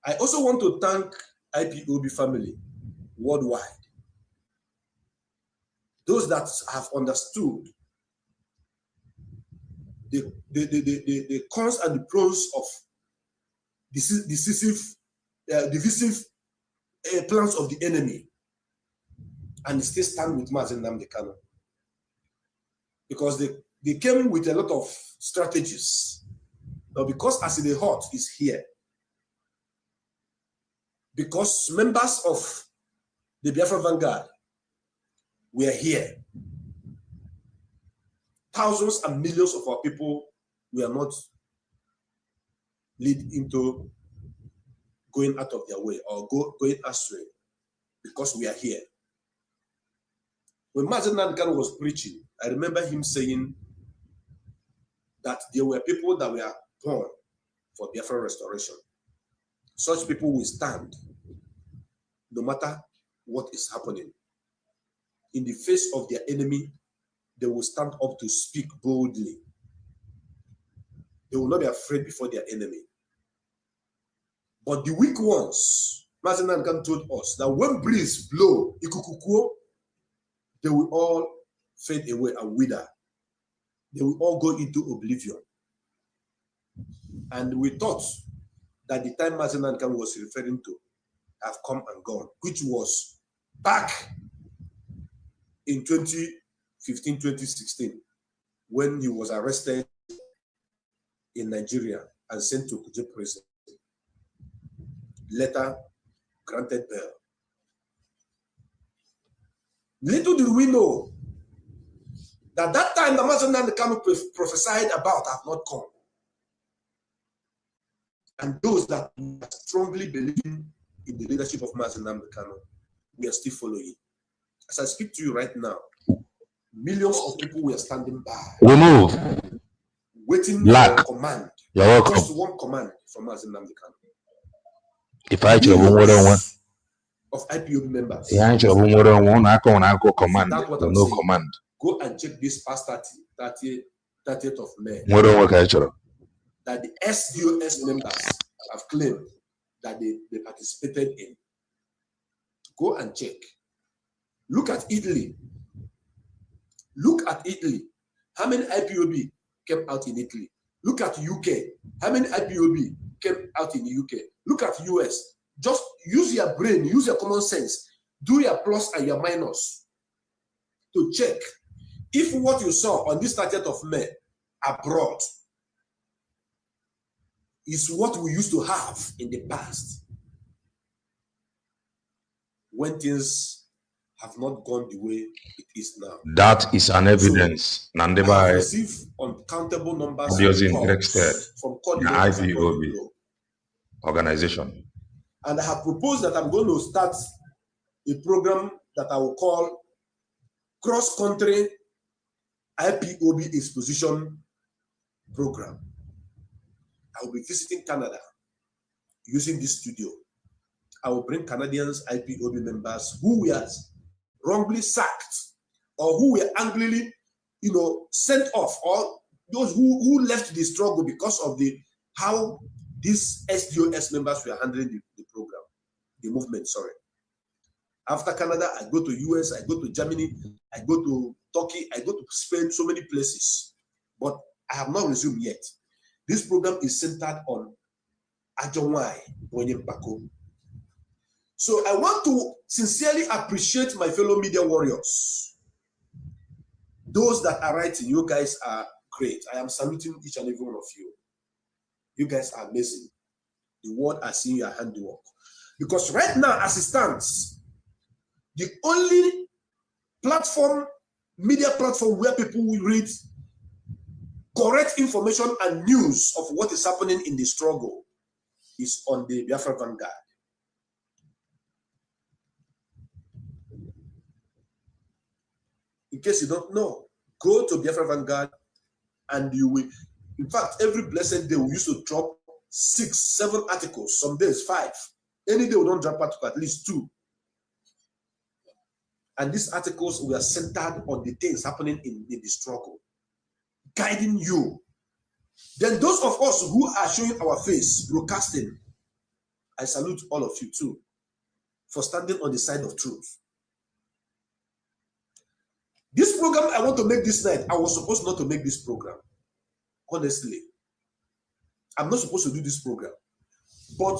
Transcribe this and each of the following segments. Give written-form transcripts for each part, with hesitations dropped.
I also want to thank IPOB family worldwide. Those that have understood the cons and the pros of divisive plans of the enemy, and still stand with Mazi Nnamdi Kanu. Because they came with a lot of strategies. But because as the hot is here, because members of the Biafra Vanguard were here, thousands and millions of our people were not led into going out of their way or going astray because we are here. When Mazi Nnamdi Kanu was preaching, I remember him saying that there were people that were born for Biafra restoration. Such people will stand no matter what is happening. In the face of their enemy, they will stand up to speak boldly. They will not be afraid before their enemy. But the weak ones, Mazi Nnamdi Kanu told us that when breeze blow, ikukukuo, they will all fade away and wither. They will all go into oblivion. And we thought that the time Mazi Nnamdi Kanu was referring to have come and gone, which was back in 2015, 2016, when he was arrested in Nigeria and sent to Kuje prison. Later granted bail. Little did we know that time the Mazi Nnamdi Kanu prophesied about have not come. And those that strongly believe in the leadership of Mazi Nnamdi Kanu, we are still following. As I speak to you right now, millions of people were standing by. We move. Waiting for command. You're welcome. Just one command from Mazi Nnamdi Kanu. If I tell you one of IPOB members. Yeah, I tell you one command. That's what I'm no saying. Command. Go and check this past 30th of May. That the SDOS members have claimed that they participated in. Go and check. Look at Italy. Look at Italy. How many IPOB came out in Italy? Look at UK. How many IPOB came out in the UK? Look at US. Just use your brain, use your common sense. Do your plus and your minus to check if what you saw on this 30th of May abroad is what we used to have in the past, when things have not gone the way it is now. That is an evidence. So, I have received uncountable numbers from IPOB organization. And I have proposed that I'm going to start a program that I will call Cross-Country IPOB Exposition Program. I will be visiting Canada using this studio. I will bring Canadians, IPOB members who were wrongly sacked or who were angrily, sent off, or those who left the struggle because of how these SDOS members were handling the program, the movement, sorry. After Canada, I go to US, I go to Germany, I go to Turkey, I go to Spain, so many places. But I have not resumed yet. This program is centered on Ajonwai Bonyempako. So I want to sincerely appreciate my fellow media warriors. Those that are writing, you guys are great. I am saluting each and every one of you. You guys are amazing. The world has seen your handiwork. Because right now, as it stands, the only platform, media platform where people will read correct information and news of what is happening in the struggle is on the Biafra Vanguard. In case you don't know, go to Biafra Vanguard and you will, in fact, every blessed day we used to drop 6, 7 articles, some days 5. Any day we don't drop article, at least 2. And these articles were centered on the things happening in the struggle, guiding you. Then those of us who are showing our face, broadcasting, I salute all of you too for standing on the side of truth. This program I want to make this night, I was supposed not to make this program. Honestly, I'm not supposed to do this program. But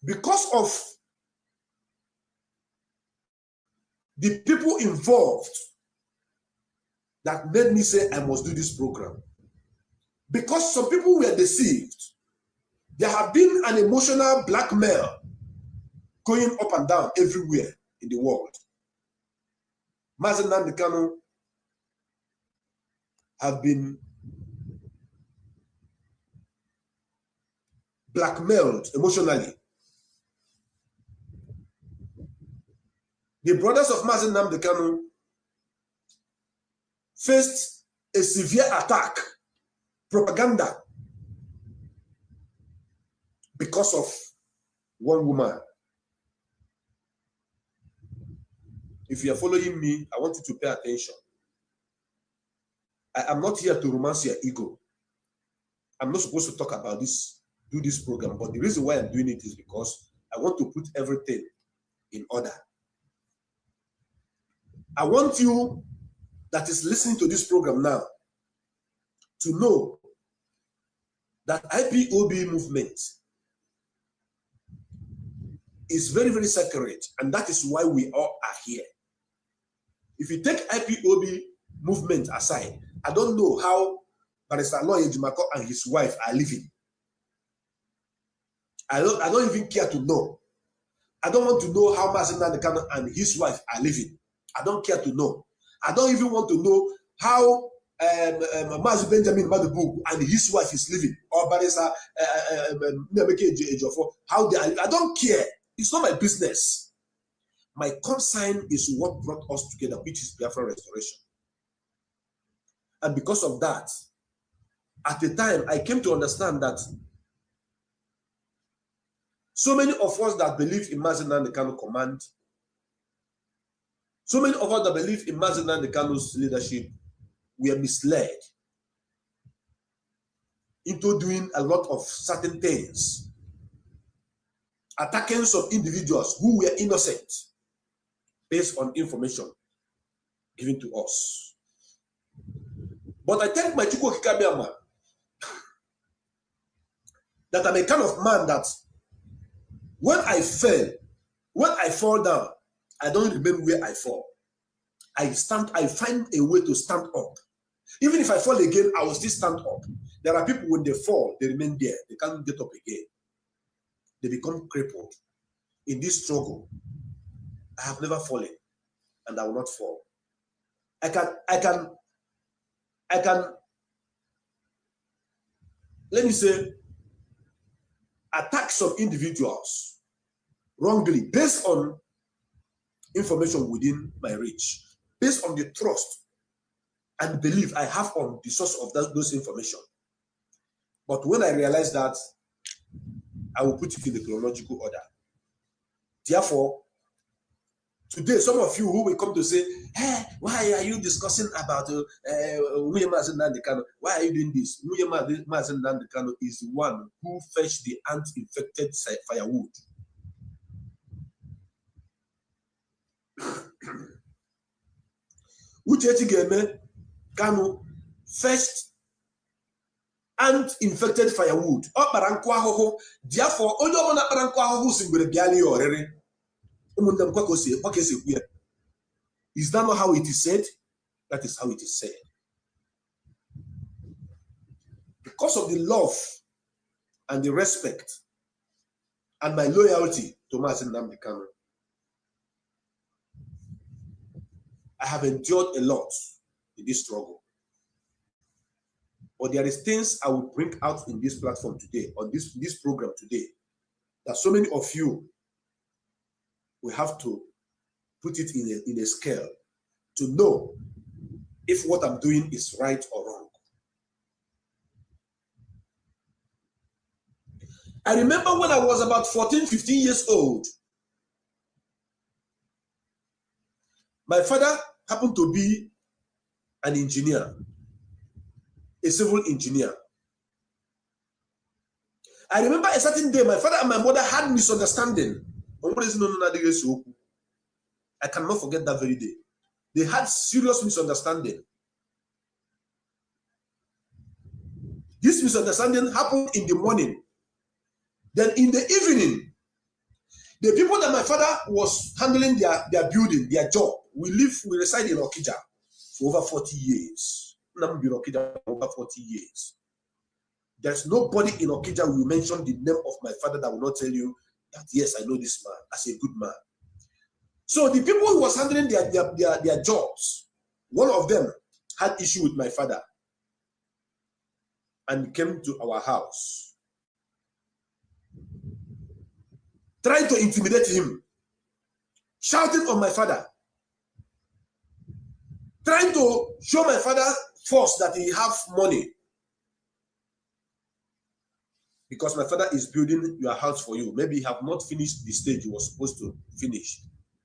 because of the people involved that made me say I must do this program, because some people were deceived, there have been an emotional blackmail going up and down everywhere in the world. Mazi Nnamdi Kanu have been blackmailed emotionally. The brothers of Mazi Nnamdi Kanu faced a severe attack, propaganda, because of one woman. If you are following me, I want you to pay attention. I am not here to romance your ego. I'm not supposed to talk about this, do this program, but the reason why I'm doing it is because I want to put everything in order. I want you that is listening to this program now to know that IPOB movement is very, very sacred, and that is why we all are here. If you take IPOB movement aside, I don't know how Barrister Aloy Ejimako and his wife are living. I don't even care to know. I don't want to know how Mazi Nnamdi Kanu and his wife are living. I don't care to know. I don't even want to know how Mazi Benjamin Madubu and his wife is living, or Barrister Nnamdi Ejiofor, how they are living. I don't care. It's not my business. My concern is what brought us together, which is Biafra restoration. And because of that, at the time, I came to understand that so many of us that believe in Mazi Nnamdi Kanu command, so many of us that believe in Mazi Nnamdi Kanu's leadership, we are misled into doing a lot of certain things, attacking some individuals who were innocent based on information given to us. But I thank my Chukwu Kikabiama that I'm a kind of man that when I fall down, I don't remember where I fall. I find a way to stand up. Even if I fall again, I will still stand up. There are people, when they fall, they remain there. They can't get up again. They become crippled. In this struggle, I have never fallen, and I will not fall. I can, let me say, attack some individuals wrongly based on information within my reach, based on the trust and belief I have on the source of those information. But when I realize that, I will put it in the chronological order. Therefore, today, some of you who will come to say, hey, why are you discussing about Mazi Nnamdi Kanu? Why are you doing this? Mazi Nnamdi Kanu is the one who fetched the ant-infected firewood. Uchechi Geme Kanu fetched ant-infected firewood. Therefore, only one Parankwaho Singure Biali or is that not how it is said? That is how it is said. Because of the love and the respect and my loyalty to Mazi Nnamdi Kanu, I have endured a lot in this struggle. But there is things I will bring out in this platform today, on this program today, that so many of you will have to put it in a scale to know if what I'm doing is right or wrong. I remember when I was about 14, 15 years old, my father happened to be an engineer, a civil engineer. I remember a certain day, my father and my mother had misunderstanding. I cannot forget that very day. They had serious misunderstanding. This misunderstanding happened in the morning. Then in the evening, the people that my father was handling their building, their job, we reside in Okija for over 40 years. Okija for over 40 years. There's nobody in Okija who will mention the name of my father that will not tell you that, yes, I know this man as a good man. So the people who was handling their jobs, one of them had issue with my father and came to our house, trying to intimidate him, shouting on my father, trying to show my father force that he have money. Because my father is building your house for you. Maybe he have not finished the stage he was supposed to finish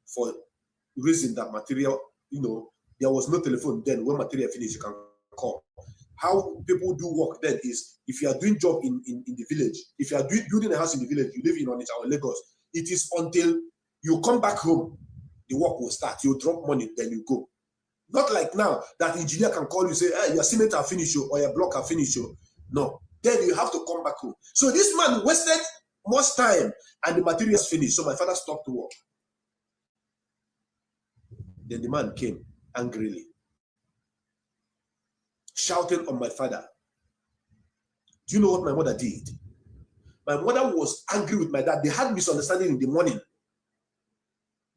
for reason that material, there was no telephone then. When material finish, you can call. How people do work then is, if you are doing job in the village, if you are building a house in the village, you live in Onitsha or Lagos, it is until you come back home, the work will start. You drop money, then you go. Not like now that engineer can call you, say, hey, your cement are finished or your block are finished. No. Then you have to come back home. So this man wasted much time and the materials finished. So my father stopped to work. Then the man came angrily, shouting on my father. Do you know what my mother did? My mother was angry with my dad. They had misunderstanding in the morning.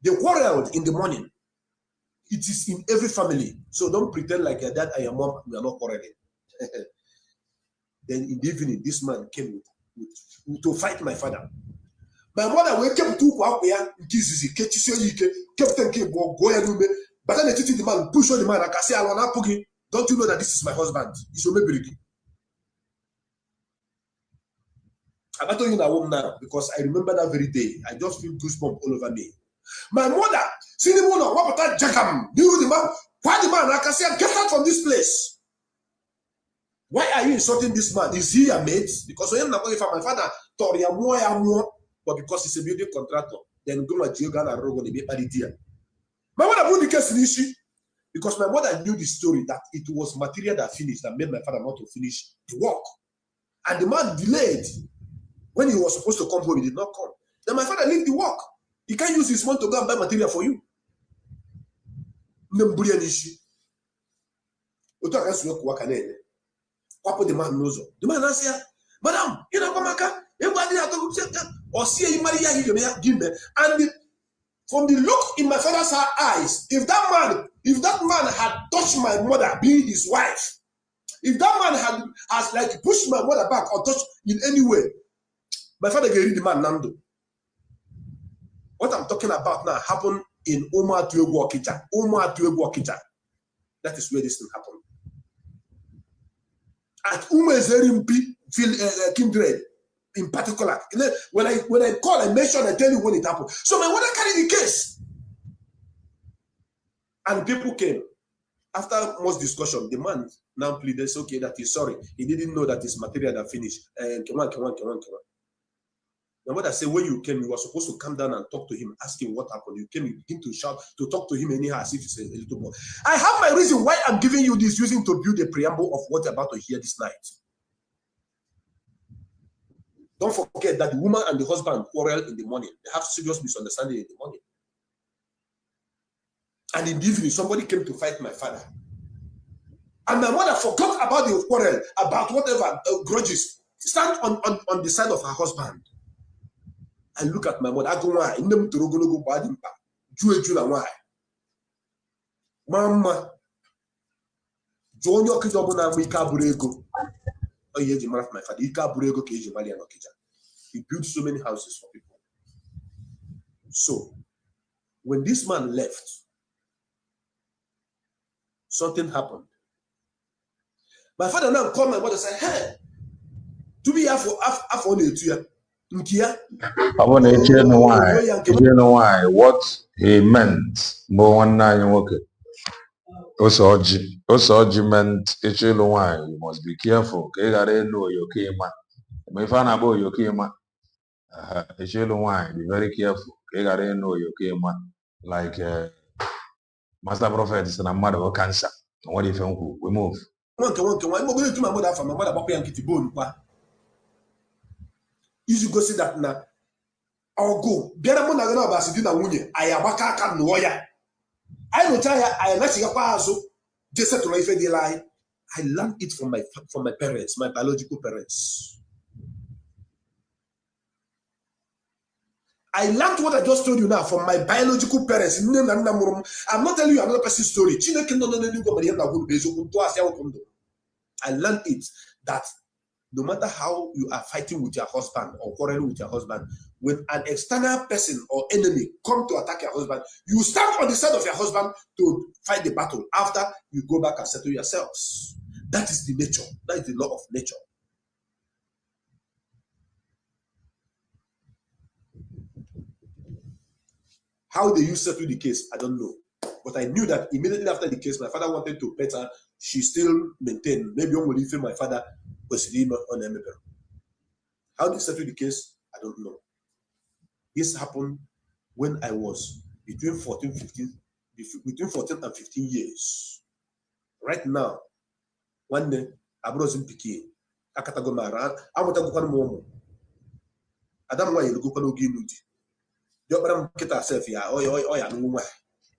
They quarreled in the morning. It is in every family. So don't pretend like your dad and your mom, we are not quarreling. Then in the evening, this man came to fight my father. My mother wake up to but then the man push on the man. I can say, don't you know that this is my husband? He's I'm not telling you that woman now because I remember that very day. I just feel goosebumps all over me. My mother, see the woman, what about that Jackham? You the man, why the man? I can say, get out from this place. Why are you insulting this man? Is he a mate? Because when my father told you but because he's a building contractor, then go to Geogan and Rogo, they be paid. My mother put the case in issue because my mother knew the story that it was material that finished that made my father not to finish the work. And the man delayed. When he was supposed to come home, he did not come. Then my father left the work. He can't use his money to go and buy material for you. The man knows. The man says, Madam, you know, or see you marry him. And from the look in my father's eyes, if that man had touched my mother, being his wife, if that man has like pushed my mother back or touched in any way, my father can read the man Nando. What I'm talking about now happened in Omar Tuegwa Okija. Omar Tuegwa Okija. That is where this thing happened. At Umezerimpi Kindred in particular. When I call, I mention, I tell you when it happened. So my mother carried the case. And people came. After much discussion, the man now pleaded, okay, that he's sorry. He didn't know that his material had finished. Come on. My mother said, when you came, you were supposed to come down and talk to him, ask him what happened. You came, you begin to shout, to talk to him anyhow, as if he's a little boy. I have my reason why I'm giving you this, using to build a preamble of what you're about to hear this night. Don't forget that the woman and the husband quarrel in the morning. They have serious misunderstanding in the morning. And in the evening, somebody came to fight my father. And my mother forgot about the quarrel, about whatever grudges. Stand on the side of her husband. I look at my mother. I go, why? Mama, Jonyo Kijobuna Mika Burego. Oh, yeah, my father. Ika Burego Keji Malian Okija. He built so many houses for people. So, when this man left, something happened. My father now called my mother and said, hey, to be after only 2 years. I want to know why. What he meant. Also, meant you must be careful. You gotta know your man. But if I na boy yokema, echelu wine, be very careful. Kegare no yokema, like Master Prophet is a mother of cancer. What if we move? One, I'm going to my mother from my mother, Papa and Kitty Bone. You should go see that now. I'll go. Biara na gana basi dina wunye. Ayabaka aka noya. I don't tell you. I let you pass. Just to life the lie. I learned it from my parents, my biological parents. I learned what I just told you now from my biological parents. I'm not telling you another person's story. I learned it that no matter how you are fighting with your husband or quarreling with your husband, when an external person or enemy come to attack your husband, you stand on the side of your husband to fight the battle. After, you go back and settle yourselves. That is the nature. That is the law of nature. How they used to settle the case, I don't know. But I knew that immediately after the case, my father wanted to pet her. She still maintained. Maybe only if my father was on MBR. How they settle the case, I don't know. This happened when I was between 14 and 15 years. Right now, one day, I was in Piquet. I can't go around. I want to go on more. I don't want to go on again.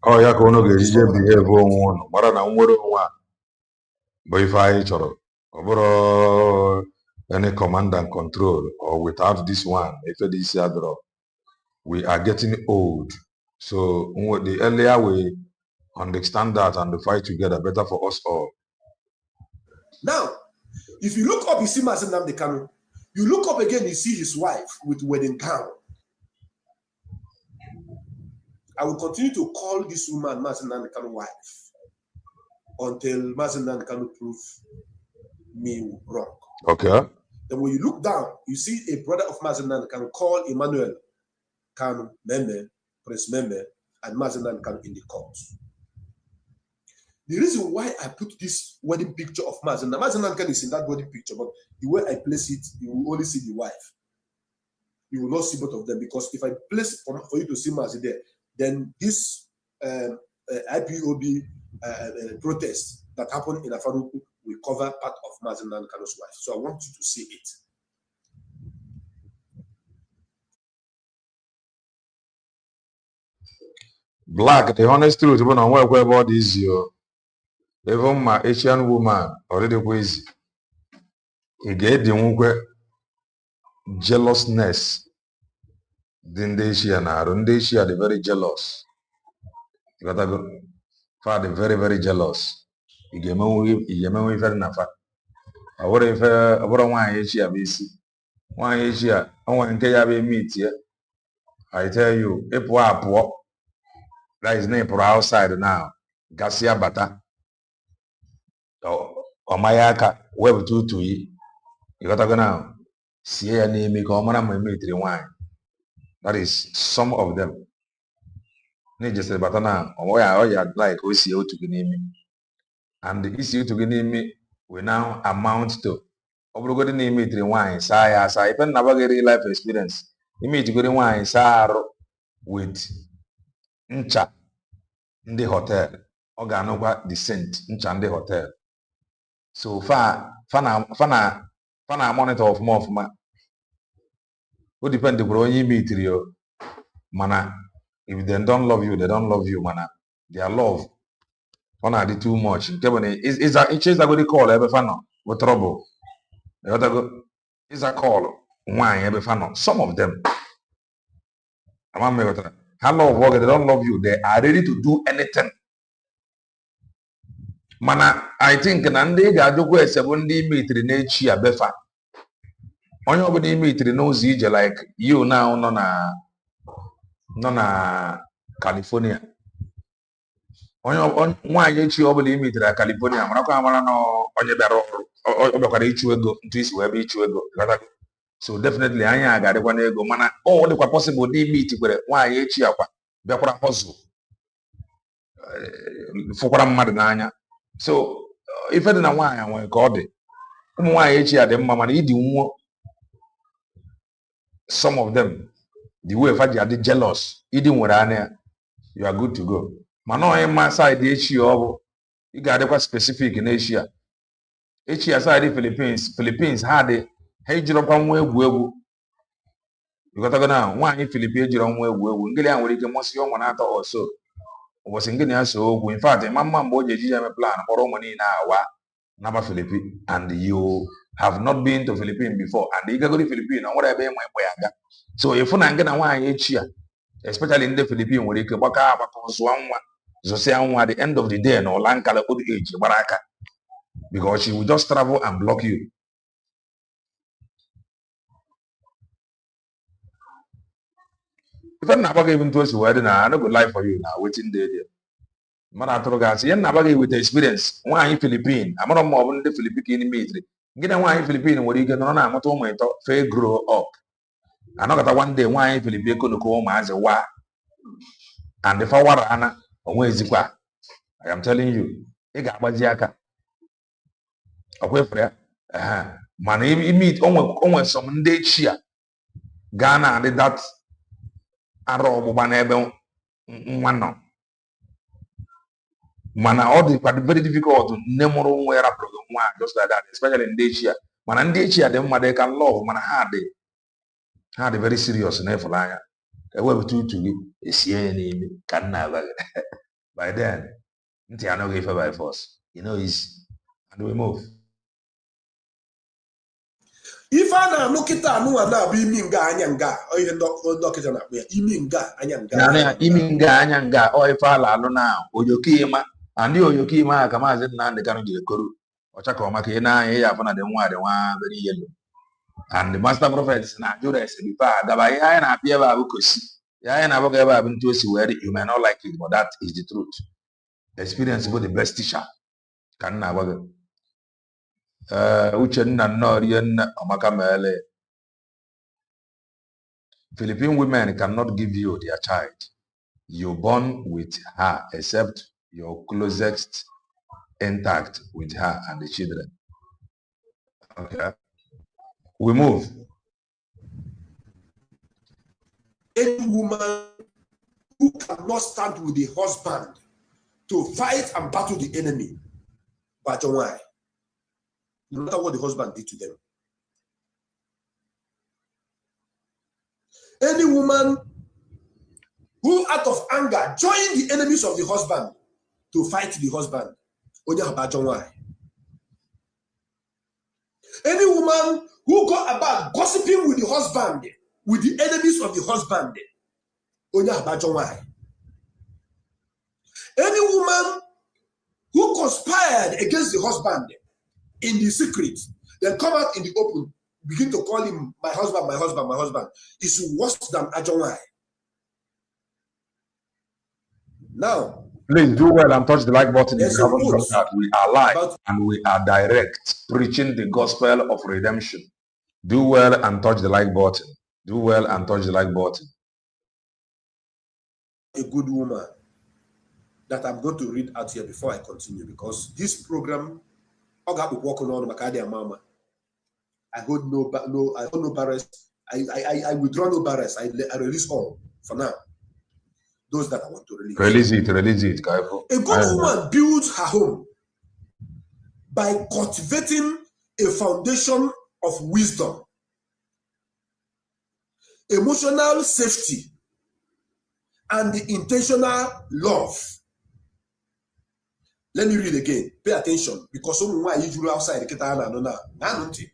Oh, yeah, kono ge ije behave one. Mara na nwere one. But if I choro, any command and control, or without this one, if this other, we are getting old. So the earlier we understand that and fight together, better for us all. Now, if you look up, you see Mazi Nnamdi Kanu. You look up again, you see his wife with wedding gown. I will continue to call this woman Mazi Nnamdi Kanu wife until Mazi Nnamdi Kanu proves me wrong. Okay. Then when you look down, you see a brother of Mazi Nnamdi Kanu called Emmanuel Kanu Meme, Prince Meme, and Mazi Nnamdi Kanu in the court. The reason why I put this wedding picture of Mazi Nnamdi Kanu is in that wedding picture, but the way I place it, you will only see the wife. You will not see both of them, because if I place for you to see Mazi there, then this IPOB protest that happened in Afaruku will cover part of Mazi Nnamdi Kanu's wife. So I want you to see it. Black, the honest truth, when I work about this, even my Asian woman already crazy. He get the jealousness. Then they share now, they share the very jealous. You gotta go. Father, very, very jealous. He gave me very nafa. I would if I would want Asia BC. One Asia, I want to meet here. I tell you, if we are poor, that is name for outside now. Garcia Bata. Or Mayaka, web 2 to ye. You gotta go now. See a name, make or meet wine. That is some of them. Need just a batana, or where like we see you to name. And the issue to me will now amount to Obrigado name it wine, saya, even never get real life experience. You meet good wine, saro with ncha in the hotel. Organova descent, ncha in the hotel. So fana monitor of more of my. Who depend the growing you meet you, mana. If they don't love you, they don't love you, mana. Their love. One are the too much. Is that it's just a good call every fan with trouble. The other go is a call wine every fan. Some of them. Hello, work, they don't love you. They are ready to do anything. Mana, I think Nande Gadugo is 70 meter nature befa. On your body meter knows each like you now nona California. On your why you obey meter California, Maracamano on your barrel or each go twist where each go. So definitely I got one go mana all the possible meet with why each year. Bekura puzzle. Fukura mmadụ n'anya. So ife dị na nwaanyị nwere ka ọ dị. Ụmụ nwaanyị echi ya dị mma mana ịdị nwụọ some of them, the way if you are jealous, eating with you are good to go. Mano in my side, the Asia, you got to specific in Asia. Asia side, Philippines had a hey, Japan way, you got to go now. One in Philippines, you don't wear, Ngilian will get most young one out also. Was in Guinea, so in fact, my mom bought a plan for money now. Naba Philippines, and you have not been to Philippines before, and you go to Philippines, and whatever my so if you not gonna want each year, especially in the Philippines, where you can work out so say at the end of the day, no land color old age, baraka, because she will just travel and block you. If I'm not even to us, wedding, I no good life for you now, waiting there. Maratrogas, yen nabagi with the experience. Why in Philippines? I'm not more than the Philippine military. Get a wine in Philippines, where you get on a motor, fair grow up. I know that one day wine in Philippines could come as a wa. And if I were Anna, away zikwa. I am telling you, I got Baziaka. Away for that. Man, he meet almost some day cheer. Ghana did that. Arrow Banebe one no. Man, all the very difficult to name where a program one, just like that, especially in Asia. Man, and Asia, them they can love, man, had a very serious name for liar. A web to is here can never. By then, I know give by force. You know, is and we move. If I look at that, be minga anyanga, or even look at that, iminga anyanga. Iminga anyanga, or if I now, or you kima, and you kima, come as it and the Kanu Kuru, or Chakomaki, here upon the one, very yellow. And the master prophets, Najura, Dabai, and appear Babukus. Yeah, and I've ever been to see where you may not like it, but that is the truth. Experience with the best teacher. Can never. Uchenna Norian Amakamele. Philippine women cannot give you their child. You're born with her, except your closest intact with her and the children. Okay. We move. Any woman who cannot stand with the husband to fight and battle the enemy, but why? No matter what the husband did to them. Any woman who out of anger join the enemies of the husband to fight the husband, why? Any woman who go about gossiping with the husband, with the enemies of the husband, why? Any woman who conspired against the husband in the secret, then come out in the open, begin to call him my husband, my husband, my husband, is worse than Ajonwai. Now, please do well and touch the like button if you haven't done that. We are live and we are direct, preaching the gospel of redemption. Do well and touch the like button. Do well and touch the like button. A good woman that I'm going to read out here before I continue, because this program, I got working on Macadamia Mama. I hold no barriers. I withdraw no barriers. I release all for now. Those that I want to release. Release it. A good woman builds her home by cultivating a foundation of wisdom, emotional safety, and the intentional love. Let me read again. Pay attention, because someone usually outside the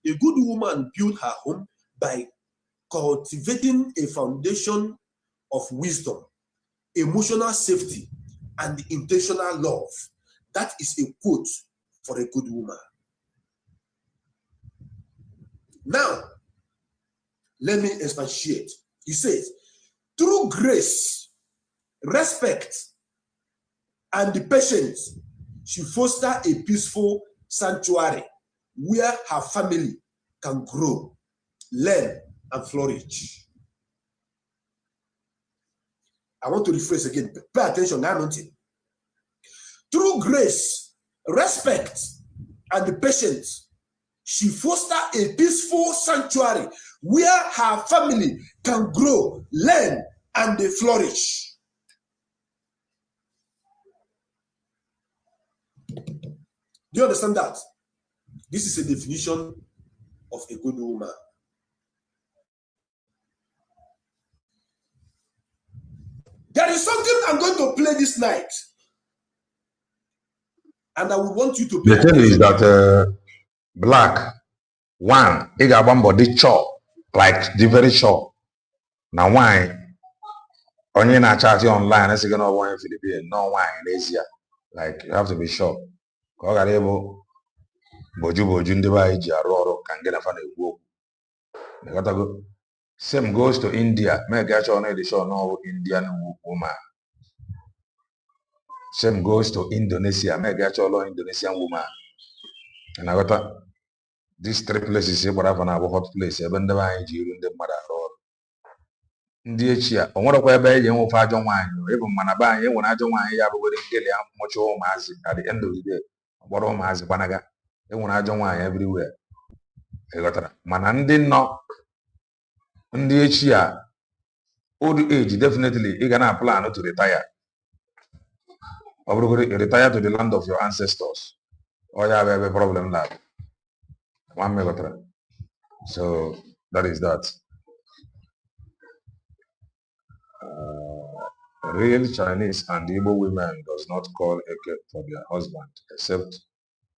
a good woman builds her home by cultivating a foundation of wisdom, emotional safety, and the intentional love. That is a quote for a good woman. Now, let me expatiate. He says, through grace, respect, and the patience, she fosters a peaceful sanctuary where her family can grow, learn, and flourish. I want to rephrase again. Pay attention. Through grace, respect, and the patience, she fosters a peaceful sanctuary where her family can grow, learn, and they flourish. Do you understand that? This is a definition of a good woman. There is something I'm going to play this night. And I would want you to pay The thing is that Black, one, he got one body chop, like the very short. Now why? Only na chat online, that's gonna want Philippine, no wine in Asia. Like you have to be sure. Boju boju ndiba iji aroro can get a fan of same goes to India. Make actually on the show no Indian woman. Same goes to Indonesia. Make actually Indonesian woman. And I got these three places here, but I have a hot place. Even the one in the mother road. Ndị echi a o nwerekwa ebe eji enwe ofe ajọ nwaanyị ebe mana be anyị enwere ajọ nwaanyị ya bụ were nkele ya mụcha ụmụazị at the end of the day gbọrọ ụmụazị gbanaga enwere ajọ nwaanyị everywhere ịghọtara mana ndị nọ ndị echi a old age definitely ị ga na plan to retire ọ bụrụgoro retire to the land of your ancestors ọ ya bụ ebe problem na nwa ịghọtara so that is that. Real Chinese and Igbo women does not call Eke for their husband, except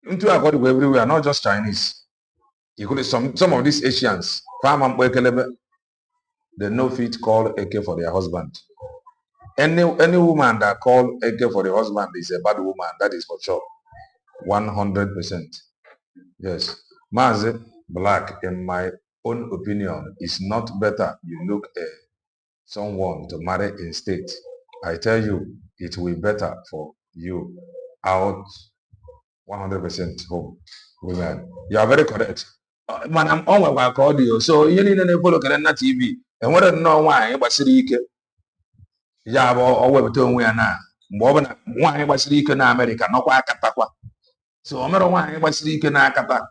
into according to everywhere, not just Chinese. You could some of these Asians, they know fit call Eke for their husband. Any woman that call Eke for the husband is a bad woman. That is for sure, 100%. Yes, Mazi Black, in my own opinion, is not better. You look at someone to marry instead. I tell you, it will be better for you out 100% home women. You are very correct. Man, I'm on my audio. So you need to follow Canada TV. And what I know why, but Sirike. Yeah, or web to we are now. More than why was Sirike in America, no Wakataqua. So I'm not why was Sirike in Akata.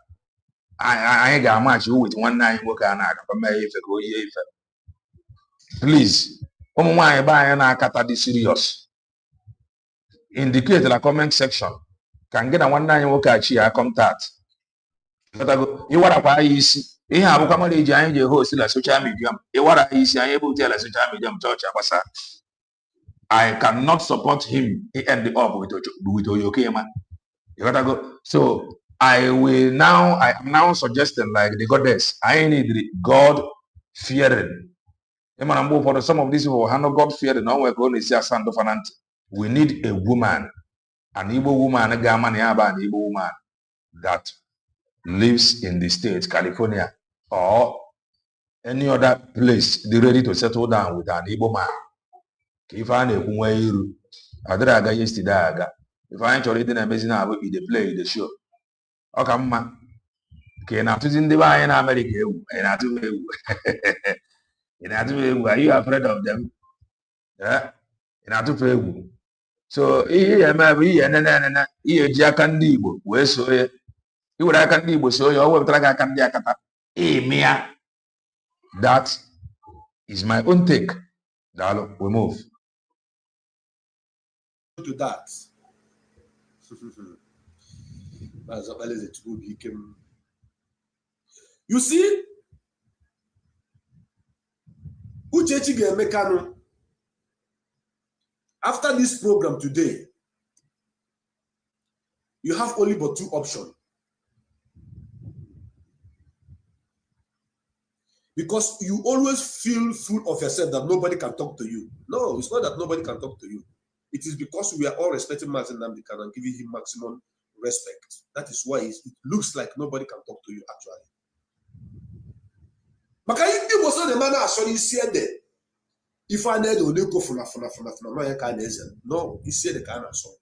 I got much with 1 night work and I can please. Why buy an akata serious? Indicate the comment section. Can get a 1 night work at Chia contact. But I go, you what I easy. You have come on the host in a social medium. You what I easy, I able to tell a social medium church. I cannot support him. He ended up with Oyokema. You gotta go. So I am now suggesting like the goddess. I need God fearing. For some of these people who God fearing, we need a woman, an Igbo woman, an Igbo woman that lives in the state, California, or any other place, they're ready to settle down with an Igbo man. If I know I yesterday, if I ain't already amazing, I will be the play, the show. Okay, man. Okay, now to the buy in America, and I do. Are you afraid of them? Yeah. So here Jakandi where so you would I can be so you will track I can be that is my own take. We move to that. You see, Mazi Kanu, after this program today, you have only but 2 options. Because you always feel full of yourself that nobody can talk to you. No, it's not that nobody can talk to you. It is because we are all respecting Mazi Nnamdi Kanu and giving him maximum respect. That is why it looks like nobody can talk to you actually. Makayindi was not the man actually said that. If I need to go for no, he said the kind of song.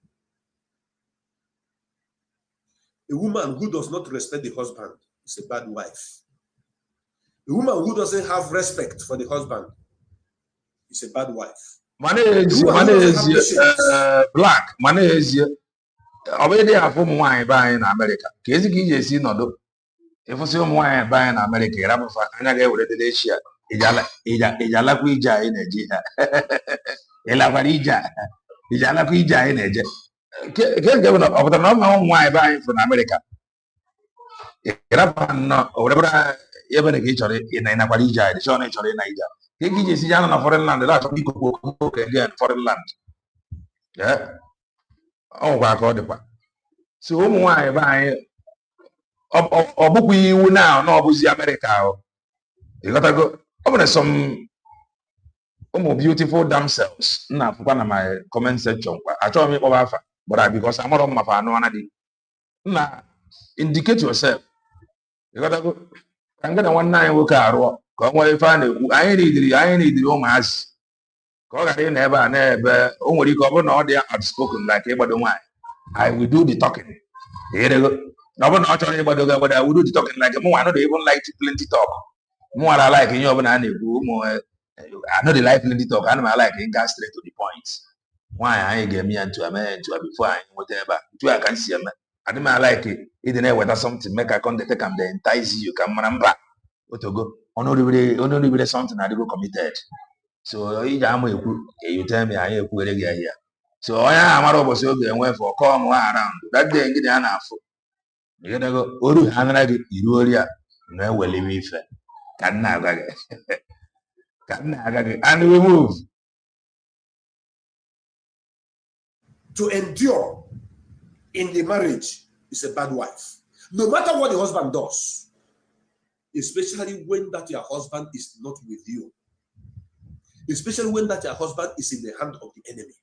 A woman who does not respect the husband is a bad wife. A woman who doesn't have respect for the husband is a bad wife. Black. Already have home wine by in America. Casey see no. If you see why buying America, I'm going to the Asia. Ijala kuija in Nigeria. Elavarija. Ijala kuija in Nigeria. Can't give up of the normal why buying from America. Irapano or whatever even a kitchen in Navarija, the John in Niger. Kiki is young on foreign land, the last week of again foreign land. Yeah. Oh, I got the so why buy or book you now, no, was the America. You gotta go. Open some beautiful damsels. Now, one of my comment section. I told me over, but because I'm not on my fan, now indicate yourself. You gotta go. I'm gonna 1 9 work out. Come where you find it. I need the home house. Cause I never. Only cover no they are outspoken like everybody why. I will do the talking. Here they go. No one not talking about but I will do the talking like more. I know they even like plenty talk. More I like in your more. I know the life plenty talk. I know I like it got straight to the point. Why I ain't get me into a man to a before I whatever. To I can see a man. I don't like it. It didn't whether something make a contact take the entice you come remember. What to go? Only something I go committed. So you tell me I ain't put here. So I am about to went for come around. That day get enough. You know go Uru Hanrag Iruria. No well if can and we move. To endure in the marriage is a bad wife. No matter what the husband does, especially when that your husband is not with you, especially when that your husband is in the hand of the enemy,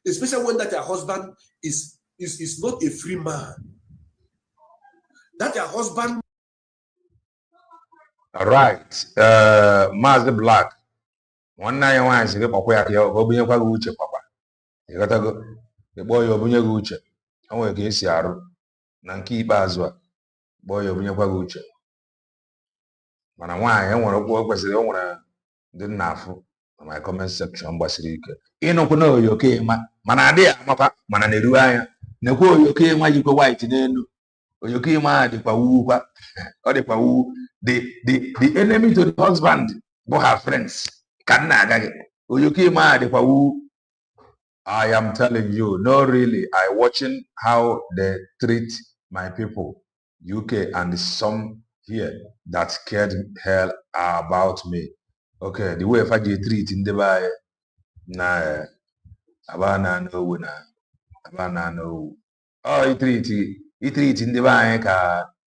especially when that your husband is not a free man, that your husband. All right, Mazi Black. 1 9 1 is papa uche papa. You gotta go. The boy obunye uche. I want to get arụ na nke ikpeazụ a boy obunyekwa gị uche. Mana nwaanyị enwere okwu kwesịrị o nwere ndị nna-afụ na my comment section gbasiri ike. Ịnụkwu na oyoke ịma mana adịghị amakwa mana na-eru anya. Nekwa oyoke ịma jikwa white n'elu. Oyoke ịma dịkwa wuukwa. Ọ dịkwa wu. The enemy to the husband bụ her friends. Ka nna agaghị. Oyoke ịma dịkwa wu. I am telling you, no, really. I watching how they treat my people, UK, and some here that cared hell about me. Okay, the way if I get treat in the bay, nah, abana no. Oh, he treat in the bay,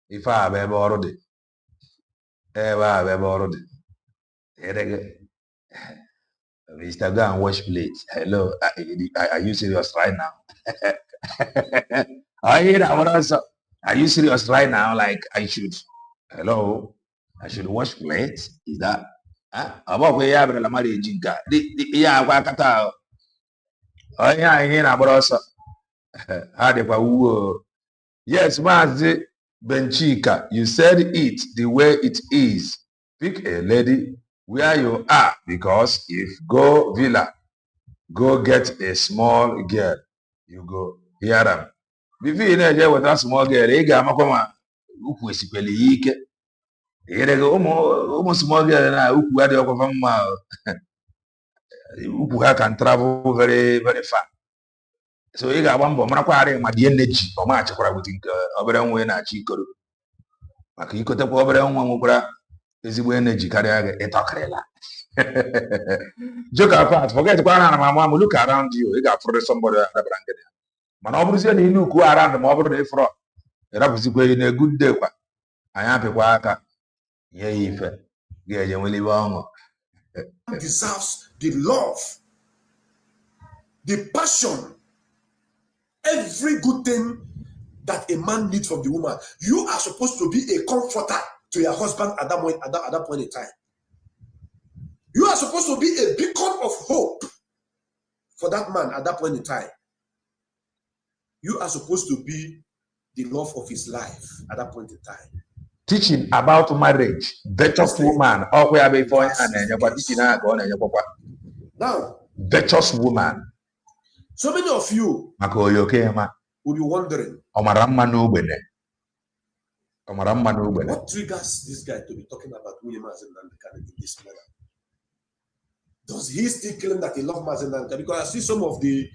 if I have ever already. Mr. Go and wash plates. Hello, are you serious right now? Are you serious right now? Like I should. Hello, I should wash plates. Is that? About where you have the marriage? Yeah, wakata. Oh yeah, here about us. Yes, Mazi Benchika, you said it the way it is. Pick a lady where you are, because if go villa, go get a small girl, you go hear them. Before you know with that small girl, you got makoma uku esipeli ike. You go almost small girl na uku ade okofama uku can travel very very far. So you got one bomb, makware ma di energy, or ma chakwara with obere nwe na chi koru. Maka ikote kwa obere nwa nwekwara ezigbo energy karịa gị ịtọkịrịla. Joke apart, forget kwa na mama m look around you. Ị ga-afụrụ somebody dabara ngede. Mana ọ bụrụzie na ị look around ma ọ bụrụ na ịfụrụ ịrapụzikwa ị na good day kwa. Anyị apịkwa aka nye ya ife ga-eje nweliwe ọṅụ. Deserves the love, the passion, every good thing that a man needs from the woman. You are supposed to be a comforter to your husband at that point in time. You are supposed to be a beacon of hope for that man at that point in time. You are supposed to be the love of his life at that point in time. Teaching about marriage, virtuous woman. Now, virtuous woman. So many of you will be wondering, What triggers this guy to be talking about Mazi Nnamdi Kanu in this manner? Does he still claim that he loves Mazi Nnamdi Kanu? Because I see some of the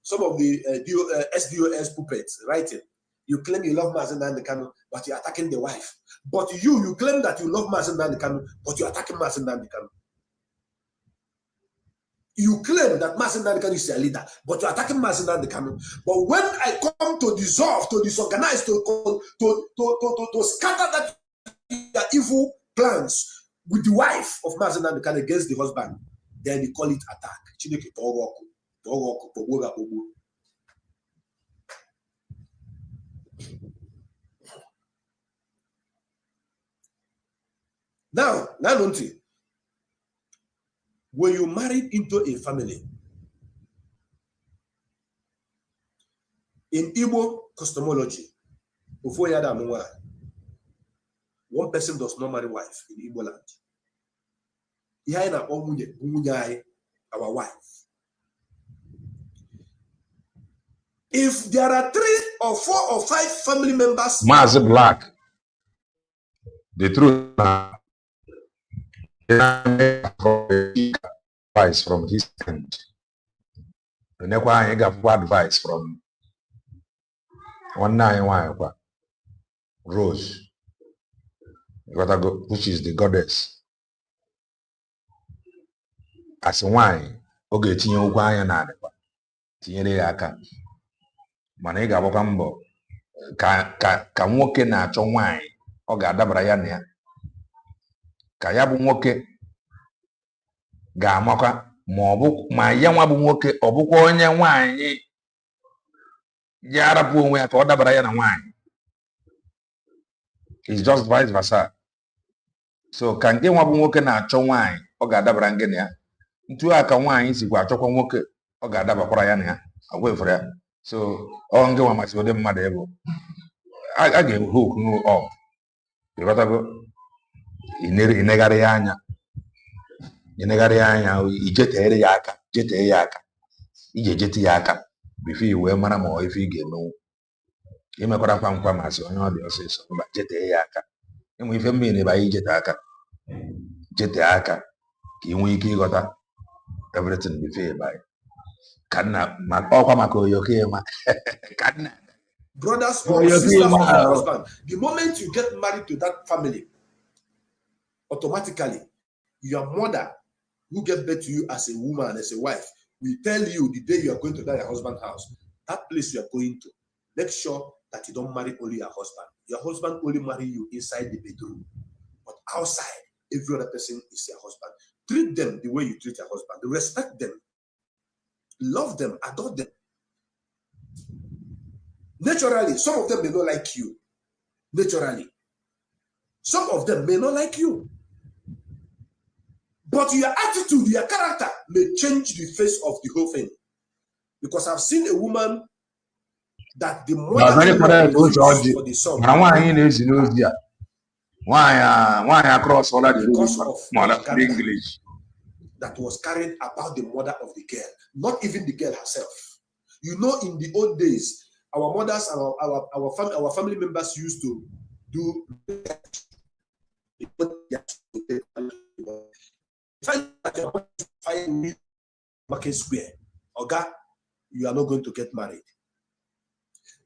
SDOS puppets writing. You claim you love Mazi Nnamdi Kanu, but you're attacking the wife. But you claim that you love Mazi Nnamdi Kanu, but you're attacking Mazi Nnamdi Kanu. You claim that Mazi Nnamdi Kanu is your leader, but you're attacking Mazi Nnamdi Kanu. But when I come to dissolve, to disorganize, to scatter that your evil plans with the wife of Mazi Nnamdi Kanu against the husband, then you call it attack. Now, when you married into a family, in Igbo cosmology, one person does not marry wife in Igbo land. Our wife. If there are 3 or 4 or 5 family members, Mazi Black, the truth advice from his end. The next one I got advice from one Rose, which is the goddess. As wine, oge tinye ụgwọ anya na adịkwa tinyere ya aka mana ị ga-agbakwa mbọ ka nwoke na-achọ nwanyị ọ ga-adabara ya na ya ka ya bụ nwoke ga-amakwa ma ya nwa bụ nwoke ọ bụkwa onye nwanyị ya arapụ onwe ya ka ọ dabara ya na nwanyị. It's just vice versa. So ka nke nwa bụ nwoke na-achọ nwanyị ọ ga-adabara ngị na ya, ntu aka nwanyị sikwa achọkwa nwoke ọ ga-adabakwara ya na ya agwa efere ya. So ọ ngị nwa masị ụdị mmadụ ebe a ga-ewu okwu ọ ịghọtago inegharị ya anya ijetere ya aka ije jeti ya aka bifo i wee mara ma ọ ife ị ga-emenwu imekwara nkwa masị onye ọ dị ọsịsọ mba jetee ya aka ịnwe ife mmiri ba ijete aka ka ị nwee ike ịghọta everything before you buy. Brothers or sisters of your husband, the moment you get married to that family, automatically your mother who gave birth to you as a woman, as a wife, will tell you the day you are going to that your husband's house, that place you are going to, make sure that you don't marry only your husband. Your husband only marry you inside the bedroom, but outside, every other person is your husband. Treat them the way you treat your husband. Respect them. Love them. Adore them. Naturally, some of them may not like you. Naturally. Some of them may not like you. But your attitude, your character may change the face of the whole thing. Because I've seen a woman that the mother for the son. Why across all that English that was carried about the mother of the girl, not even the girl herself. You know, in the old days, our mothers and our family members used to do market square. Oga, you are not going to get married.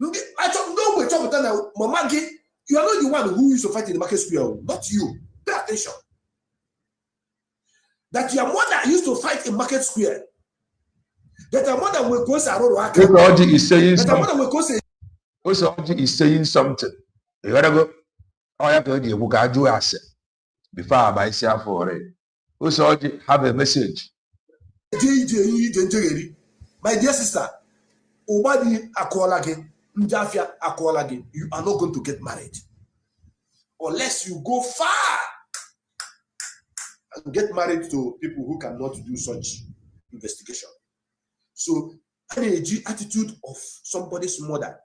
I don't know we're talking about Mamagi. You are not the one who used to fight in the market square, not you. Pay attention. That your mother used to fight in market square. That your mother will go say, Oji is saying something. Oji is saying something. You gotta go. Oh, you have to do a asset before I buy share for it. Oji have a message. My dear sister, Obadi Akwalage, Mjafia Akwalage, you are not going to get married unless you go far and get married to people who cannot do such investigation. So, energy attitude of somebody's mother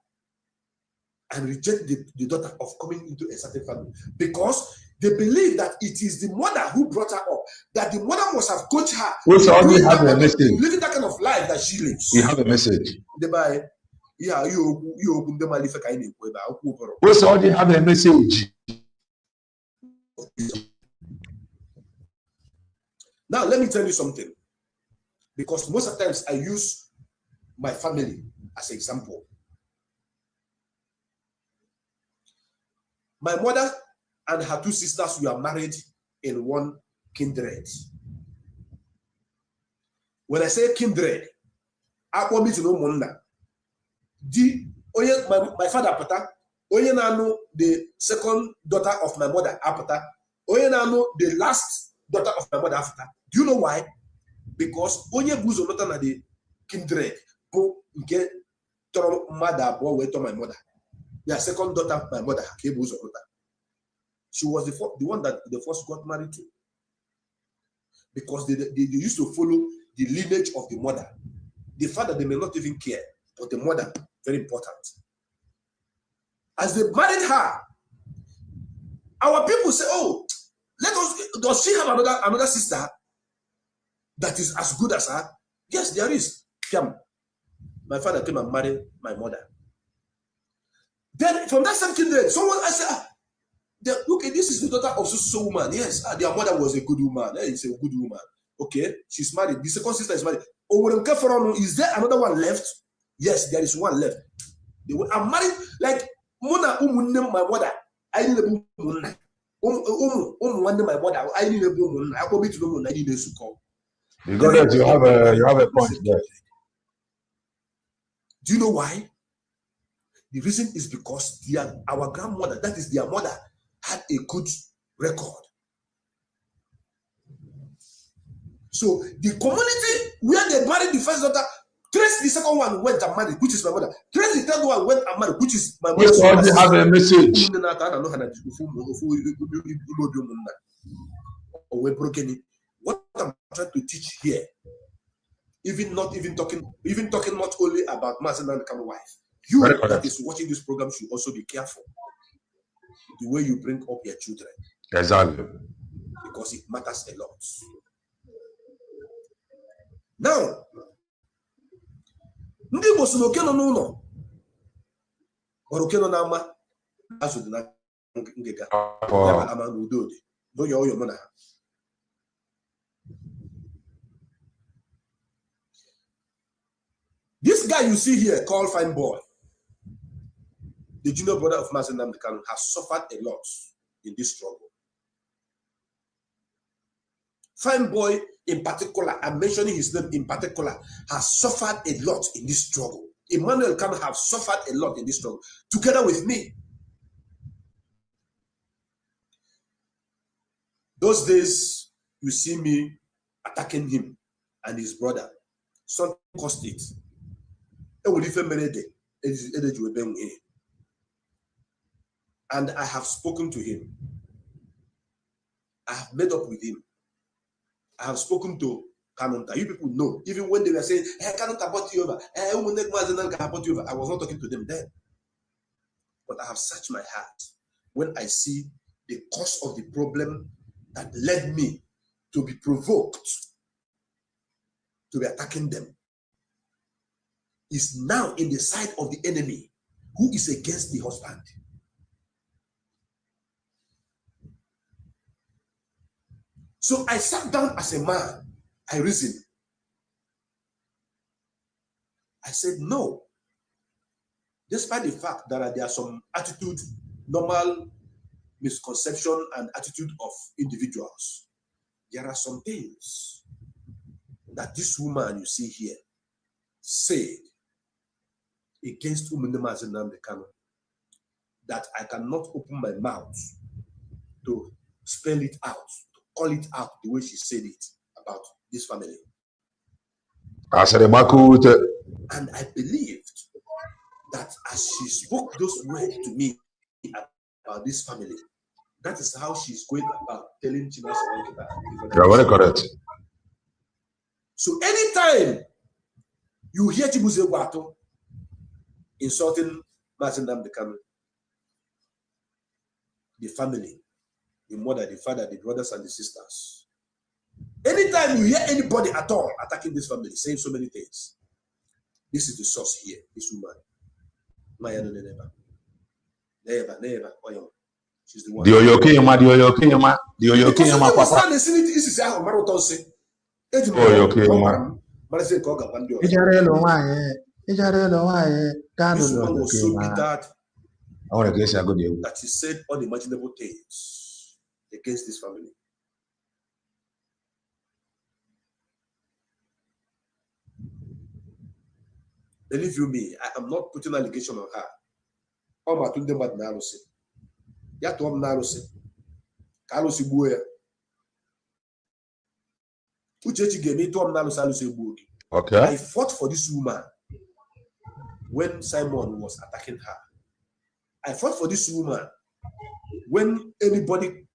and reject the daughter of coming into a certain family because they believe that it is the mother who brought her up, that the mother must have coached her. Also, you have a message. Living that kind of life that she lives. You have a message. Thereby, Yeah, you open the Malifa kind of way. What's all you have a message? Now, let me tell you something. Because most of the times I use my family as an example. My mother and her two sisters were married in one kindred. When I say kindred, I want me to know Monna. My father Apata, Oye Nano, the second daughter of my mother Apata, Oye Nano, the last daughter of my mother Apata. Do you know why? Because Oye Buzo not na the kindred, po get mother boy to my mother. Yeah, second daughter of my mother, Buzo. She was the one that the first got married to. Because they used to follow the lineage of the mother. The father, they may not even care, but the mother, very important. As they married her, our people say, oh, does she have another sister that is as good as her? Yes, there is. My father came and married my mother. Then from that same kindred, someone I said, okay, this is the daughter of so woman. Yes, their mother was a good woman. It's a good woman. Okay, she's married. The second sister is married. Is there another one left? Yes, there is one left. I'm married like Mona my mother. I need a boom. One my mother. I need a boom. I go to know I need a suko. Because you have a point there. Do you know why? The reason is because our grandmother, that is their mother, had a good record. So the community where they married the first daughter, trace the second one went and married, which is my mother. Trace the third one went and married, which is my mother. Yes, already have a message. What I'm trying to teach here, even talking not only about Mazi Nnamdi Kanu wife. You that is watching this program should also be careful the way you bring up your children. Exactly. Because it matters a lot. Now, ndị Igbo si n'oke nọ n'ụlọ gwara oke nọ n'ama azụ dị na ngịga ama n'udo dị n'onye ọyọ mụ na ha. This guy you see here called Fine Boy, the junior brother of Mazi Nnamdi Kanu, has suffered a lot in this struggle. Fine Boy in particular, I'm mentioning his name in particular, has suffered a lot in this struggle. Emmanuel Kanu have suffered a lot in this struggle, together with me. Those days, you see me attacking him and his brother. Something cost it. And I have spoken to him. I have made up with him. I have spoken to Kanunta. You people know, even when they were saying, hey, Kanunta bought you over. Hey, bought you over. I was not talking to them then. But I have searched my heart when I see the cause of the problem that led me to be provoked, to be attacking them, is now in the side of the enemy who is against the husband. So I sat down as a man, I reasoned. I said, no. Despite the fact that there are some attitude, normal misconception and attitude of individuals, there are some things that this woman you see here said against Mazi Nnamdi Kanu that I cannot open my mouth to spell it out, to call it out the way she said it about this family. And I believed that as she spoke those words to me about this family, that is how she's going about telling Chima Sawankita. You are very correct. So anytime you hear Chibuze Wato insulting Mazi Nnamdi Kanu, the family, the mother, the father, the brothers and the sisters, anytime you hear anybody at all attacking this family, saying so many things, this is the source here, this woman. Never. She's the one. The Oyokeyama, Papa. This woman was so bitter that she said unimaginable things against this family. Believe you me, I am not putting allegation on her. Okay. I fought for this woman when Simon was attacking her. I fought for this woman when anybody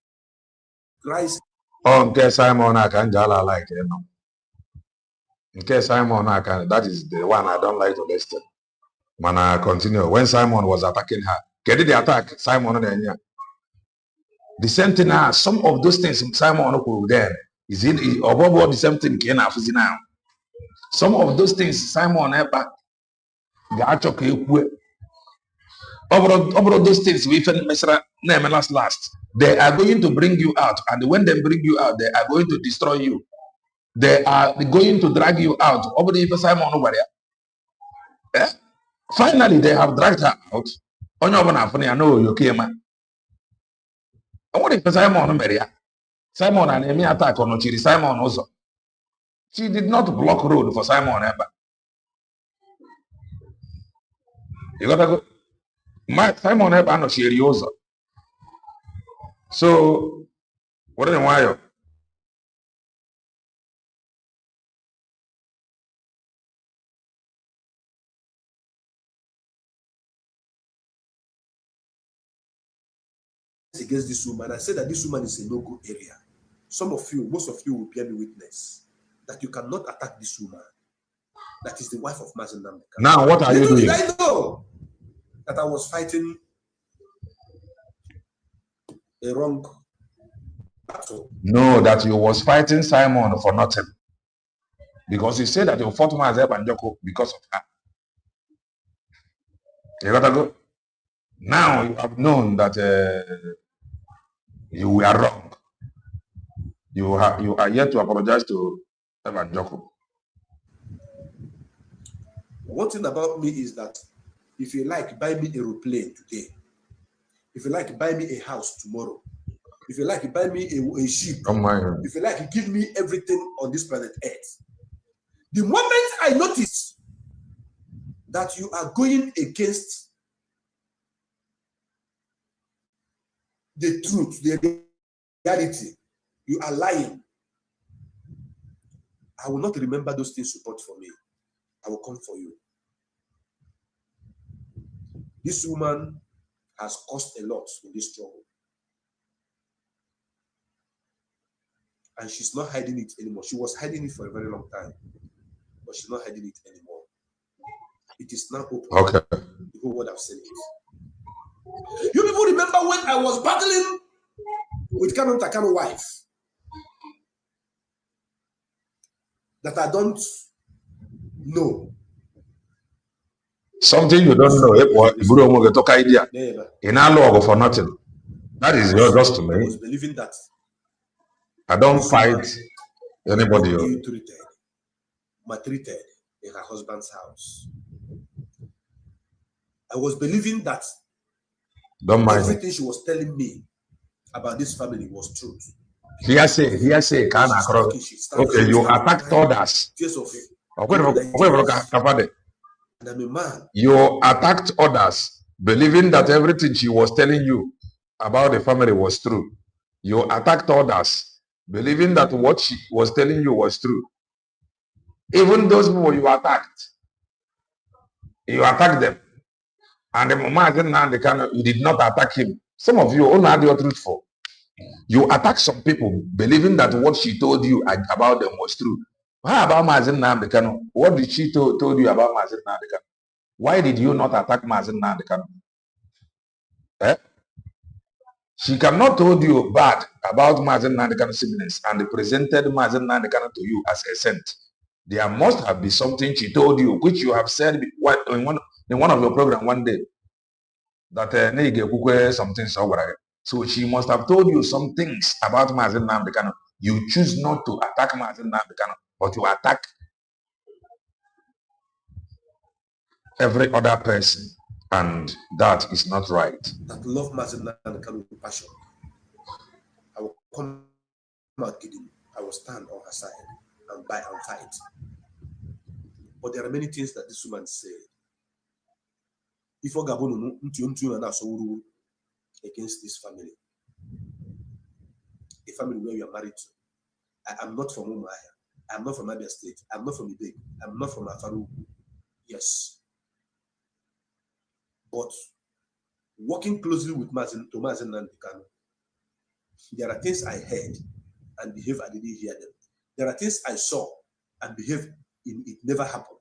cries. Oh, okay, Simon, I can like you know. In case Simon, I can, that is the one I don't like to listen. Man, I continue. When Simon was attacking her, get the attack, Simon and the same thing now. Some of those things Simon could then is it above the same thing can have now. Some of those things Simon ever got okay. Over those things we last. They are going to bring you out, and when they bring you out, they are going to destroy you. They are going to drag you out. Over the Simon over there. Finally, they have dragged her out. On your one, I know you came. And what if Simon Maria? Simon and Amy attack on Chiri Simon also. She did not block road for Simon ever. You gotta go. Simon ever no Chiri also. So, what is why? Against this woman, I said that this woman is a no-go area. Some of you, most of you will bear me witness that you cannot attack this woman. That is the wife of Mazi Nnamdi Kanu. Now, what are you doing? I know that I was fighting a wrong battle. No, that you was fighting Simon for nothing. Because you said that you fought Mazi Nnamdi because of her. You gotta go. Now you have known that you were wrong. You are yet to apologize to Evan Joko. One thing about me is that if you like, buy me a aeroplane today. If you like, buy me a house tomorrow. If you like, buy me a ship. If you like, give me everything on this planet Earth. The moment I notice that you are going against the truth, the reality, you are lying, I will not remember those things you bought for me. I will come for you. This woman has cost a lot in this struggle. And she's not hiding it anymore. She was hiding it for a very long time, but she's not hiding it anymore. It is now open. Okay. The whole world have seen it. You people remember when I was battling with Kanu Takano's wife? That I don't know. Something you don't know. In our law for nothing. That is just to me. I was believing that I don't fight anybody. Maltreated in her husband's house. I was believing that everything she was telling me about this family was truth. Hearsay, can across. Okay, you attacked others. And I'm a man. You attacked others, believing that everything she was telling you about the family was true. You attacked others, believing that what she was telling you was true. Even those people you attacked them. And the Mazi Nnamdi Kanu, you did not attack him. Some of you only had your truthful. You attacked some people, believing that what she told you about them was true. How about Mazi Nnamdi Kanu? What did she told you about Mazi Nnamdi Kanu? Why did you not attack Mazi Nnamdi Kanu? She cannot told you bad about Mazi Nnamdi Kanu's siblings and presented Mazi Nnamdi Kanu to you as a saint. There must have been something she told you, which you have said in one of your program one day, that something so whatever. So she must have told you some things about Mazi Nnamdi Kanu. You choose not to attack Mazi Nnamdi Kanu, but you attack every other person, and that is not right. That love Mazi Nnamdi Kanu with passion. I will come out kidding. I will stand on her side and buy and fight. But there are many things that this woman said. If Gabon against this family, a family where you are married to. I am not from Umuahia. I am not from Abia State. I am not from Ibek. I am not from Afaru. Yes. But working closely with Mazi Nnamdi Kanu, there are things I heard and behave I didn't hear them. There are things I saw and behave it never happened.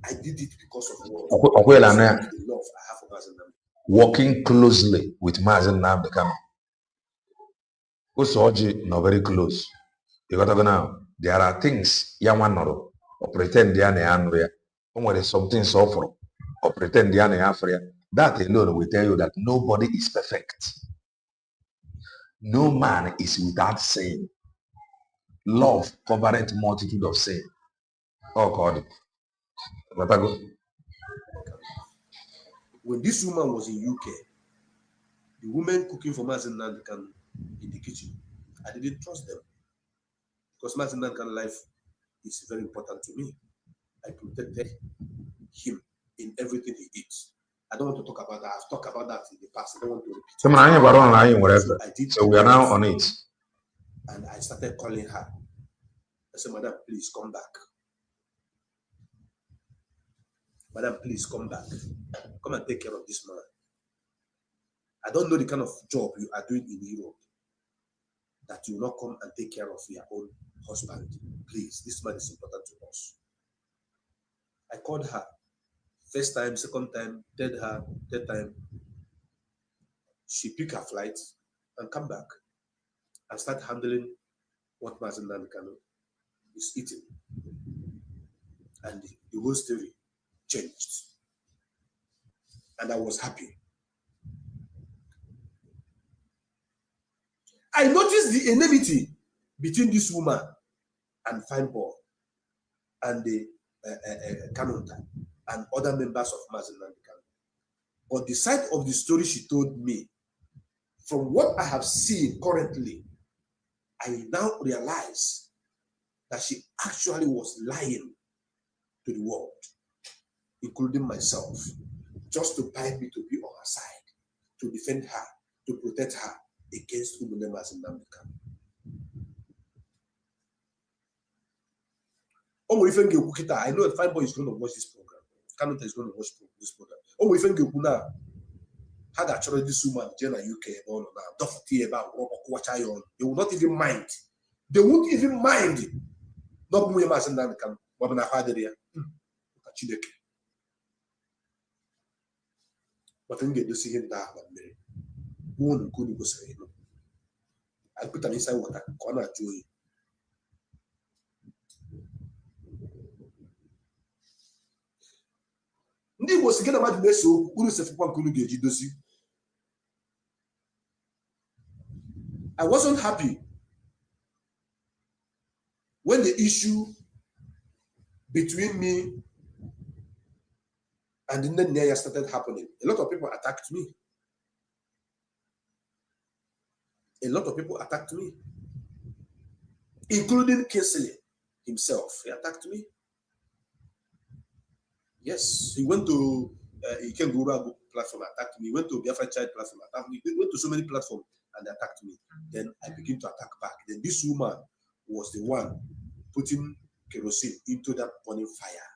I did it because of what? The love I have for Mazi Nnamdi. Working closely with Mazi Nnamdi Kanu. Usoji no very close. You got to go now. There are things yawanoro or pretend they are neanria. There is something suffer or pretend they are neafria. That alone will tell you that nobody is perfect. No man is without sin. Love covereth multitude of sin. Oh God. When this woman was in UK, the women cooking for Mazi Nnamdi Kanu in the kitchen, I didn't trust them. Because Mazi Nnamdi Kanu's life is very important to me. I protected him in everything he eats. I don't want to talk about that. I've talked about that in the past. I don't want to repeat it. So we are now on it. And I started calling her. I said, Madam, please come back. Madam, please come back. Come and take care of this man. I don't know the kind of job you are doing in Europe that you will not come and take care of your own husband. Please, this man is important to us. I called her. First time, second time, third time. She picked her flight and come back and start handling what Mazi Nnamdi Kanu is eating. And the whole story changed. And I was happy. I noticed the enmity between this woman and Fine Boy and the Kanunta and other members of Mazi Nnamdi Kanu. But the side of the story she told me, from what I have seen currently, I now realize that she actually was lying to the world, including myself, just to buy me to be on her side, to defend her, to protect her against Mazi Nnamdi Kanu. I know that Fine Boy is going to watch this program. Kanunta is going to watch this program. This woman, Jenna UK, they will not even mind. They won't even mind. Not me, Mazi Nnamdi Kanu. But I'm going to see him there. I put him inside water. Corner joy. Ndi was again about the so I wasn't happy when the issue between me and the Nenya started happening. A lot of people attacked me. A lot of people attacked me, including Kinsley himself. He attacked me. Yes, he went to Ikengura platform, attacked me. He went to Biafra Child platform, attacked me. He went to so many platforms and they attacked me. Then I began to attack back. Then this woman was the one putting kerosene into that burning fire.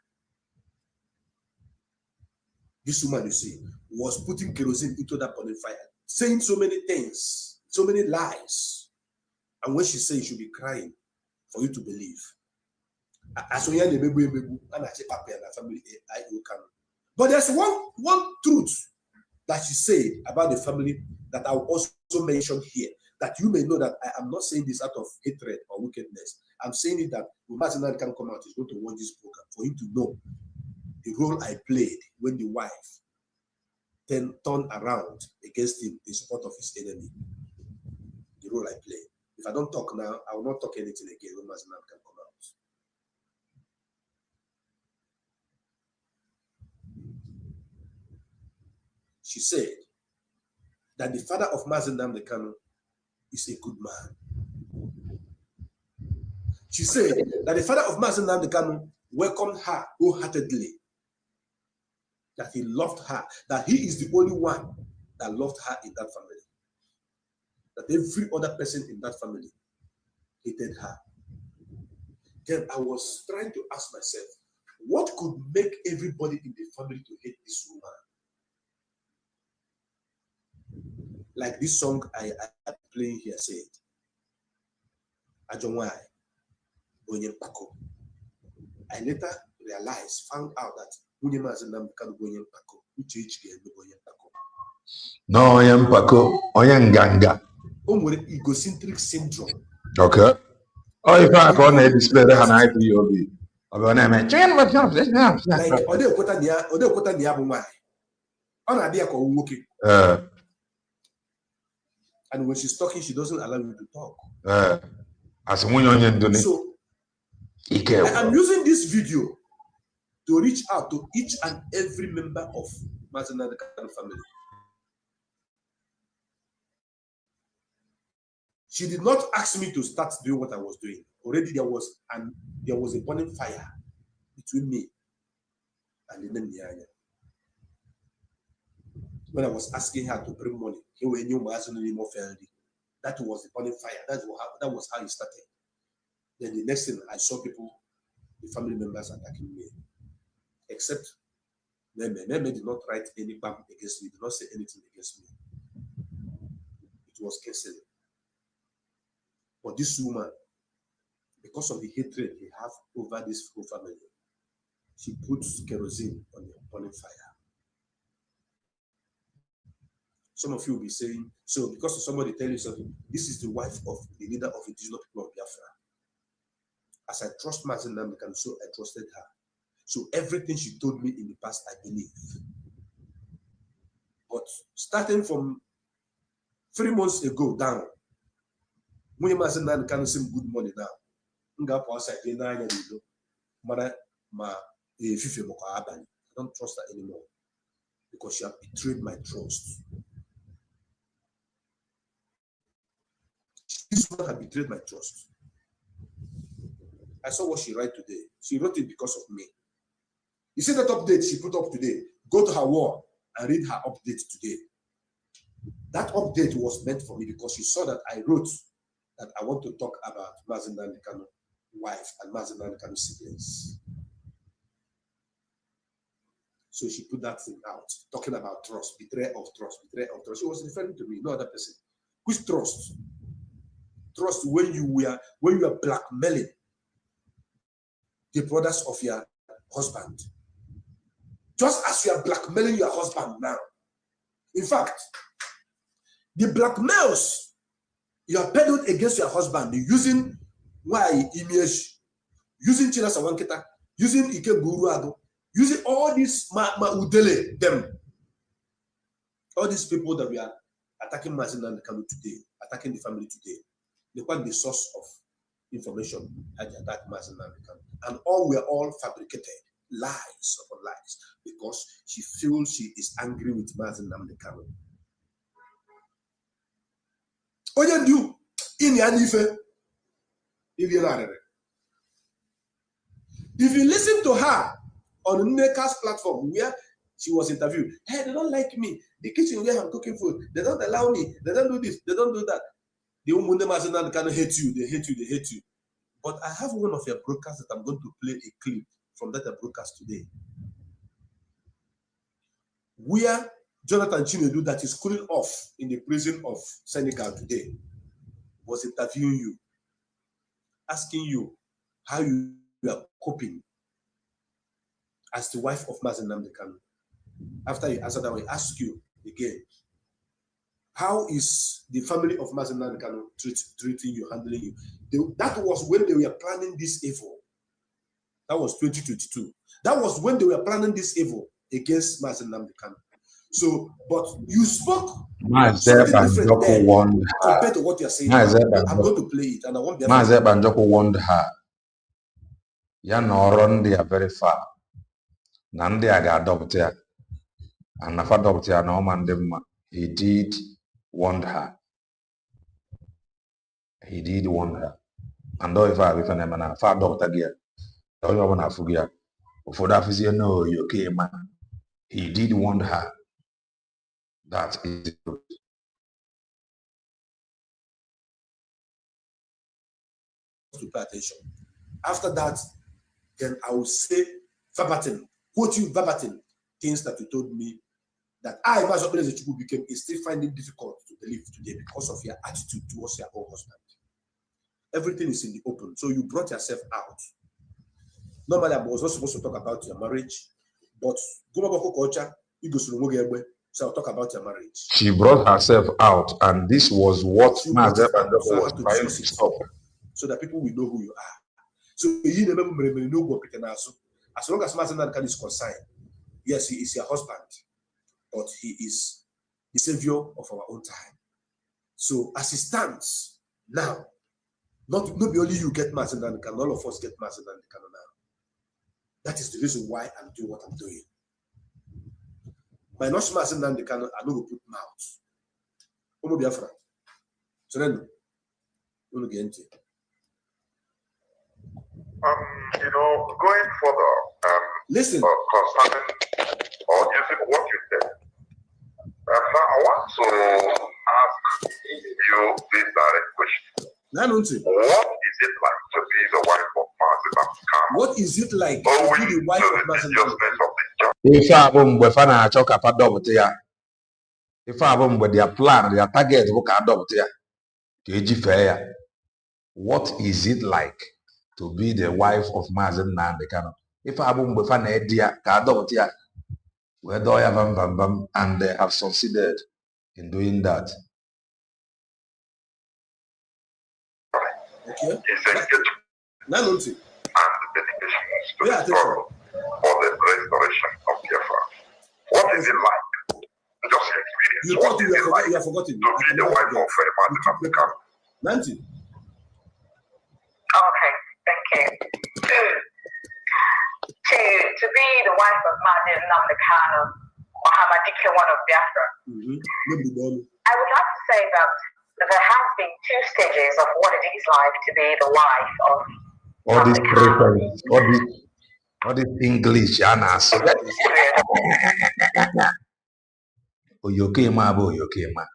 This woman, you see, was putting kerosene into that burning fire, saying so many things, so many lies. And when she said you should be crying for you to believe. But there's one truth that she said about the family that I will also mention here, that you may know that I am not saying this out of hatred or wickedness. I'm saying it that when Mazi Nnamdi Kanu come out, he's going to watch this program for him to know the role I played when the wife turn around against him in support of his enemy. The role I play. If I don't talk now, I will not talk anything again when Mazi Nnamdi can come out. She said that the father of Mazi Nnamdi Kanu is a good man. She said that the father of Mazi Nnamdi Kanu welcomed her wholeheartedly, that he loved her, that he is the only one that loved her in that family, that every other person in that family hated her. Then I was trying to ask myself, what could make everybody in the family to hate this woman? Like this song I am playing here said, Ajonwai, Bonyen Pako. I later realized, found out that Mazi Nnamdi Kanu Bonyen Pako, Bonyen Pako. No, Bonyen Pako, Bonyen Ganga. Egocentric syndrome. Okay. Oh, if I call it display the hand IPOB. And when she's talking, she doesn't allow you to talk. So I am using this video to reach out to each and every member of Mazi Nnamdi Kanu family. She did not ask me to start doing what I was doing. Already there was a burning fire between me and the Nyanya. When I was asking her to bring money, that was the burning fire. That was how it started. Then the next thing I saw people, the family members attacking me. Except Meme did not write any bam against me, did not say anything against me. It was Kesele. But this woman, because of the hatred he have over this whole family, she puts kerosene on the burning fire. Some of you will be saying, so because somebody tell you something, this is the wife of the leader of indigenous people of Biafra. As I trust Mazi Nnamdi Kanu, so I trusted her. So everything she told me in the past, I believe. But starting from 3 months ago down, when Mazi Nnamdi Kanu seem good money now, I don't trust her anymore because she has betrayed my trust. This one had betrayed my trust. I saw what she wrote today. She wrote it because of me. You see that update she put up today? Go to her wall and read her update today. That update was meant for me because she saw that I wrote that I want to talk about Mazi Nnamdi Kanu's wife and Mazi Nnamdi Kanu's siblings. So she put that thing out, talking about trust, betrayal of trust, betrayal of trust. She was referring to me, no other person. Which trust? Trust when you are blackmailing the brothers of your husband. Just as you are blackmailing your husband now. In fact, the blackmails you are peddled against your husband using image, using China Sawanketa, using Ike Guruado, using all these Udele, them. All these people that we are attacking Mazi Nnamdi Kanu today, attacking the family today, they want the source of information had attacked Mazi Nnamdi Kanu. And were all fabricated, lies upon lies, because she feels she is angry with Mazi Nnamdi Kanu. If you listen to her on Nneka's platform where she was interviewed, hey, they don't like me. The kitchen where I'm cooking food, they don't allow me. They don't do this. They don't do that. The Umunde Mazi Nnamdi Kanu hate you. They hate you. They hate you. But I have one of your broadcasts that I'm going to play a clip from that broadcast today, where Jonathan Chinedu, that is cooling off in the prison of Senegal today, was interviewing you, asking you how you are coping as the wife of Mazi Nnamdi Kanu. After you answer that, we ask you again, how is the family of Mazi Nnamdi Kanu treating you, handling you? That was when they were planning this evil. That was 2022. That was when they were planning this evil against Mazi Nnamdi Kanu. So, but you spoke Mazi something different there warned her. compared to what you're saying. I'm going to play it, and I want Mazi Nnamdi warned her. Ya nọrọ ndị a very far. Na ndị a ga-adopt ya. And na adopt ya na ọma ndị mma. He did warn her. He did warn her. And though if I have na man, fa adopt again. Onye ọbụla afụghị ya. Ụfọdụ afụzie no, you okay man. He did warn her. That is good. To pay attention. After that, then I will say verbatim, quote you verbatim, things that you told me that I, Mazi Nnamdi Kanu, became still finding difficult to believe today because of your attitude towards your own husband. Everything is in the open. So you brought yourself out. Normally, I was not supposed to talk about your marriage, but so I'll talk about your marriage. She brought herself out, and this was what Mazi Nnamdi was trying to stop. So that people will know who you are. So you never know as long as Mazi Nnamdi Kanu is concerned, yes, he is your husband, but he is the savior of our own time. So as it stands now, not only you get Mazi Nnamdi Kanu, all of us get Mazi Nnamdi Kanu now. That is the reason why I'm doing what I'm doing. By not Mazi Nnamdi Kanu, I don't put mouth. Omo Biafra. So then, we'll get into it. Going further, listen. Concerning or using what you said, now I want to ask you this direct question. What is it like to be the wife of Mazi Nnamdi Kanu? What is it like to be the wife of Mazi Nnamdi Kanu? Ife abụ mgbe fa na-achọ ka fa dọpụta ya. Ife abụ mgbe their plan, their target bụ ka adọpụta ya, ka eji fee ya. What is it like to be the wife of Mazi Nnamdi Kanu? Ife abụ mgbe fa na-edi ya ka adọpụta ya, wee dọọ ya bam, and they have succeeded in doing that. Okay. It's engagement and the dedication to the struggle for the restoration of Biafra. What is it like? Just experience. You what is it like you have forgotten. to be the wife of Mazi Nnamdi Kanu? Nancy. Okay, thank you. To be the wife of Mazi Nnamdi Kanu, Muhammadike one of Biafra, I would like to say that there has been two stages of what it is like to be the wife of all this preference, all this English, Anas. Oyokema bo Oyokema.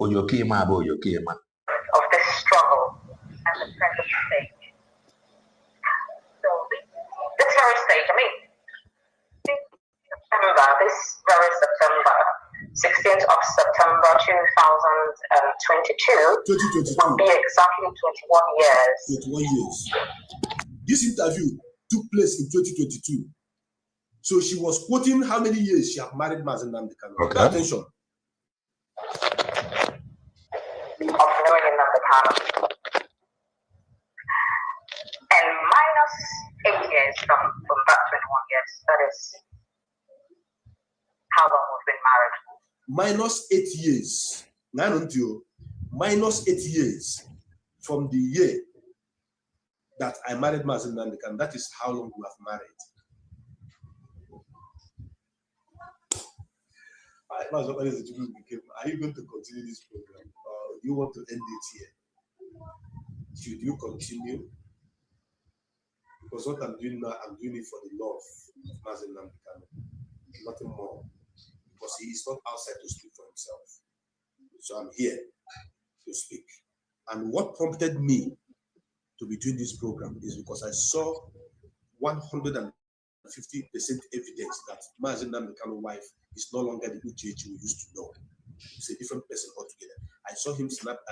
Oyokema bo Oyokema. Of this struggle and the present state. So this very stage, this very September, 16th of September 2022, will be exactly 21 years. 21 years. This interview took place in 2022. So she was quoting how many years she had married Mazi Nnamdi Kanu. Okay. Pay attention. Of knowing Nnamdi Kanu. And minus 8 years from that 21 years. That is how long we've been married. Minus 8 years. Minus 8 years from the year that I married Mazi Nnamdi Kanu. That is how long we have married. Are you going to continue this program, or you want to end it here? Should you continue? Because what I'm doing now, I'm doing it for the love of Mazi Nnamdi Kanu, nothing more. Because he is not outside to speak for himself. So I'm here to speak. And what prompted me to be doing this program is because I saw 150% evidence that Mazi Nnamdi Kanu's wife is no longer the Uchechi we used to know. It's a different person altogether. I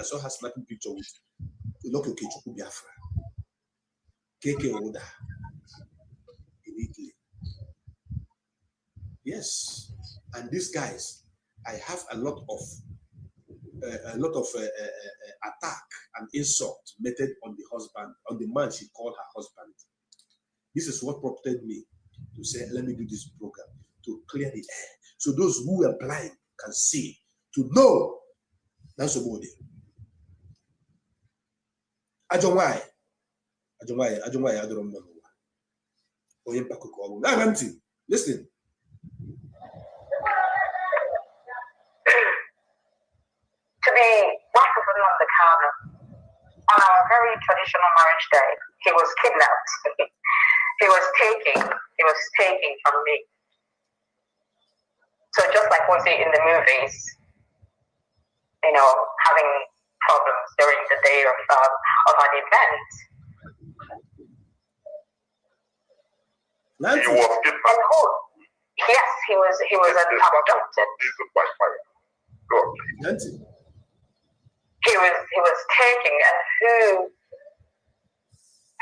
saw her snapping picture with Loki Okechukwu Biafra, KK Oda in Italy. Yes, and these guys, I have a lot of attack and insult meted on the husband, on the man she called her husband. This is what prompted me to say, let me do this program, to clear the air. So those who are blind can see, to know that's the body. I don't why. I don't know. Listen. To be wife of Nnamdi Kanu, on our very traditional marriage day, he was kidnapped. he was taken from me. So just like we see in the movies, you know, having problems during the day of an event. He was kidnapped. Yes, he was abducted. He was taken, and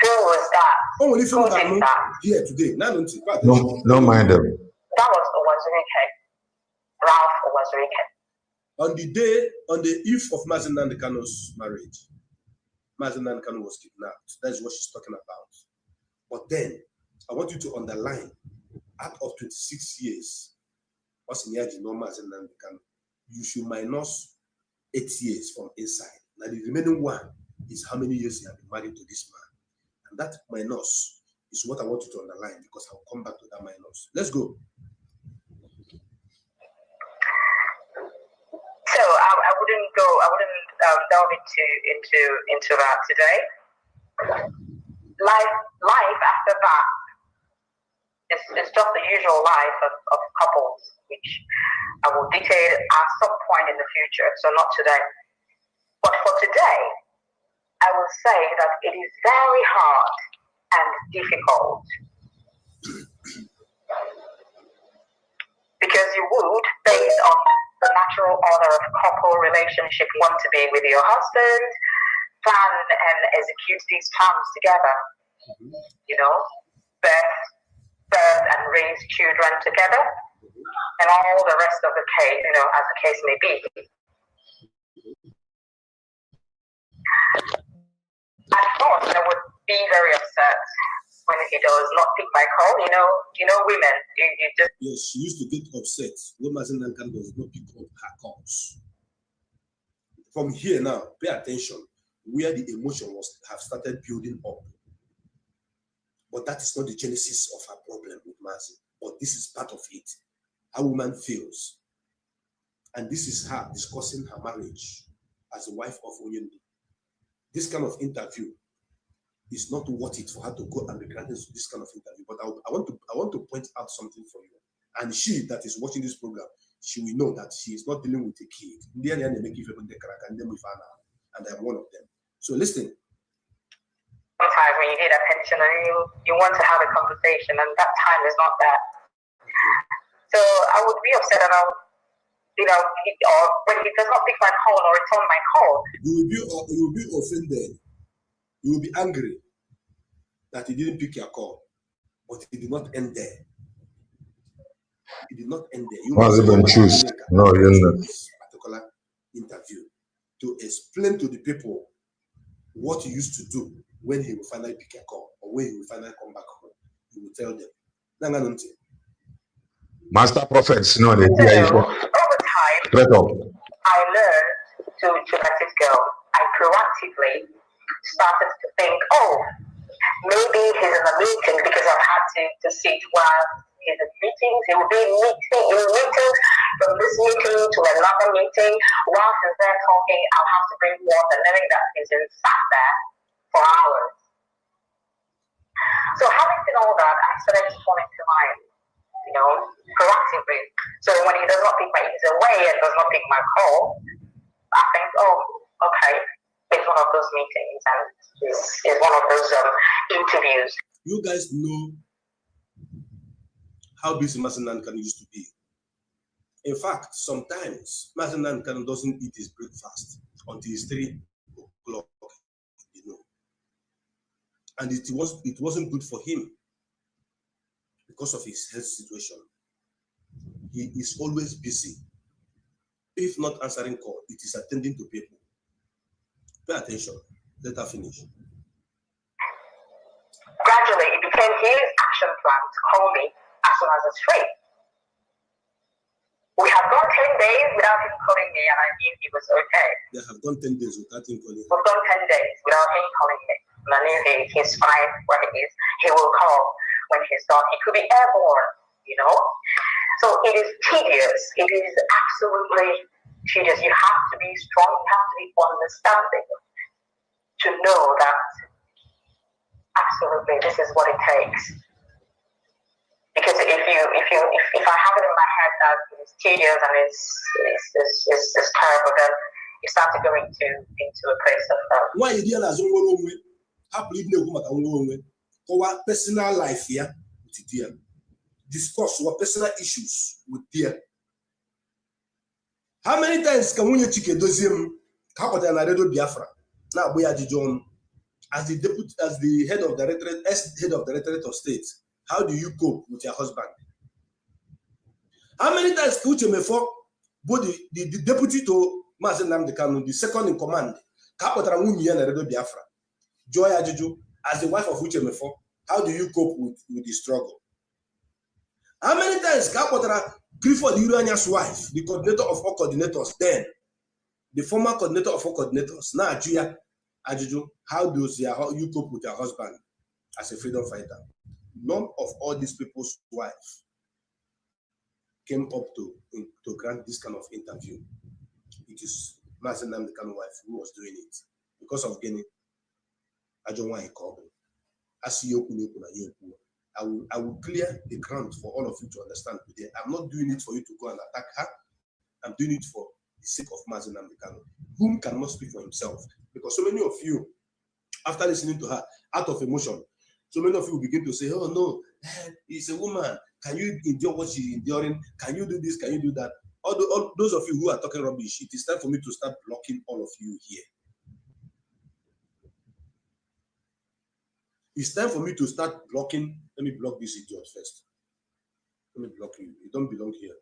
who was that? Oh, if you are not here today, no mind them. That was Owazurike. Ralph Owazurike. On the eve of Mazi Nnamdi Kanu's marriage, Mazi Nnamdi Kanu was kidnapped. That's what she's talking about. But then, I want you to underline, out of 26 years, what's in Yaji no Mazi Nnamdi Kanu, you should minus 8 years from inside. Now the remaining one is how many years you have been married to this man. And that minus is what I want you to underline, because I'll come back to that minus. Let's go. So I wouldn't delve into that today. Life after that is just the usual life of couples, which I will detail at some point in the future, so not today. But for today, I will say that it is very hard and difficult, because you would, based on the natural order of couple relationship, want to be with your husband, plan and execute these plans together, you know, birth and raise children together, and all the rest of the case, you know, as the case may be. At first, I would be very upset when he does not pick my call. You know, women, you just... Yes, she used to get upset when Mazi Nnamdi Kanu does not pick up her calls. From here now, pay attention where the emotion have started building up. But that is not the genesis of her problem with Mazi. But this is part of it. How a woman feels. And this is her discussing her marriage as a wife of Onyemdi. This kind of interview is not worth it for her to go and be granted this kind of interview. But I want to point out something for you. And she that is watching this program, she will know that she is not dealing with a kid. And I'm one of them. So listen. Sometimes when you need attention and you want to have a conversation, and that time is not there. So I would be upset about, or when he does not pick my call or return my call. You will be offended. You will be angry that he didn't pick your call, but it did not end there. It did not end there. You must even choose. No, you're not. This particular interview to explain to the people what you used to do when he will finally pick a call or when he will finally come back home. You will tell them. Master prophets, no, they over time, I learned to let it go. I proactively started to think, maybe he's in a meeting, because I've had to sit while he's in meetings. He will be in meetings, from this meeting to another meeting. While he's there talking, I'll have to bring water, knowing that he's sat there for hours. So having seen all that, I started to fall into line, proactively. So when he does not pick my ears away and does not pick my call, I think, okay, it's one of those meetings and it's one of those interviews. You guys know how busy Mazi Nnamdi Kanu used to be. In fact, sometimes Mazi Nnamdi Kanu doesn't eat his breakfast until it's 3 o'clock, and it wasn't good for him because of his health situation. He is always busy. If not answering call, it is attending to people. Pay attention. Let her finish. Gradually, it became his action plan to call me as soon as it's free. We have gone 10 days without him calling me, and I knew he was okay. They have gone 10 days without him calling. We've gone 10 days without him calling me. And I knew he's fine where he is. He will call when he's done. He could be airborne, you know. So it is tedious. It is absolutely tedious. You have to be strong. You have to be understanding to know that absolutely this is what it takes. Because if I have it in my head that it's tedious and it's terrible, then you start to go into a place of why you realize happily our personal life here with dear. Discuss our personal issues with dear. How many times can we chike doziem kapota na redo Biafra na boya John as the head of directorate of state? How do you cope with your husband? How many times can you for both the deputy to Mazi Nnamdi Kanu, the second in command, kapota na redo Biafra, Joy Ajuju, as the wife of Uchemefo, how do you cope with the struggle? How many times kapota Clifford Urania's wife, the coordinator of all coordinators, then the former coordinator of all coordinators, now Ajuju, how you cope with your husband as a freedom fighter? None of all these people's wives came up to grant this kind of interview. It is Mazi Nnamdi Kanu wife who was doing it because of Guinea. I don't want to call him. I will clear the ground for all of you to understand today. I'm not doing it for you to go and attack her. I'm doing it for the sake of Mazi Nnamdi Kanu, whom cannot speak for himself. Because so many of you, after listening to her, out of emotion, so many of you begin to say, oh no, it's a woman. Can you endure what she's enduring? Can you do this? Can you do that? All those of you who are talking rubbish, it is time for me to start blocking all of you here. It's time for me to start blocking. Let me block this idiot first. Let me block you. You don't belong here.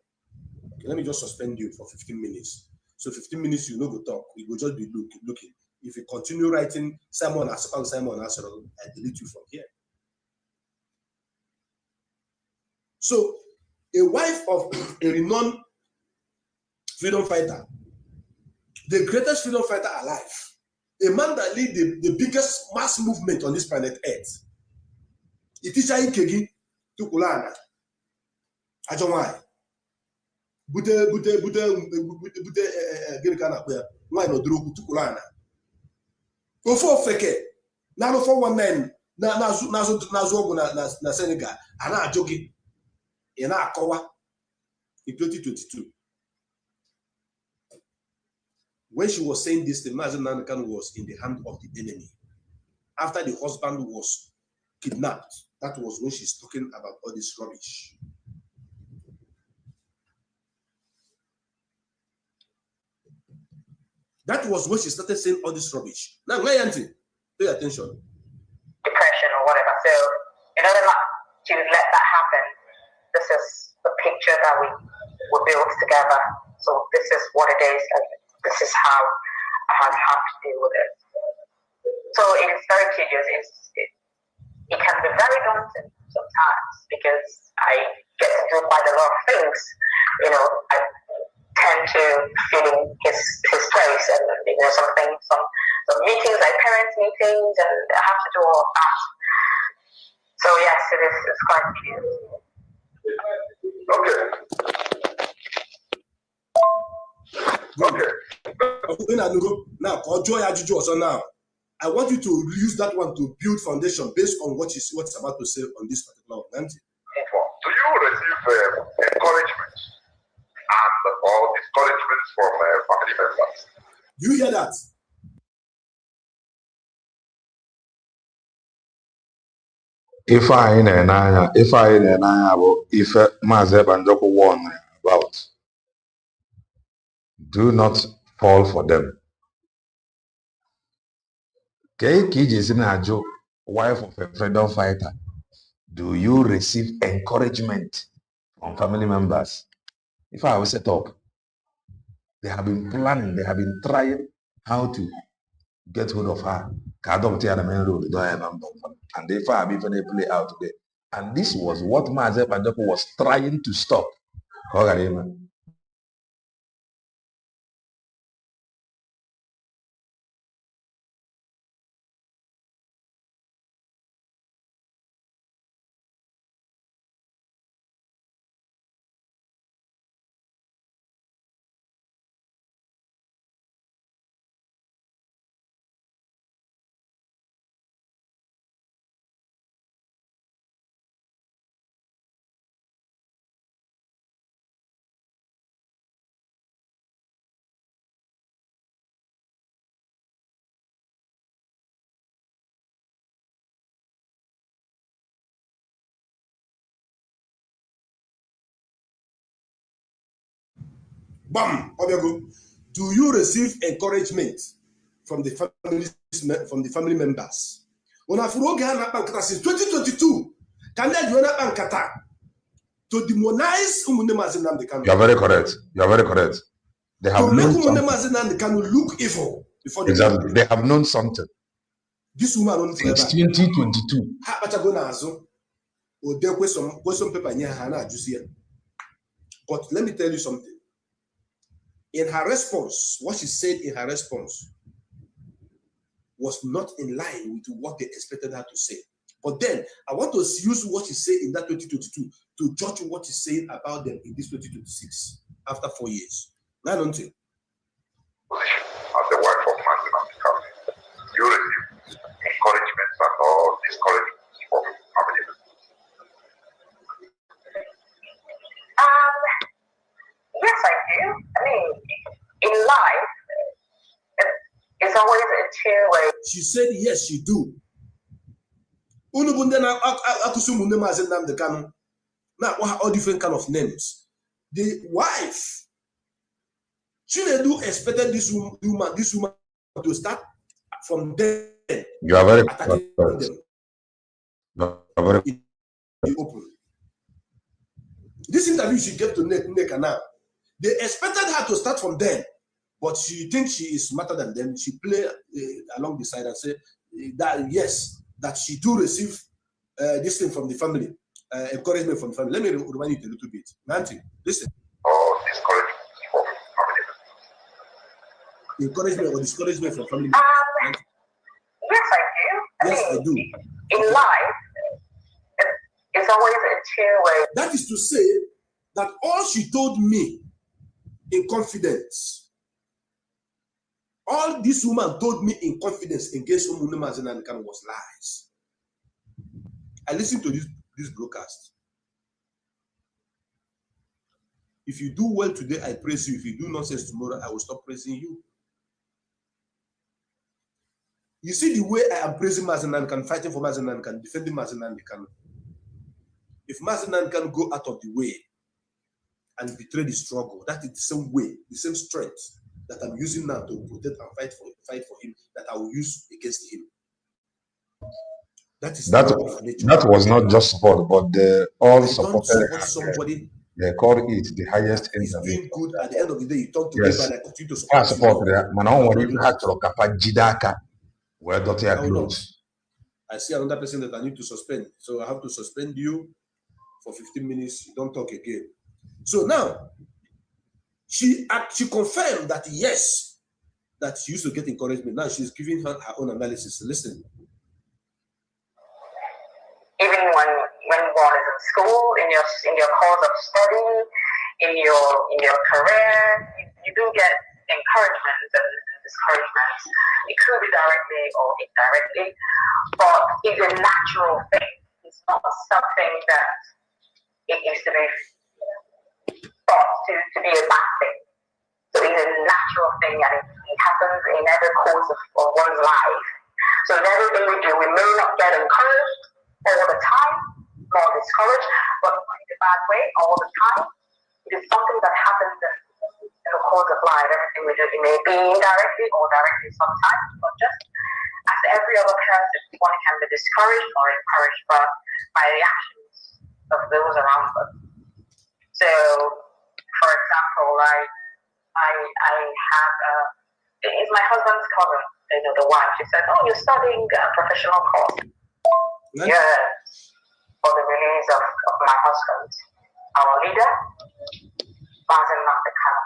Okay, let me just suspend you for 15 minutes. So 15 minutes, you no go talk. You go just be looking. If you continue writing Simon Asakal, I delete you from here. So a wife of a renowned freedom fighter, the greatest freedom fighter alive, a man that lead the biggest mass movement on this planet Earth. It is Ikegi to Kulana. I don't know why. Bute Gerikana where why no Drogu to Kulana. Go for feke. Now for 19 na Senegal. Ana jogi. Ina Akowa in 2022. When she was saying this, the Mazi Nnamdi Kanu was in the hand of the enemy. After the husband was kidnapped, that was when she's talking about all this rubbish. That was when she started saying all this rubbish. Now, pay attention. Depression or whatever. So, in order not to let that happen, this is the picture that we built together. So, this is what it is. This is how I have to deal with it. So it's very tedious. It can be very daunting sometimes because I get to do quite a lot of things. You know, I tend to fill in his place, and you know, some meetings, like parents' meetings, and I have to do all of that. So yes, it's quite tedious. Okay. Now, I want you to use that one to build foundation based on what's about to say on this particular event. Do you receive encouragement or discouragement from family members? Do you hear that? If I know if Mazi Banjoko warned about, do not fall for them. Wife of a freedom fighter, do you receive encouragement from family members? If I was set up, they have been planning, they have been trying how to get hold of her. And if I have even play out today, And this was what Mazi Nnamdi was trying to stop. Bam! Do you receive encouragement from the family members? Since 2022, can you to demonize Mazi Nnamdi Kanu? You are very correct. You are very correct. They have to make Mazi Nnamdi Kanu look evil before they exactly. They have known something. This woman since 2022. But let me tell you something. In her response, what she said in her response was not in line with what they expected her to say. But then I want to use what she said in that 2022 to judge what she's saying about them in this 2026 after 4 years. Now, don't you? As the wife of Mazi Nnamdi Kanu, you receive encouragement or discouragement from family members? Yes, I do. I mean, in life, it's always a two-way. She said, yes, she do. Now, all different kind of names. The wife, Chinedu expected this woman to start from there. You are very correct. Open. This interview she gave to Nick now. They expected her to start from there, but she thinks she is smarter than them. She play along the side and say that yes, that she do receive this thing from the family, encouragement from the family. Let me remind you a little bit. Nancy, listen. Oh, discouragement from family. Encouragement or discouragement from family. Yes, I do. Yes, I do. In life, it's always a two-way. That is to say that all she told me in confidence, all this woman told me in confidence against Mazi Nnamdi Kanu was lies. I listened to this broadcast. If you do well today, I praise you. If you do nonsense tomorrow, I will stop praising you. You see the way I am praising Mazi Nnamdi Kanu, fighting for Mazi Nnamdi Kanu, defending Mazi Nnamdi Kanu. If Mazi Nnamdi Kanu go out of the way and betray the struggle, that is the same way, the same strength that I'm using now to protect and fight for him, that I will use against him. That was not just support, but they all supported somebody. They called it the highest interview. interview. Doing good at the end of the day, you talk to yes. me, but I continue to support I see another person that I need to suspend, so I have to suspend you for 15 minutes. You don't talk again. So now, she confirmed that yes, that she used to get encouragement. Now she's giving her own analysis. Listen. Even when one is in school, in your course of study, in your career, you do get encouragement and discouragement. It could be directly or indirectly, but it's a natural thing. It's not something that it used to be thought to be a bad thing. So it's a natural thing, and it happens in every course of one's life. So in everything we do, we may not get encouraged all the time, nor discouraged, but not in a bad way all the time. It is something that happens in the course of life. Everything we do, it may be indirectly or directly sometimes, but just as every other person, one can be discouraged or encouraged by the actions of those around them. So, for example, I have it's my husband's cousin, the wife. She said, "Oh, you're studying a professional course." Yes. for the release of my husband, our leader, Mazi Nnamdi Kanu.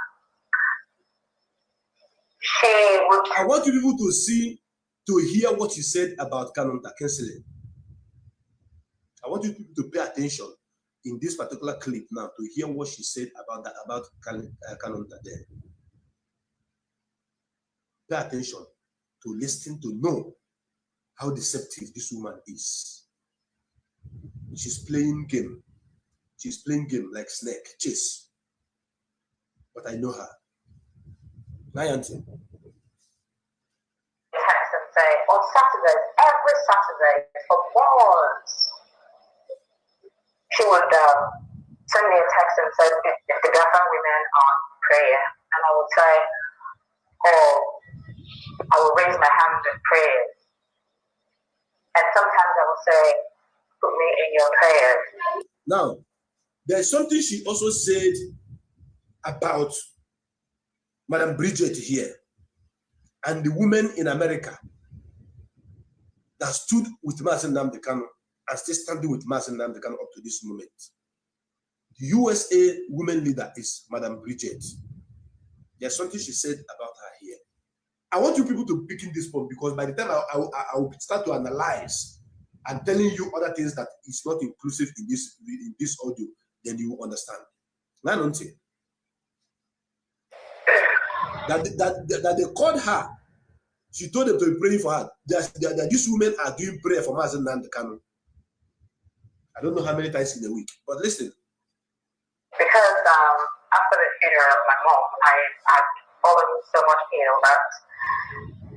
I want you people to hear what you said about Kanunta canceling. I want you people to pay attention in this particular clip now to hear what she said about Kanunta there. Pay attention to listen to know how deceptive this woman is. She's playing game. She's playing game like snake, chase. But I know her. Nyanti. Text and say, on Saturdays, every Saturday for months, she would send me a text and say, if the Biafran women are in prayer, and I would say, oh, I will raise my hand in prayer. And sometimes I will say, put me in your prayers. Now, there's something she also said about Madam Bridget here and the women in America that stood with Mazi Nnamdi Kanu and still standing with Mazi Nnamdi Kanu up to this moment. The USA women leader is Madam Bridget. There's something she said about her here. I want you people to pick in this point because by the time I will start to analyze and telling you other things that is not inclusive in this audio, then you will understand. Now, don't say that they called her. She told them to be praying for her. That these women are doing prayer for Mazi Nnamdi Kanu. I don't know how many times in a week, but listen. Because after the funeral of my mom, I had fallen so much ill that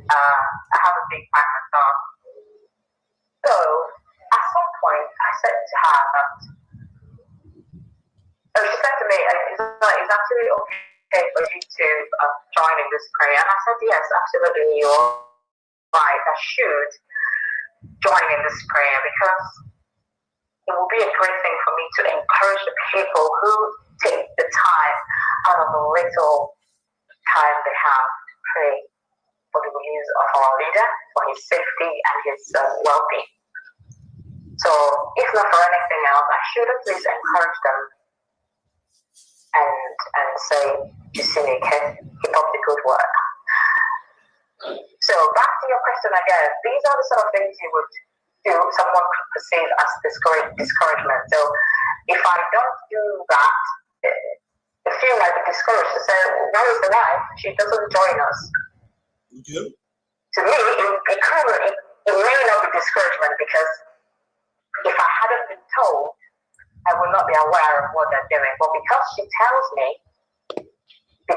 I have a big microphone. So at some point, I said to her that, she said to me, it's actually okay for you to join in this prayer. And I said, yes, absolutely, you're right. I should join in this prayer because it will be a great thing for me to encourage the people who take the time out of the little time they have to pray for the release of our leader, for his safety and his well-being. So, if not for anything else, I should at least encourage them and say, Jusine, keep up the good work. So, back to your question again, these are the sort of things you would do, someone could perceive as discouragement. So, if I don't do that, the few might be discouraged to say, where is the wife? She doesn't join us. Okay. To me, it may not be discouragement because if I hadn't been told, I would not be aware of what they're doing. But because she tells me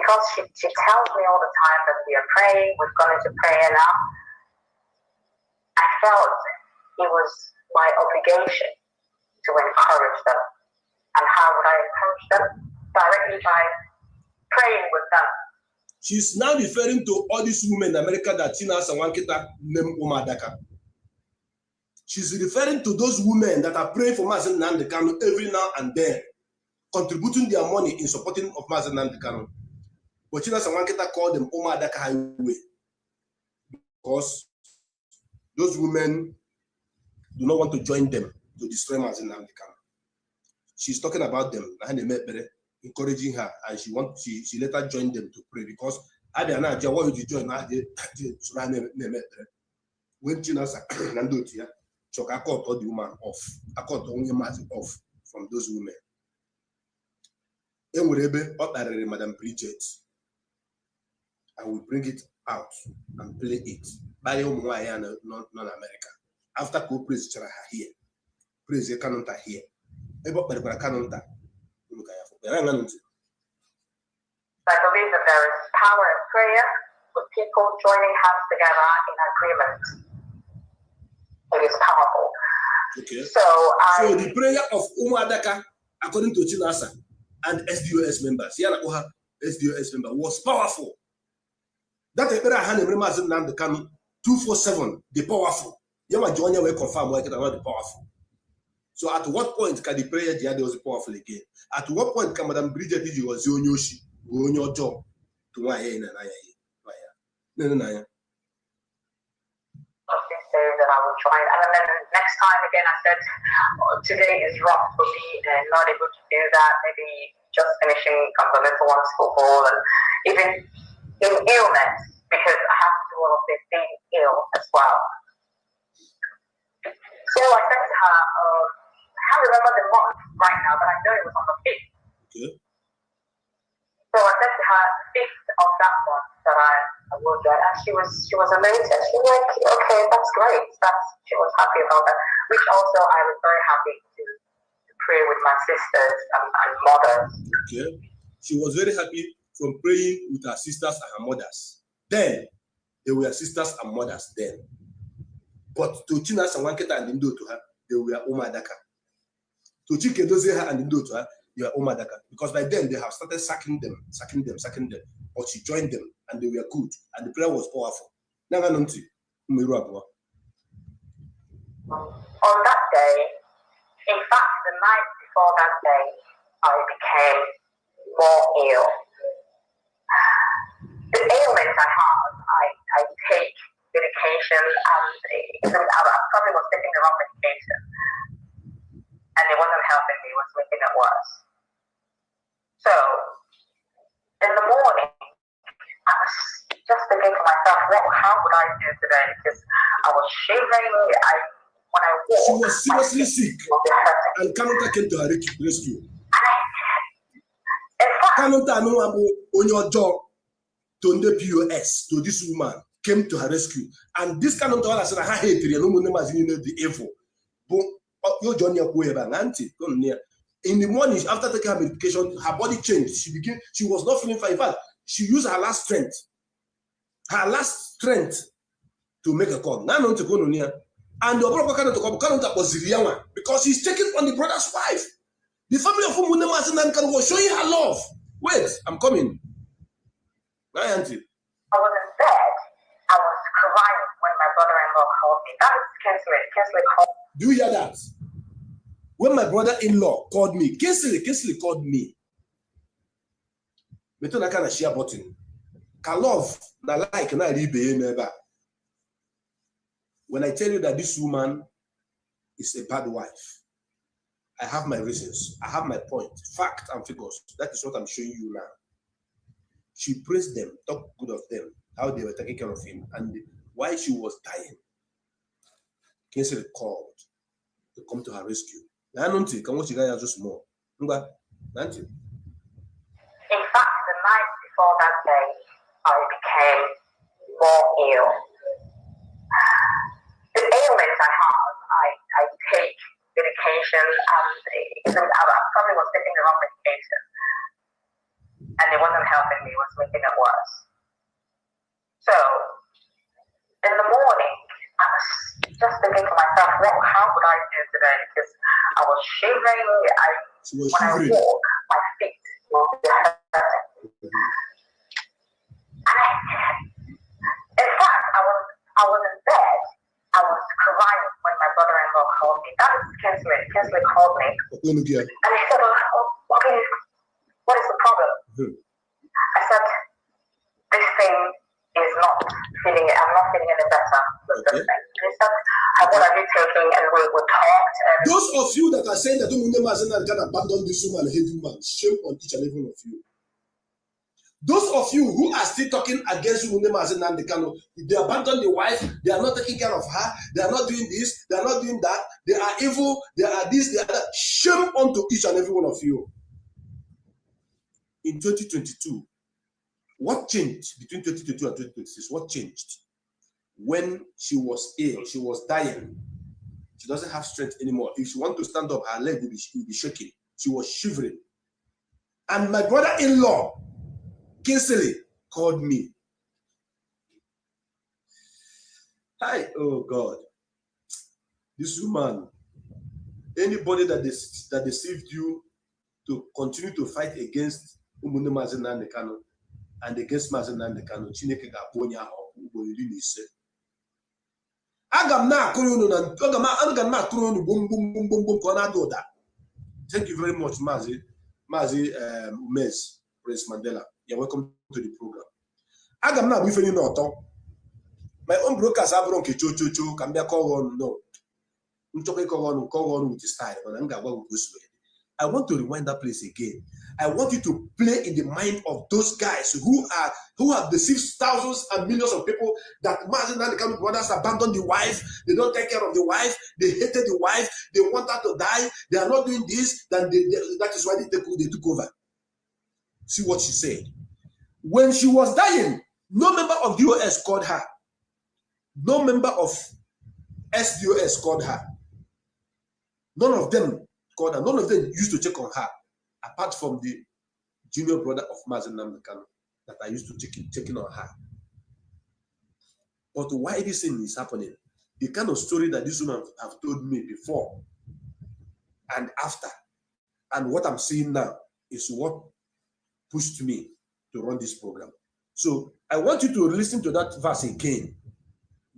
all the time that we are praying, we've gone into prayer now, I felt it was my obligation to encourage them. And how would I encourage them? Directly by praying with them. She's now referring to all these women in America that Tina Sawankita named Umadaka. She's referring to those women that are praying for Mazi Nnamdi Kanu every now and then, contributing their money in supporting of Mazi Nnamdi Kanu. But Tina Sawankita called them Umadaka Highway because those women do not want to join them to destroy Mazi Nnamdi Kanu. She's talking about them, encouraging her, and she later joined them to pray because when Chinasa Nandotia, I caught all the woman off. I caught only Mazi off from those women. And whatever up Madam Bridget, I will bring it out and play it. By non-America. After co-praise her here, praise the Kanunta here. I believe that there is power in prayer with people joining hands together in agreement. It is powerful. Okay. So the prayer of Umadaka, according to Chinasa and SDOS members, SDOS member was powerful. That is Mazi Nnamdi Kanu 247, the powerful. Yama Jonya will confirm what about the powerful. So at what point can the prayer was powerful again? At what point can Madam Bridget was Yonyoshi, go on your job to my these saved and I will join. And then next time again, I said, today is rough for me and not able to do that. Maybe just finishing the little one's football and even in illness, because I have to do all of this being ill as well. So I said to her, I can't remember the month right now, but I know it was on the 5th. Okay. So I said to her, 5th of that month that I will join, and she was amazed. She was like, okay, that's great. She was happy about that. Which also I was very happy to pray with my sisters and mothers. Okay. She was very happy from praying with her sisters and her mothers. Then they were sisters and mothers then. But to China Sawanketa and Indo to her, they were Omadaka. To Chikedoze and Indo to her, they were Omadaka. Because by then they have started sacking them. But she joined them and they were good. And the prayer was powerful. On that day, in fact, the night before that day, I became more ill. The ailment I have, I take medication, and I probably was taking the wrong medication, and it wasn't helping me, it was making it worse. So, in the morning, I was just thinking to myself, how would I do today? Because I was shivering, when I walked, she was seriously sick, and Kanota came to her rescue. In fact, Kanota no on your job to the POS, to this woman, came to her rescue. And this Kanota I said, I hate it, no one knows the evil. But your Johnny auntie, in the morning, after taking her medication, her body changed. She was not feeling fine. In fact, she used her last strength to make a call. Now, not to go near. And the brother was Ziriama because he's taking on the brother's wife. The family of Mazi Nnamdi Kanu was showing her love. Wait, I'm coming. My auntie. I was in bed. I was crying when my brother-in-law called me. That is Kinsley called. Do you hear that? When my brother-in-law called me, Kinsley called me. Beto na kana share button. Ka love na like na ribe never. When I tell you that this woman is a bad wife, I have my reasons. I have my point, fact and figures. That is what I'm showing you now. She praised them, talked good of them, how they were taking care of him, and why she was dying. Kinsley called to come to her rescue. In fact, the night before that day, I became more ill. The ailment I have, I take medication, and I probably was taking the wrong medication, and it wasn't helping me, it was making it worse. So, in the morning, I was just thinking to myself, how would I do today? Because I was shivering, when I walk, my feet will be hurting. In fact, I was in bed. I was crying when my brother-in-law called me. That is Kinsley. Kinsley called me. And he said, okay, what is the problem? I said, this thing is not feeling it. I'm not feeling any better with this thing. And he said, what are you taking? And we talked. And those of you that are saying that Mazi Nnamdi Kanu abandon this woman and hate woman, shame on each and every one of you. Those of you who are still talking against Mazi Nnamdi Kanu, they abandon the wife, they are not taking care of her, they are not doing this, they are not doing that, they are evil, they are this, they are that. Shame onto each and every one of you. In 2022, what changed between 2022 and 2026? What changed? When she was ill, she was dying. She doesn't have strength anymore. If she wants to stand up, her leg will be shaking. She was shivering. And my brother-in-law, Kinsley, called me. Hi, oh God. This woman, anybody that deceived you to continue to fight against Mazi Nnamdi Kanu and against Mazi Nnamdi Kanu, Chineke ga-akpọ onye ahụ ugboro 15. Aga m na-akụrụ unu bum bum bum bum ka ọ na-ada ụda. Thank you very much, Mazi Prince Mandela. You're welcome to the program. Aga m na-agba ife niile ọtọ. My own brokers are broke. Can be a call on no. Call on with the style. I want to rewind that place again. I want you to play in the mind of those guys who have deceived thousands and millions of people that Mazi Nnamdi Kanu brothers abandoned the wife, they don't take care of the wife, they hated the wife, they want her to die, they are not doing this, then that is why they took over. See what she said. When she was dying, no member of DOS called her. No member of SDOS called her. None of them called her. None of them used to check on her, apart from the junior brother of Mazi Nnamdi Kanu that I used to check in on her. But why this thing is happening, the kind of story that this woman have told me before and after, and what I'm seeing now is what pushed me to run this program. So I want you to listen to that verse again,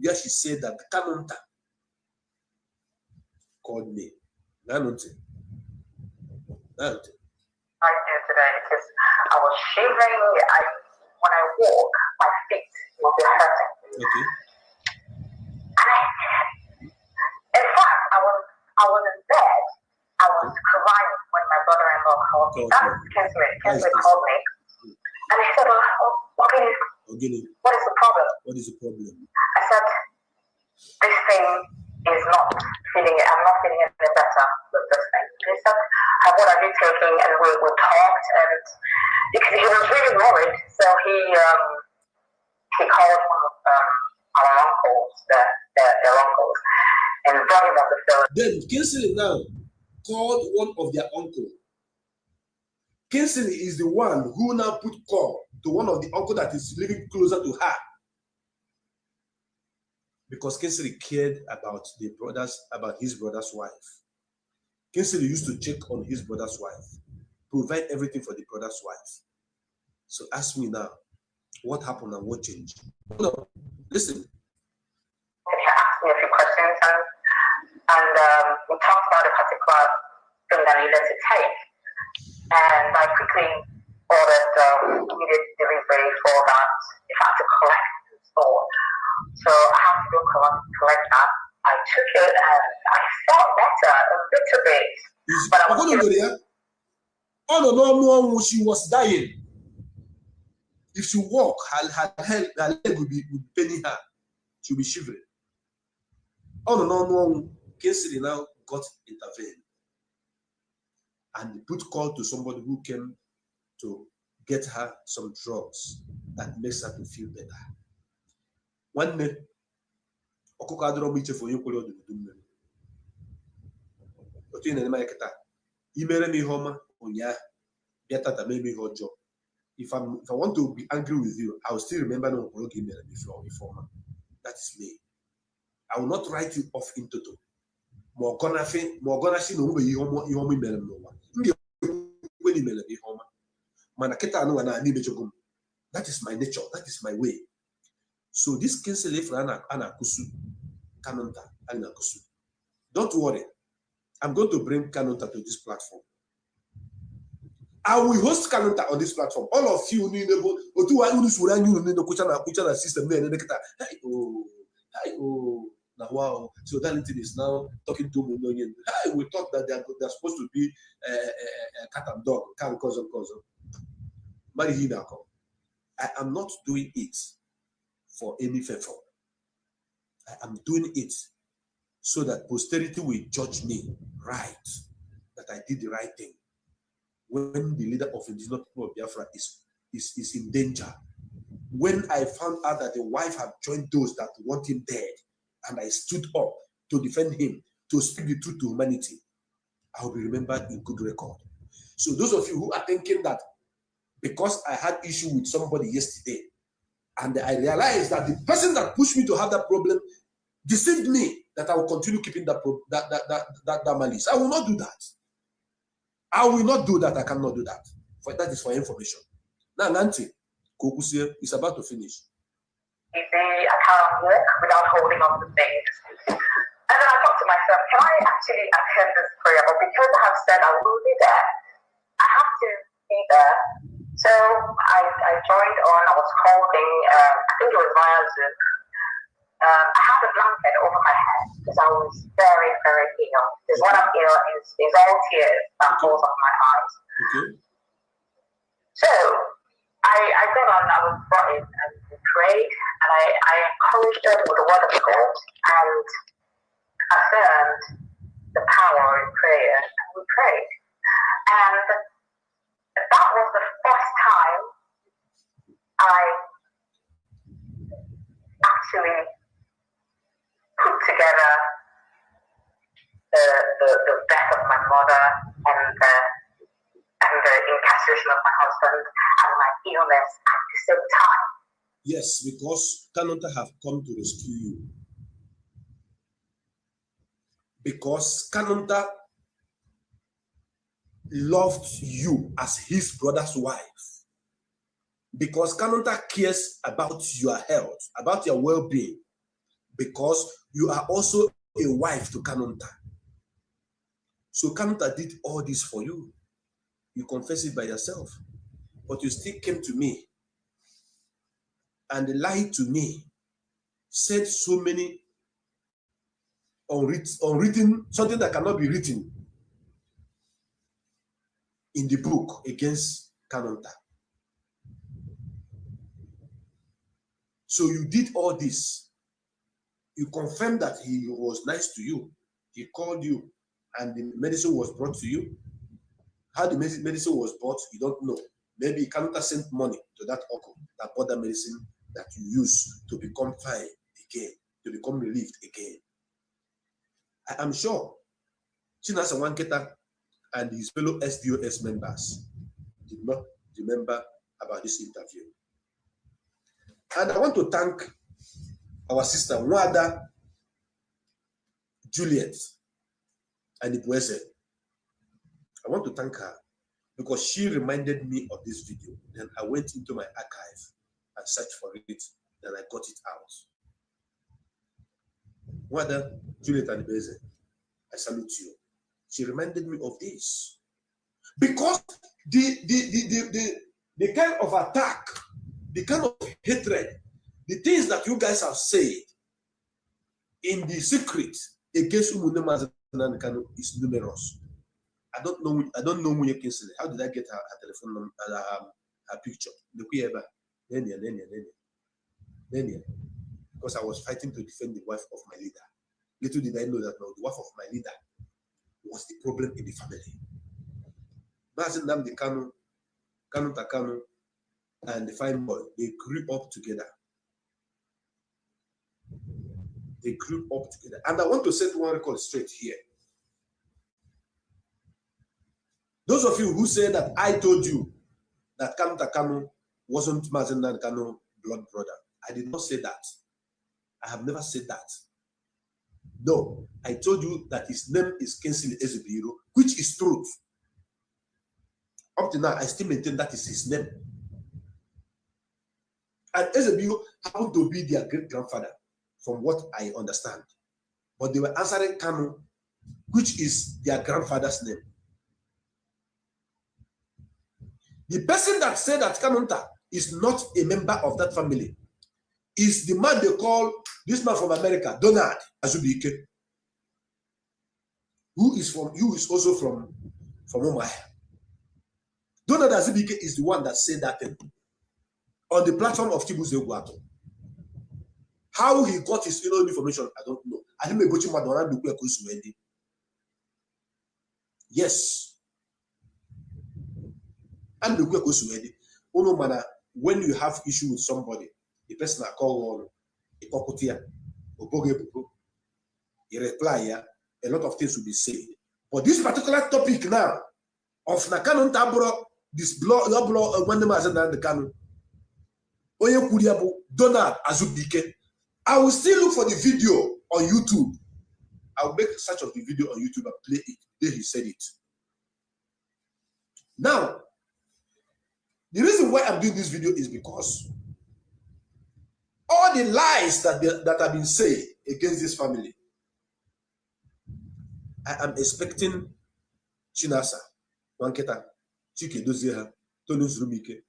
where she said that Kanunta called me. Nanunte. I did today because I was shivering. When I walk, my feet will be hurting. Okay. In fact, I was in bed. I was crying when my brother-in-law called me. That's Kinsley called me. And he said, what is the problem? What is the problem? I said, this thing is not feeling it. I'm not feeling any better with this thing. He said, what are you taking? And we talked, and he was really worried. So he called one of our uncles, their uncles, and brought him on the phone. Then Kinsley now called one of their uncles. Kinsley is the one who now put call to one of the uncle that is living closer to her. Because Kinsley cared about his brother's wife. Kinsley used to check on his brother's wife, provide everything for the brother's wife. So ask me now, what happened and what changed? No, listen. He asked me a few questions, and we talked about a particular thing that I needed to take. And I quickly ordered immediate delivery for that. If I had to collect in the store. So I had to go collect that. I took it and I felt better a little bit. But I was she was dying. If she walk, her leg would be paining her. She'll be shivering. Kinsley now got intervened. And put call to somebody who came to get her some drugs that makes her to feel better. One day, if I want to be angry with you, I will still remember no before. That is me. I will not write you off in total. That is my nature. That is my way. So this Kinsley Kanunta. Don't worry. I'm going to bring Kanunta to this platform. I will host Kanunta on this platform. All of you system. Now, wow, so that thing is now talking to me. We thought that they're supposed to be a cat and dog, cousin. I am not doing it for any favor. I am doing it so that posterity will judge me right, that I did the right thing. When the leader of indigenous people of Biafra is in danger, when I found out that the wife had joined those that want him dead, and I stood up to defend him, to speak the truth to humanity, I will be remembered in good record. So those of you who are thinking that because I had issue with somebody yesterday, and I realized that the person that pushed me to have that problem deceived me, that I will continue keeping that malice. I will not do that. I will not do that. I cannot do that. For that is for information. Now, Nancy, Kokusie is about to finish. I can't walk without holding on to things. And then I thought to myself, can I actually attend this prayer? But because I have said I will be there, I have to be there. So I joined on, I was holding, I think it was via Zoom. I had a blanket over my head because I was very, very ill. Because when I'm ill, it's all tears that falls off my eyes. Okay. So I got on, I was brought in and we prayed, and I encouraged them with the word of God and affirmed the power in prayer, and we prayed. And that was the first time I actually put together the death of my mother and the incarceration of my husband and my illness at the same time. Yes, because Kanonta have come to rescue you. Because Kanonta loved you as his brother's wife. Because Kanonta cares about your health, about your well-being. Because you are also a wife to Kanonta. So Kanonta did all this for you. You confess it by yourself. But you still came to me and lied to me, said so many unwritten, something that cannot be written in the book against Kanonta. So you did all this. You confirmed that he was nice to you. He called you and the medicine was brought to you. How the medicine was bought, you don't know. Maybe Kanonta sent money to that uncle that bought the medicine that you use to become fine again, to become relieved again. I am sure Chinasa Wanketa and his fellow SDOS members did not remember about this interview. And I want to thank our sister Nwada Juliet and Ibueze. I want to thank her because she reminded me of this video. Then I went into my archive and searched for it, then I got it out. Nwada Juliet and Ibueze, I salute you. She reminded me of this. Because the kind of attack, the kind of hatred, the things that you guys have said in the secret against Mazi Nnamdi Kanu is numerous. I don't know Munye Kinsley. How did I get her telephone number, her picture? Because I was fighting to defend the wife of my leader. Little did I know that now the wife of my leader was the problem in the family. Mazi Nnamdi Kanu, Kanonta Kanu, and the fine boy, they grew up together. They grew up together. And I want to set one record straight here. Those of you who say that I told you that Kanonta Kanu wasn't Mazi Nnamdi Kanu blood brother, I did not say that. I have never said that. No, I told you that his name is Kinsley Ezebiro, which is truth. Up to now, I still maintain that is his name. And Ezebiro happened to be their great-grandfather, from what I understand. But they were answering Kanu, which is their grandfather's name. The person that said that Kanonta is not a member of that family is the man they call, this man from America, Donald Azubike, who is also from Umuahia. Donald Azubike is the one that said that thing on the platform of Chibuze Guato. How he got his information, I don't know. I think yes. And when you have issue with somebody, the person I call you reply, a lot of things will be said. But this particular topic now of Nakanon Tabro, this blog, when the Mazi Nnamdi Kanu, Donald Azubike, I will still look for the video on YouTube. I'll make search of the video on YouTube and play it. There he said it. Now, the reason why I'm doing this video is because all the lies that have been said against this family, I am expecting Chinasa, Wanketa, Chike Dozieha, Tony Zurumike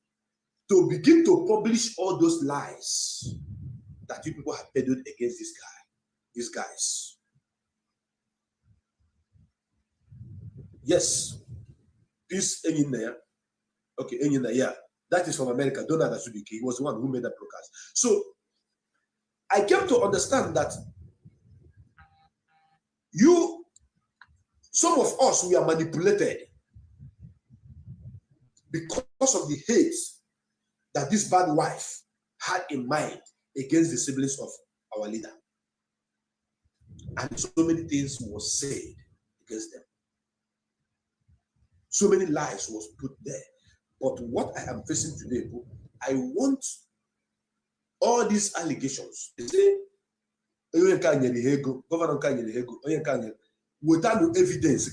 to begin to publish all those lies that you people have peddled against these guys. Yes. Peace in there. Okay, in there, yeah. That is from America. Donald Azubike. He was the one who made that broadcast. So I came to understand that some of us, we are manipulated because of the hate that this bad wife had in mind against the siblings of our leader. And so many things was said against them. So many lies was put there. But what I am facing today, I want all these allegations. They say, Governor without no evidence,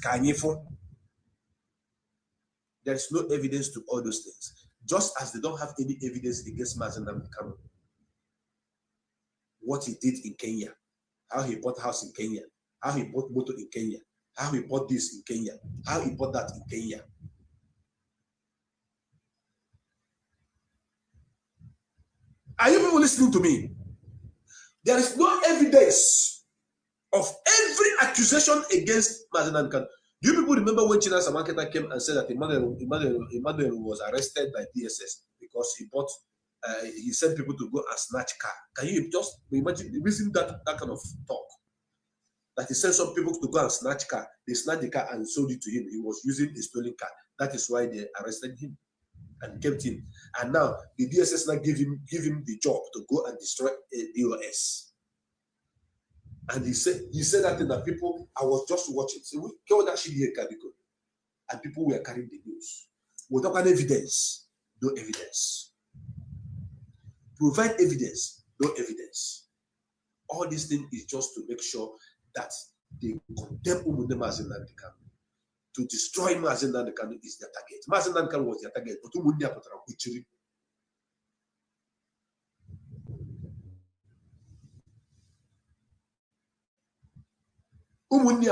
there is no evidence to all those things. Just as they don't have any evidence against Mazi Nnamdi Kanu. What he did in Kenya, how he bought a house in Kenya, how he bought motor in Kenya, how he bought this in Kenya, how he bought that in Kenya. Are you people listening to me? There is no evidence of every accusation against Mazi Nnamdi Kanu. Do you people remember when China Samaketa came and said that Emmanuel was arrested by DSS because he sent people to go and snatch car? Can you just imagine that kind of talk? That he sent some people to go and snatch car. They snatched the car and sold it to him. He was using a stolen car. That is why they arrested him and kept him. And now the DSS now give him the job to go and destroy DOS. And he said that thing that people, I was just watching. So and people were carrying the news. Without any evidence, no evidence. Provide evidence, no evidence. All this thing is just to make sure that they condemn Mazi Nnamdi Kanu. To destroy Mazi Nnamdi Kanu is their target. Mazi Nnamdi Kanu was their target, but Umunia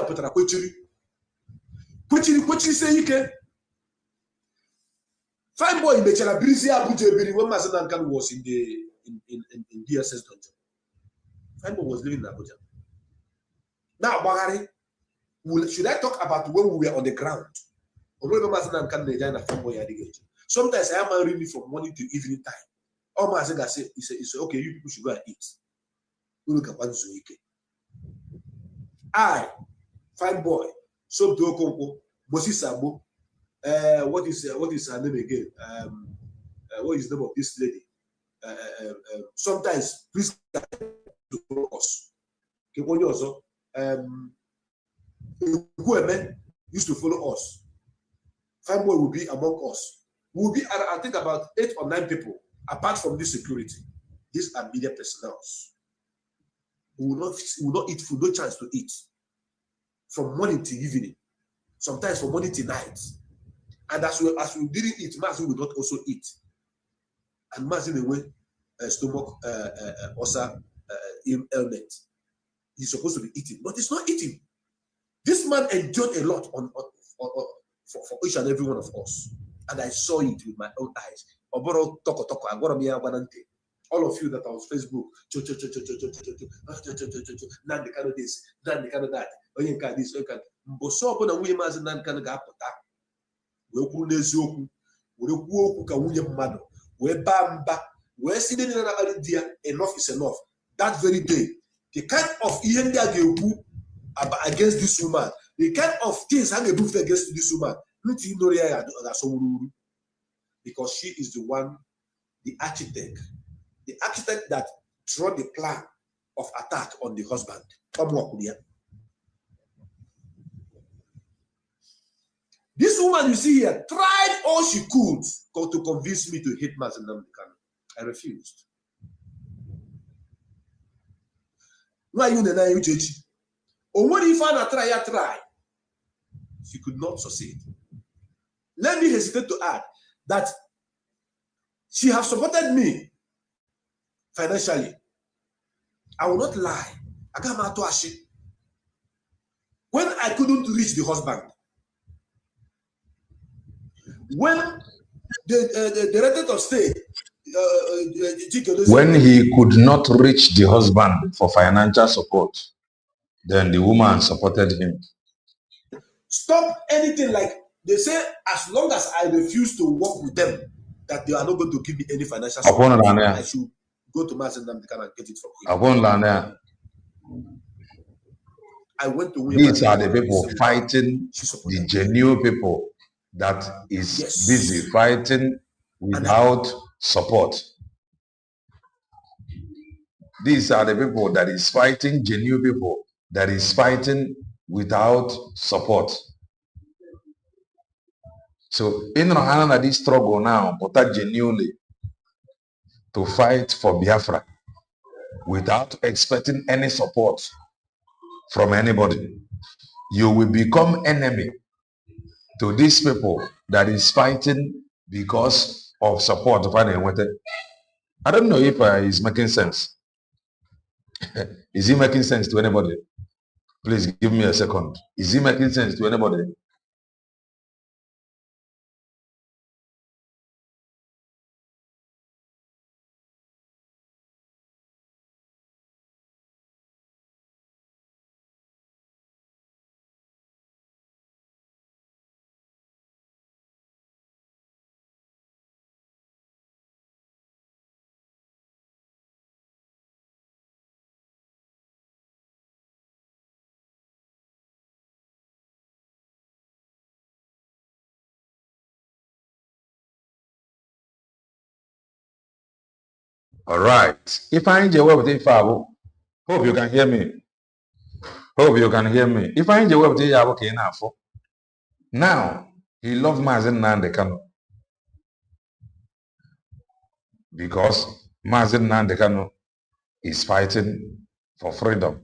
putara kwechiri say ike. Fine boy mechara brizi Abuja ebiri when Mazi Nnamdi Kanu was in DSS dungeon. Fine boy was living in Abuja. Now, Bagari, should I talk about when we were on the ground? Sometimes I am really from morning to evening time. All my say, he said, okay, you people should go and eat. I, fine boy, so do Okonko, Bosi Sabo, what is her name again? What is the name of this lady? Sometimes please to follow us. Whoever used to follow us. Fine boy will be among us. We will be, I think, about 8 or 9 people, apart from this security. These are media personnel. We will not eat food, no chance to eat. From morning to evening. Sometimes from morning to night. And as we didn't eat, Mazi will not also eat. And Mazi will stomach ulcer ailment. He's supposed to be eating, but he's not eating. This man endured a lot for each and every one of us. And I saw it with my own eyes. All of you that are on Facebook, Nnamdi Kanu this, Nnamdi Kanu that, Onyenka this, Onyenka. Mboso obo na nwunye Mazi Nnamdi Kanu ga-apụta. Wee kwuru n'eziokwu, wee kwuo okwu ka nwunye mmadụ, wee baa mba, wee si ndị na-akpali di ya, enough is enough. That very day, the kind of ihe ndị a ga-ekwu against this woman, the kind of things I ga-ebu against this woman, because she is the one, the architect that drew the plan of attack on the husband. This woman you see here tried all she could to convince me to hate Mazi Nnamdi Kanu. I refused. Why you deny you, Jeji? Or what if I try? She could not succeed. Let me hesitate to add that she has supported me financially. I will not lie. When I couldn't reach the husband, when the director of state When he could not reach the husband for financial support, then the woman supported him. Stop anything like they say, as long as I refuse to work with them, that they are not going to give me any financial support. I should go to Mazi Nnamdi Kanu and get it from him. I went to these are the people fighting the genuine people that is busy fighting without support. These are the people that is fighting genuine people that is fighting without support. So in Rahana, this struggle now, but genuinely to fight for Biafra without expecting any support from anybody, you will become enemy to these people that is fighting because of support. I don't know if it's making sense. Is it making sense to anybody? Please give me a second. Is it making sense to anybody? All right. If I enjoy with it, hope you can hear me. Hope you can hear me. If I enjoy with it, okay enough. Now, he loved Mazi Nnamdi Kanu because Mazi Nnamdi Kanu is fighting for freedom.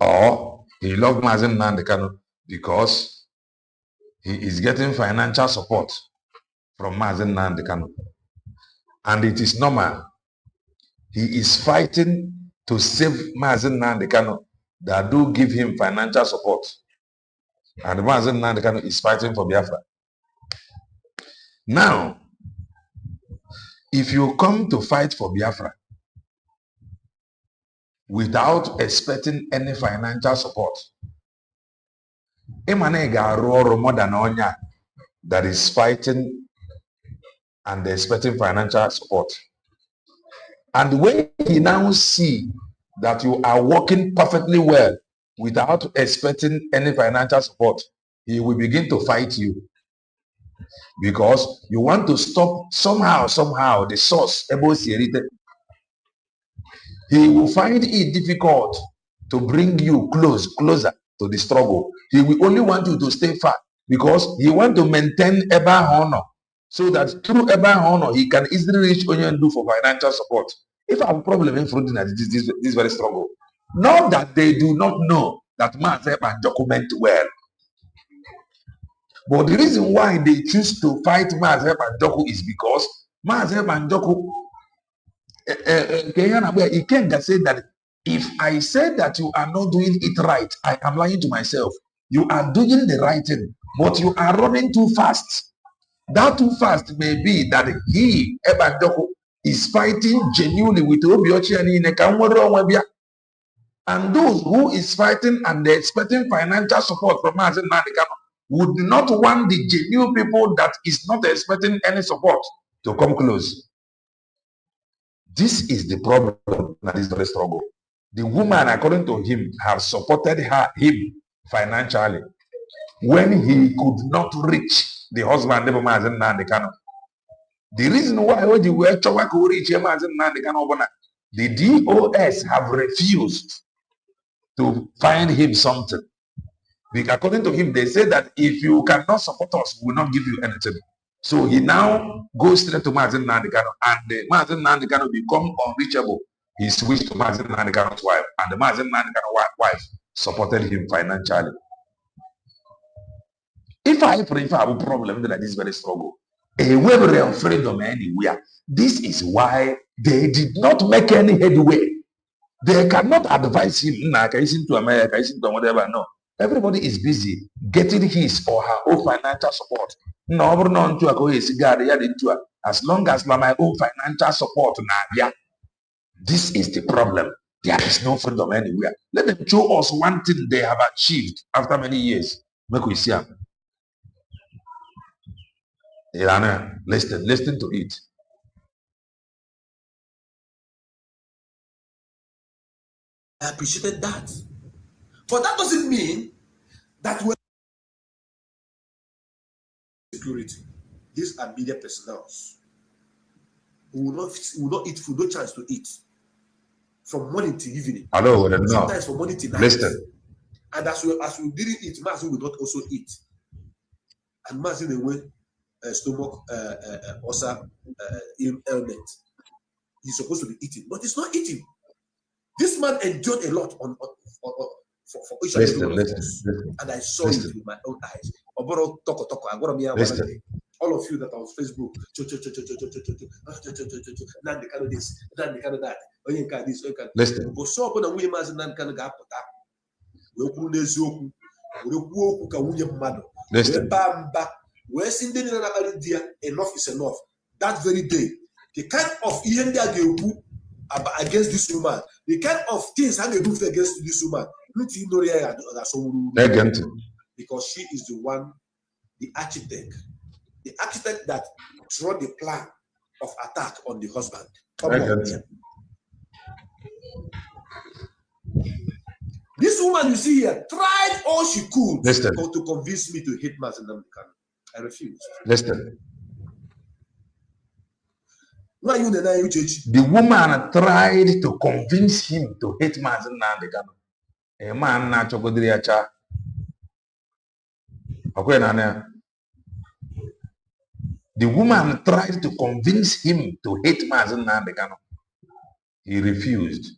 Or he loved Mazi Nnamdi Kanu because he is getting financial support from Mazi Nnamdi Kanu. And it is normal. He is fighting to save Mazi Nnamdi Kanu that do give him financial support. And Mazi Nnamdi Kanu is fighting for Biafra. Now, if you come to fight for Biafra without expecting any financial support, more than Onya that is fighting and expecting financial support. And when he now see that you are working perfectly well without expecting any financial support, he will begin to fight you. Because you want to stop somehow the source. He will find it difficult to bring you closer to the struggle. He will only want you to stay far because he wants to maintain Eba honor. So that through Eba honor, he can easily reach Onye and do for financial support. If I have a problem in front of this very struggle, not that they do not know that Mazi and document well. But the reason why they choose to fight Mazi and Joku is because Mazi and Joku he can say that if I say that you are not doing it right, I am lying to myself. You are doing the right thing, but you are running too fast. That too fast may be that he, Ebanjoko, is fighting genuinely with Obiochi and and those who is fighting and they're expecting financial support from Mazi Nnamdi Kanu would not want the genuine people that is not expecting any support to come close. This is the problem that is the struggle. The woman, according to him, have supported him financially when he could not reach the husband of Mazi Nnamdi Kanu. The reason why the DOS have refused to find him something. Because according to him, they say that if you cannot support us, we will not give you anything. So he now goes straight to Mazi Nnamdi Kanu, and Mazi Nnamdi Kanu become unreachable. He switched to Mazi Nnamdi Kanu's wife, and the Mazi Nnamdi Kanu wife supported him financially. If I have a problem like this very struggle, a way of freedom anywhere, this is why they did not make any headway. They cannot advise him, to America, to whatever, no. Everybody is busy getting his or her own financial support. As long as my own financial support, this is the problem. There is no freedom anywhere. Let them show us one thing they have achieved after many years. Make we see. Listen to it. I appreciated that. But that doesn't mean that when security, these are media personnel who will not eat food, no chance to eat from morning to evening. Hello, sometimes from morning to night. Listen. And as we didn't eat, Mazi will not also eat. And Mazi they went stomach ulcer ailment. He's supposed to be eating, but he's not eating. This man endured a lot for each and every one of us. And I saw it with my own eyes. All of you that are on Facebook, Nnamdi Kanu this, Nnamdi Kanu that, Onyenka this, Onyenka. Listen. But so upon a woman Mazi Nnamdi Kanu ga-apụta, wee kwuru n'eziokwu, wee kwuo okwu ka nwunye mmadụ, wee baa mba, wee sị ndị niile na-akparị di ya, enough is enough. That very day, the kind of ihe ndị a ga-ekwu against this woman, the kind of things I can do against this woman, because she is the one, the architect that drew the plan of attack on the husband. This woman you see here tried all she could to convince me to hate Mazi Nnamdi Kanu. I refused. Listen. The woman tried to convince him to hate Mazi Nnamdi Kanu. A man na chogodiriacha. The woman tried to convince him to hate Mazi Nnamdi Kanu. He refused.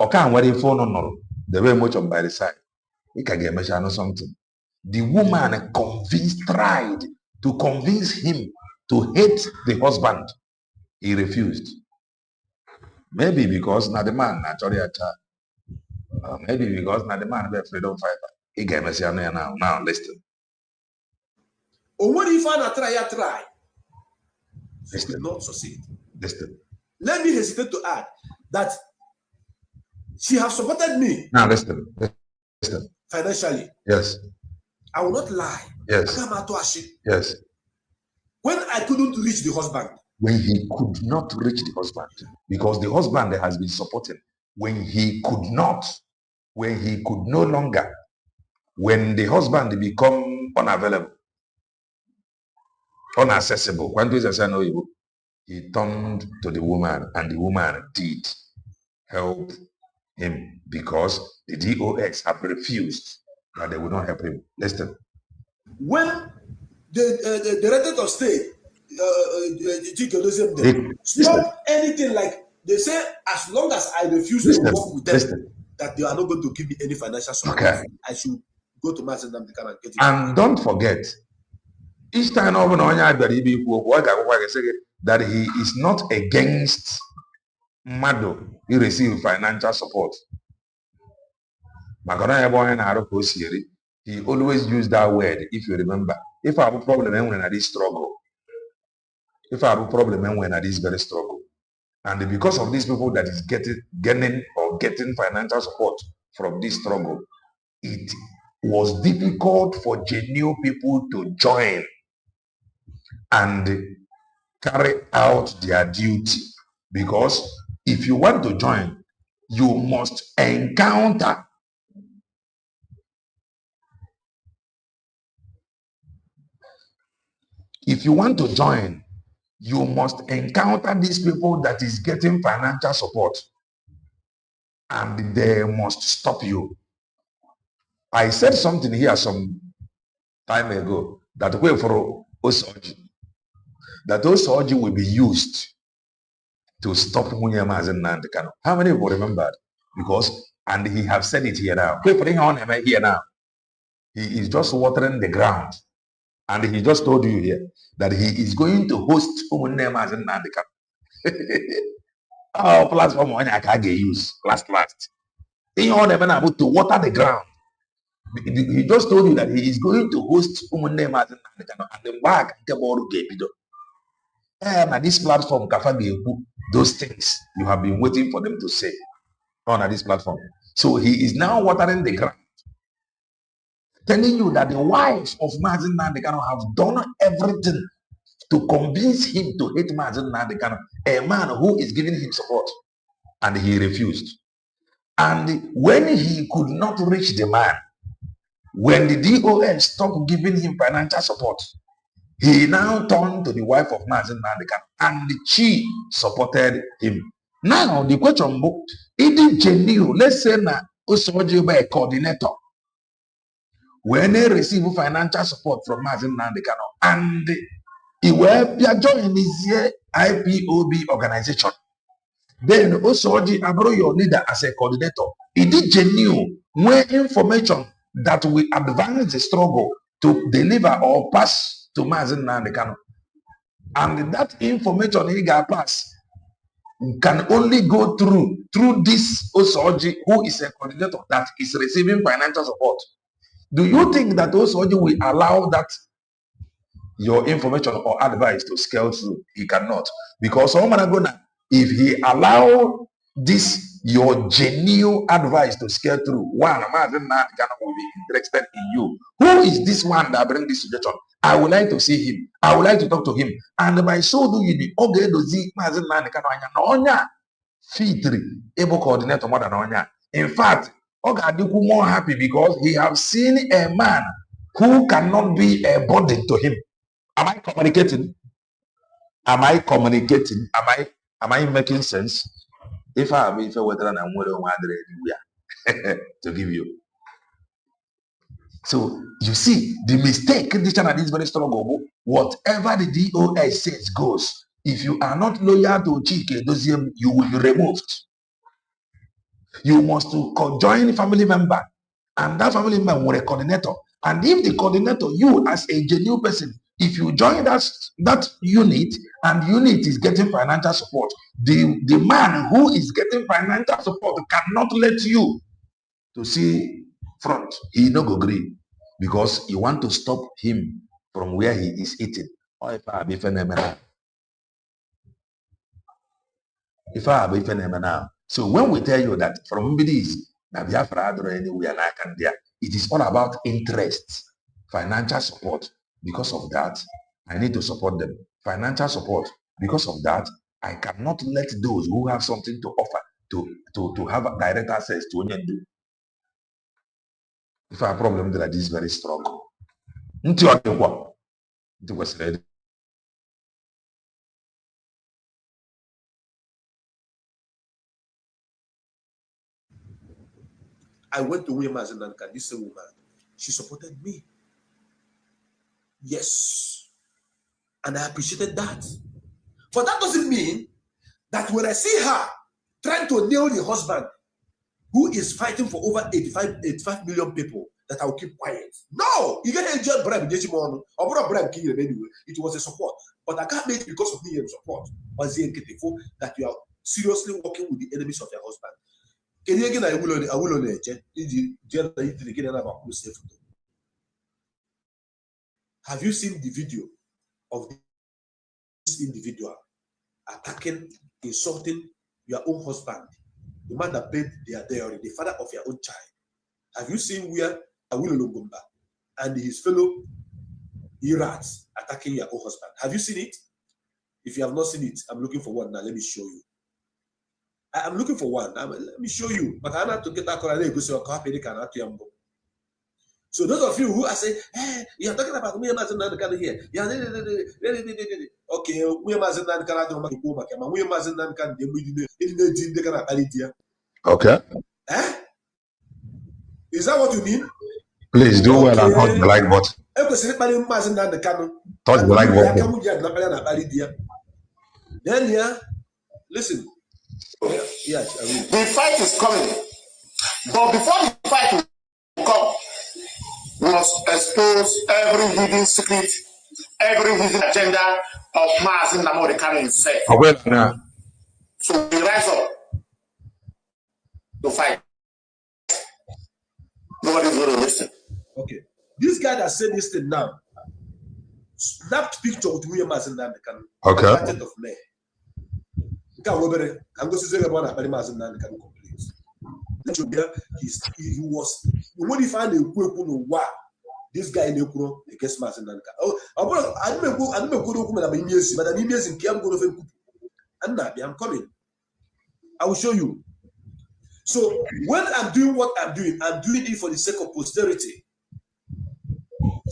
Okay, where the phone on the way much on by the side. He can get measure something. The woman tried to convince him to hate the husband. He refused. Maybe because now the man naturally maybe because now the man be a freedom fighter. He gave me now. Now listen. Or what if I try? She did not succeed. Listen. Let me hesitate to add that she has supported me. Now listen. Financially. Yes. I will not lie. Yes. Yes. When I couldn't reach the husband. When he could not reach the husband, because the husband has been supporting. When he could no longer, when the husband become unavailable, unaccessible, he turned to the woman, and the woman did help him because the DOX have refused that they would not help him. Listen. When the director of state stop anything, like they say, as long as I refuse to work with them, that they are not going to give me any financial support. Okay. I should go to Mazi Nnamdi Kanu and get it. And don't forget, each time that he is not against Mado, he received financial support. He always used that word, if you remember. If I have a problem when I did struggle, if I have a problem when I did very struggle, and because of these people that is getting financial support from this struggle, it was difficult for genuine people to join and carry out their duty. Because if you want to join, you must encounter these people that is getting financial support, and they must stop you. I said something here some time ago that way for Osoji, that Osoji will be used to stop Mazi Nnamdi Kanu. How many people remembered? Because, and he have said it here now. Putting on him here now. He is just watering the ground. And he just told you here that he is going to host Mazi Nnamdi Kanu. Oh, platform one I can't get use. Last. He on them about to water the ground. He just told you that he is going to host Mazi Nnamdi Kanu and the back and this platform, those things you have been waiting for them to say on this platform. So he is now watering the ground, telling you that the wife of Mazi Nnamdi Kanu have done everything to convince him to hate Mazi Nnamdi Kanu, a man who is giving him support, and he refused. And when he could not reach the man, when the DON stopped giving him financial support, he now turned to the wife of Mazi Nnamdi Kanu, and she supported him. Now the question is, it genuine? Let's say now Osoji by a coordinator, when they receive financial support from Mazi Nnamdi Kanu, and he will join this IPOB organization, then Osoji abro your leader as a coordinator. It is genuine where information that will advance the struggle to deliver or pass to Mazi Nnamdi Kanu. And that information he got pass can only go through this Osoji, who is a coordinator that is receiving financial support. Do you think that Osoji will allow that your information or advice to scale through? He cannot, because if he allow this your genuine advice to scale through, one Mazi Nnamdi Kanu will be interested in you. Who is this one that bring this suggestion? I would like to see him. I would like to talk to him. And by so doing, okay, dozi Mazi Nnamdi Kanu anya na onya fitri able coordinator more than onya. In fact, Ogadiku more happy because he have seen a man who cannot be a burden to him. Am I communicating? Am I communicating? Am I making sense? If I have whether I'm to give you. So you see the mistake this channel is very strong. Whatever the DOS says goes. If you are not loyal to Chike Doziem, you will be removed. You must join family member, and that family member will a coordinator. And if the coordinator, you as a genuine person, if you join that unit and unit is getting financial support, the man who is getting financial support cannot let you to see front. He no go agree because you want to stop him from where he is eating. Or if I be phenomenal. So when we tell you that from this, anywhere it is all about interest, financial support. Because of that, I need to support them. Financial support. Because of that, I cannot let those who have something to offer to have direct access to Onyendu. If I have a problem that is very strong. I went to Mazi Nnamdi Kanu, this woman, she supported me. Yes. And I appreciated that. But that doesn't mean that when I see her trying to nail the husband who is fighting for over 85 million people, that I'll keep quiet. No! You get a job bribe, it was a support. But I can't make it because of me and support. That you are seriously working with the enemies of your husband. Have you seen the video of this individual attacking, insulting your own husband, the man that paid their dowry, the father of your own child? Have you seen where Awilo Longomba and his fellow Irats attacking your own husband? Have you seen it? If you have not seen it, I'm looking for one now. Let me show you. I'm looking for one. Let me show you. But I'm not to get that. So those of you who are saying, hey, you're talking about me, Mazi Nnamdi Kanu here. Okay, we Mazi Nnamdi Kanu. Okay. Eh? Is that what you mean? Please do well and touch the like button. Touch the like button. Then yeah, listen. Yeah, the fight is coming. But before the fight will come, we must expose every hidden secret, every hidden agenda of Mazi Nnamdi Kanu himself. So we rise up to fight. Nobody's going to listen. Okay. This guy that said this thing now snapped picture with William Mazi Nnamdi Kanu. Okay. On the 30th of May. I'm going to say about Mazi Nnamdi Kanu complete. He was when he found a wow. This guy in Ekuro against Mazi Nnamdi Kanu. Oh, I didn't go to Madam Imiesi, Madam Imiesi in Kiam go to I'm coming. I will show you. So when I'm doing what I'm doing it for the sake of posterity.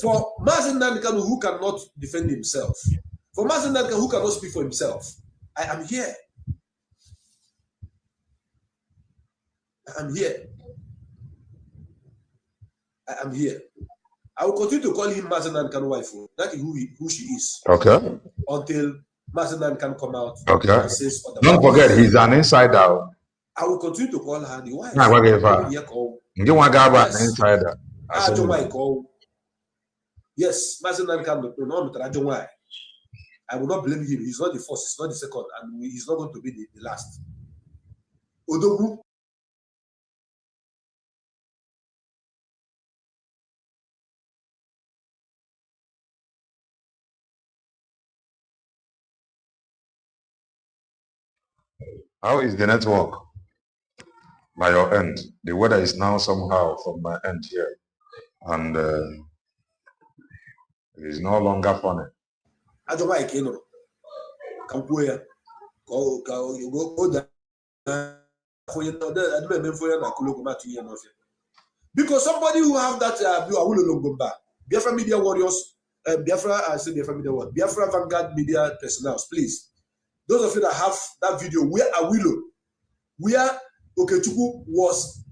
For Mazi Nnamdi Kanu who cannot defend himself, for Mazi Nnamdi Kanu who cannot speak for himself, I am here. I am here. I am here. I will continue to call him Mazi Nnamdi Kanu wife. That is who she is. Okay. Until Mazi Nnamdi Kanu come out and says otherwise. Don't forget, he's an insider. I will continue to call her the wife. You want an insider? Yes, Mazi Nnamdi Kanu. I will not blame him. He's not the first. He's not the second, and he's not going to be the last. Odogu. How is the network by your end? The weather is now somehow from my end here, and it is no longer funny. Because somebody who have that Biafra Media Warriors, Biafra, I say Biafra Media Warriors, Biafra Vanguard Media personnel, please. Those of you that have that video where Awilo, where Okechukwu was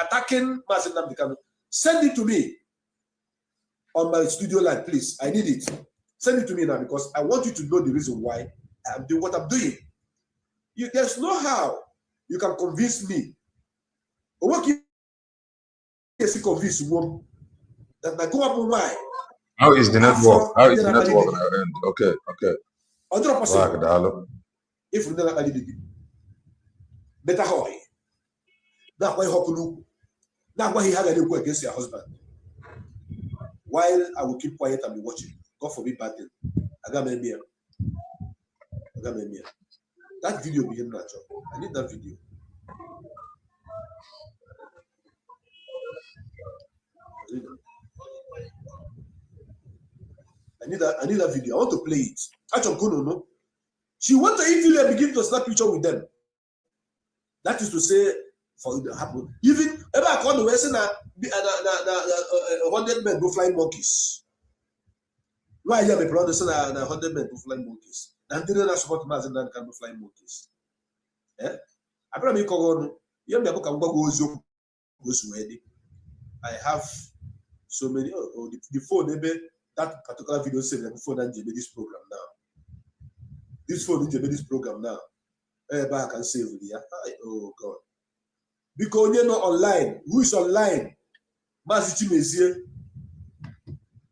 attacking Mazi Nnamdi Kanu, send it to me on my studio line, please. I need it. Send it to me now because I want you to know the reason why I'm doing what I'm doing. There's no how you can convince me. Or what can you convince me that I go up why? How is the network? How is the network on our end? Okay, okay. If we never did it, better how that's why Hokulu. That's why he had a go against your husband. While I will keep quiet and be watching. God forbid bad thing. I got my mirror. That video became natural. I need that video. I need that video. I want to play it. No. She went to Italy and begin to snap picture with them. That is to say, for it to happen. Even ever I call the Western 100 men go flying monkeys. Why you have a brother say 100 men go flying monkeys? And didn't support Mazi Nnamdi Kanu flying monkeys. Eh? I probably call on you. I have so many. The phone, maybe that particular video said the phone and this program now. This phone need to be this program now. Back and save it. Oh God. Because you're not online. Who is online? Mazi Chimezie.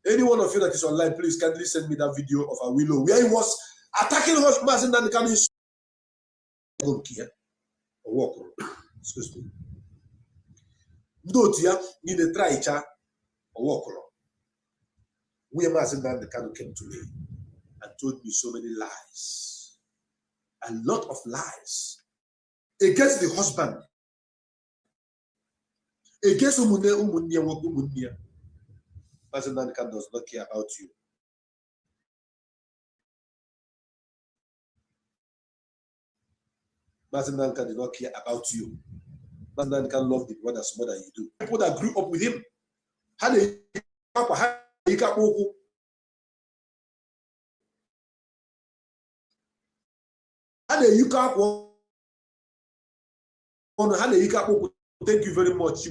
Any one of you that is online, please kindly send me that video of Awilo where he was attacking Mazi Nnamdi Kanu. Don't care. Walk. Excuse me. Don't you need to try it? Walk. Where Mazi Nnamdi Kanu came to me and told me so many lies. A lot of lies against the husband, against Umunia. Mazi Nnamdi Kanu does not care about you. Mazi Nnamdi Kanu does not care about you. Mazi Nnamdi Kanu love the brothers more than you do. People that grew up with him, thank you very much.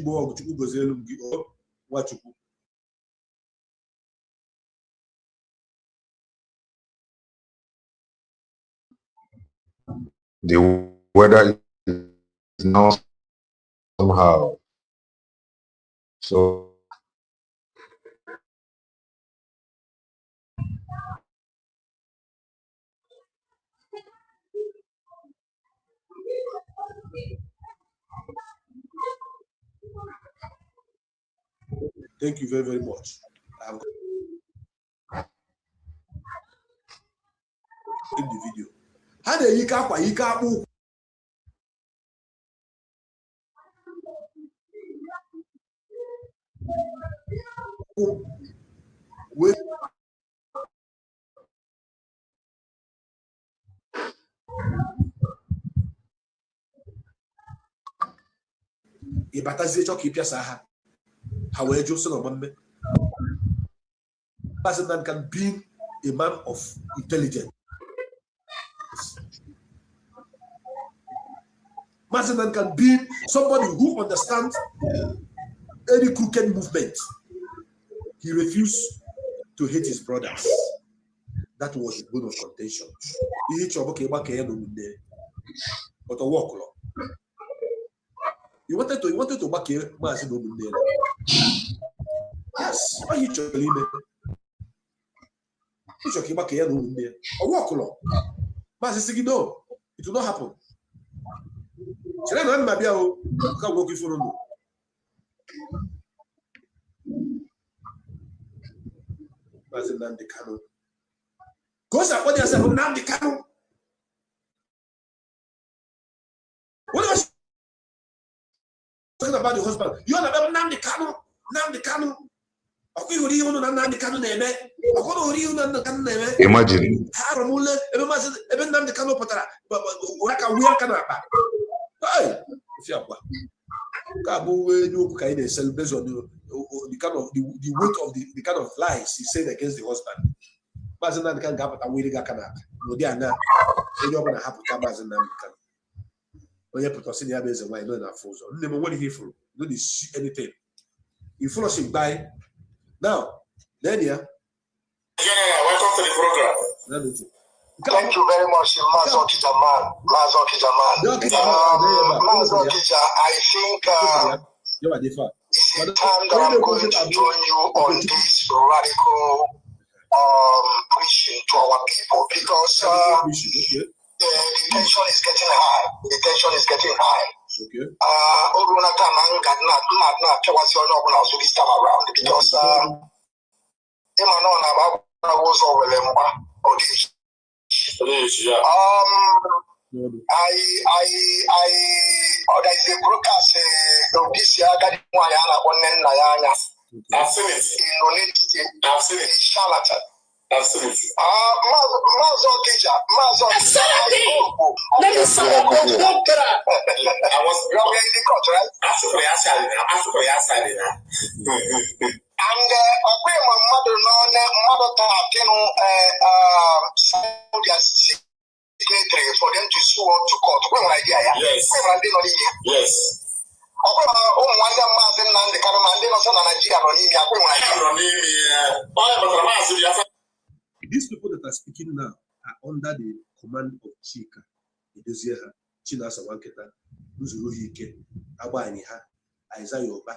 The weather is now somehow. So Thank you very, very much. In the video. How do you cap? With a batazie keep your saha. How are you, son of man? President can be a man of intelligence. President can be somebody who understands any crooked movement. He refused to hate his brothers. That was the bone of contention. He hit your bucket there. But a walk law. He wanted to back here, Mazi Nnamdi there. Yes, why he took him? He took him back here, there. A walk law. Mazi said, no, it will not happen. She don't know maybe I can't walk you for no. Mazi Nnamdi Kanu. Because I put yourself Nnamdi Kanu. What was talking about the husband? You are about Nnamdi Kanu. Nnamdi Kanu. Imagine. The kind of the weight of the kind of lies he said against the husband. Mazi Nnamdi Kanu got a way to get no, they are not. They don't want to happen to Mazi Nnamdi Kanu. When you put us in the base and why not that falls on. Never what he for. Don't see anything. You follow him by now. Then yeah. Welcome to the program. Thank you very much, Mazi Nnamdi I think it's time that I'm going to join you on this radical preaching to our people because the tension is getting high. The tension is getting high. Okay. This time around because there's a broadcast this year that I've seen it. I've seen it. Charlatan. I've seen it. Let me say I was in the court, right? And my mother for them to sue to court. Yes. Yes. These people that are speaking now are under the command of Chika, Edoziha, Chinasa Wanketa, Uzuruhike, Abaniha, Isaiah Oba,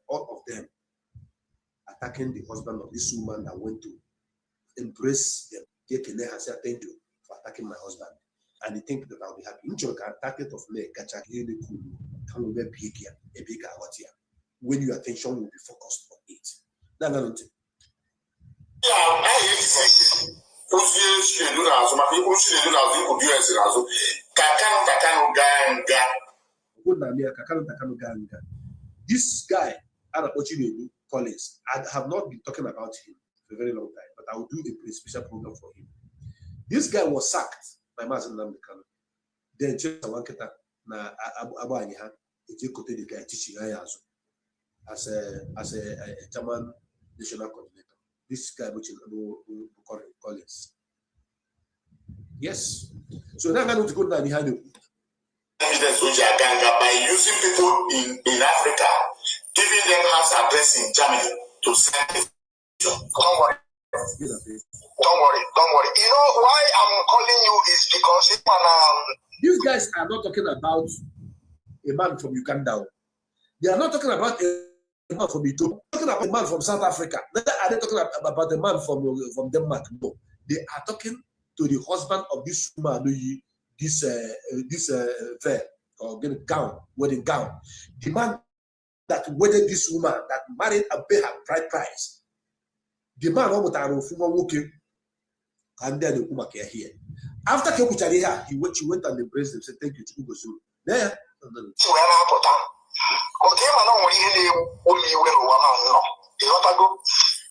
all of them attacking the husband of this woman that went to embrace them. Thank you for attacking my husband. And they think that I'll be happy. Target of me, when your attention will be focused on it. That's this guy, Collins, I have not been talking about him for a very long time, but I will do a special program for him. This guy was sacked by Mazi Nnamdi Kanu. Then Wanketa na Abaniha, the guy teaching as a German national coordinator. This guy which is Collins. Yes. So now I'm going to go down behind you. By using people in Africa, giving them house address in Germany to send it. Don't worry. You know why I'm calling you is because these guys are not talking about a man from Uganda. They are not talking about a man from Ethiopia. They're talking about a man from South Africa. Neither are they talking about a man from Denmark. No, they are talking to the husband of this woman, this veil or gown, wedding gown. The man that wedded this woman, that married and paid her bride price. The man almost and then the woman came here. After Kekuchari, she went and embraced him, said, "Thank you, Chukugosu." There.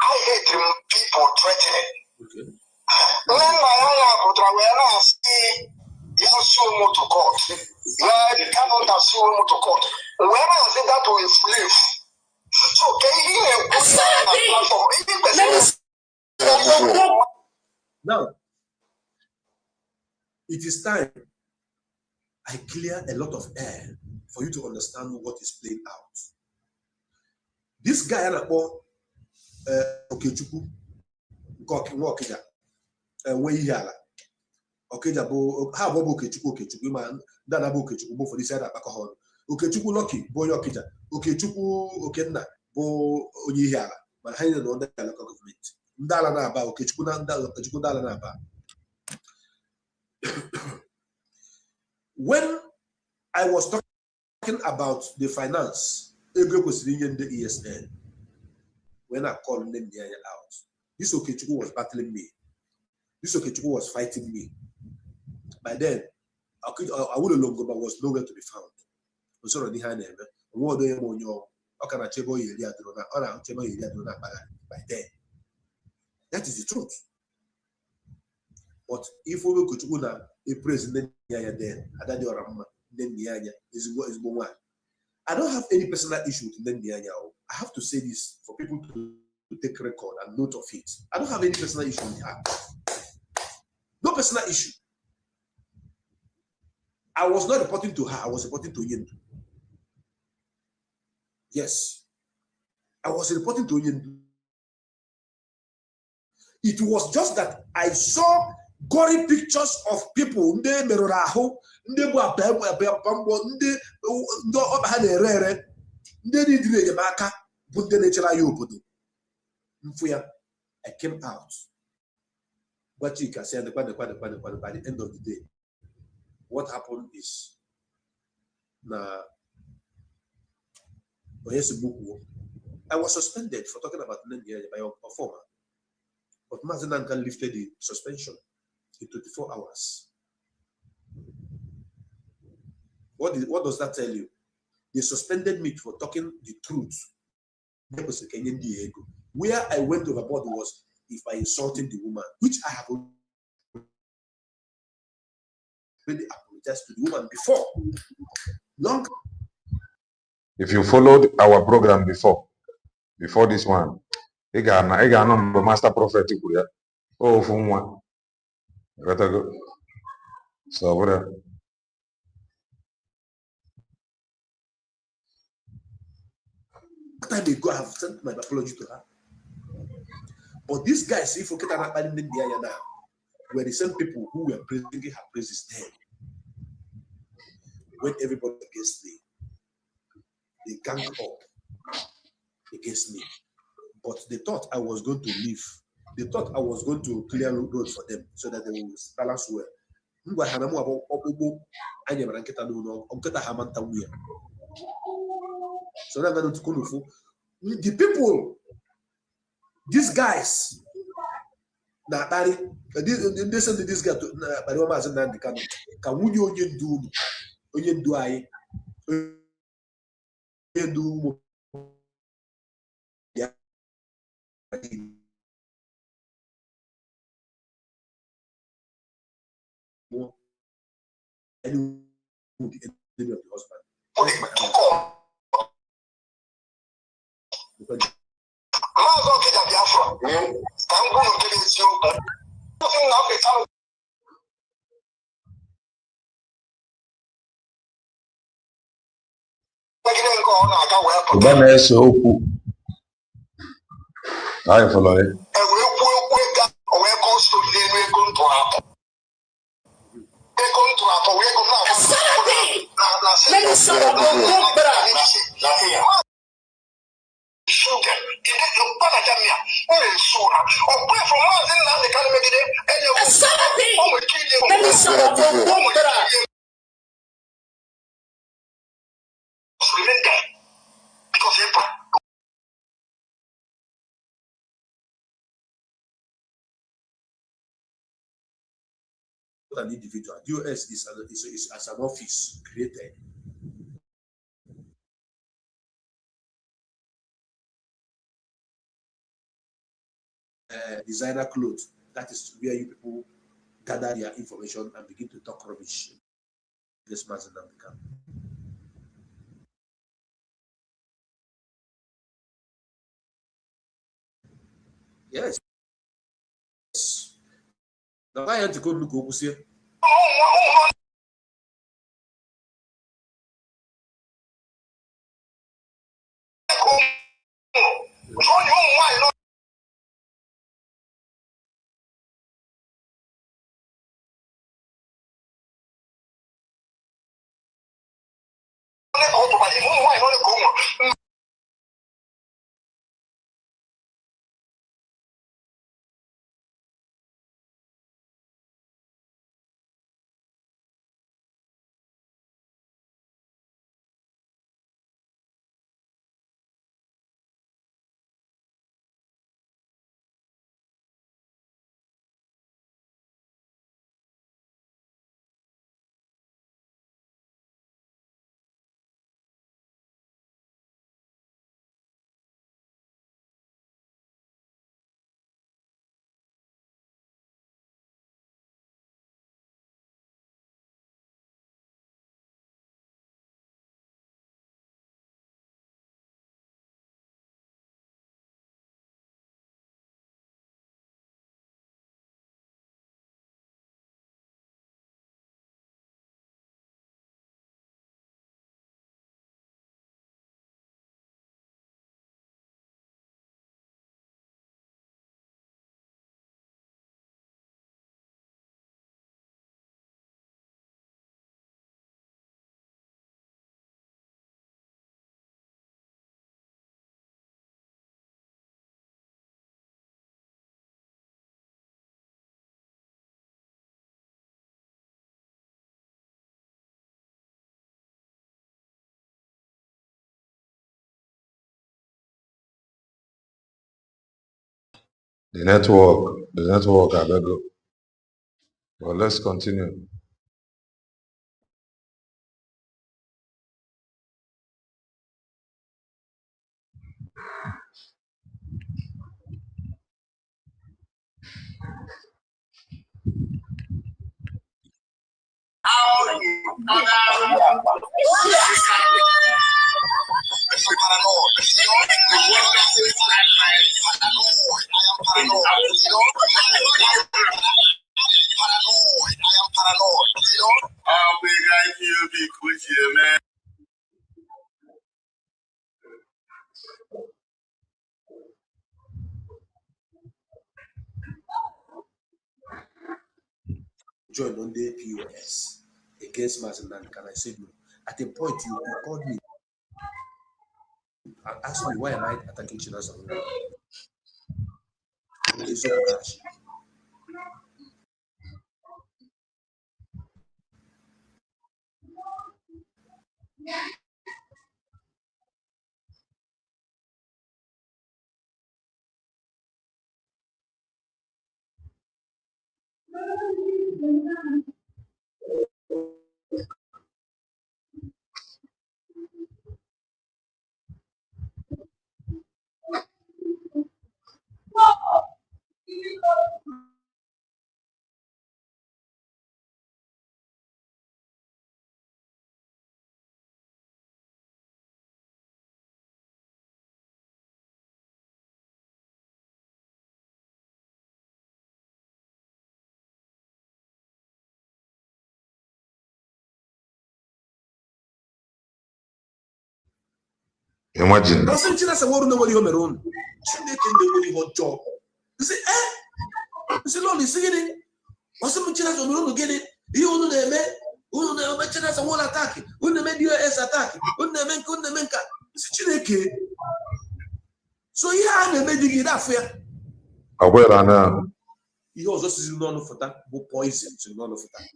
I hate people threatening. Okay. To court. They cannot assume to court. When I say that to a slave, so can you now, it is time I clear a lot of air for you to understand what is playing out. This guy Okechukwu Okija Weyala Okija bo ha bo Okechukwu man that abo Okechukwu bo for this side akahon Okechukwu Lucky bo Okija Okechukwu Okenna bo Onyihala but ha no under local government ndala na aba Okechukwu na ndala Okechukwu ndala na aba. When I was talking about the finance ego kwesiri in the ESN, when I called them out, this Okechukwu was battling me. This Okechukwu was fighting me. By then, I would have but was nowhere to be found. By then. That is the truth. But if we could a president then, I don't have any personal issue with Ndendianya. I have to say this for people to take record and note of it. I don't have any personal issue with her. No personal issue. I was not reporting to her, I was reporting to Yendu. Yes. I was reporting to Yendu. It was just that I saw gory pictures of people nde meroraho nde bu abambo nde ha na-ere nde didire enyemaka bụ nde na-echere ya obodo mfu ya. I came out. But you can say by the end of the day, what happened is I was suspended for talking about Nigeria by a former. But Mazi Nnamdi Kanu lifted the suspension in 24 hours. What does that tell you? They suspended me for talking the truth. Where I went overboard was if by insulting the woman, which I have already apologized to the woman before. Long. If you followed our program before this one, I got no master prophet. Oh, from one. So what? After they go, I have sent my apology to her. But these guys, if you get an abandoned now, were the same people who were praising her praises then. When everybody against me, they ganged up against me. But they thought I was going to leave. They thought I was going to clear road for them so that they will balance well. So the people, these guys, they said to this guy, Mazi Nnamdi Kanu, can we only do I do more and the enemy of the husband. I follow it. Because an individual. DOS is as an office created. Designer clothes. That is where you people gather their information and begin to talk rubbish. This Mazi Nnamdi Kanu. Yes. Now I had to go look up here. The network, I beg you. Well, let's continue. Joined on the POS against Mazi Nnamdi Kanu. I said no. At a point, you called me and asked me why am I attacking Chinasa. It's so cash. Imagine. Doesn't Chinasa want to know what you're on? Job. You say, You say, Lord, is it? What's up with Chinasa? We don't get it. You don't know that, who know that Chinasa won't attack. Who never do US attack. Who never menka. Chineke. So yeah, I made you that fair. Aware and He also sees none for that, but poison to none of that.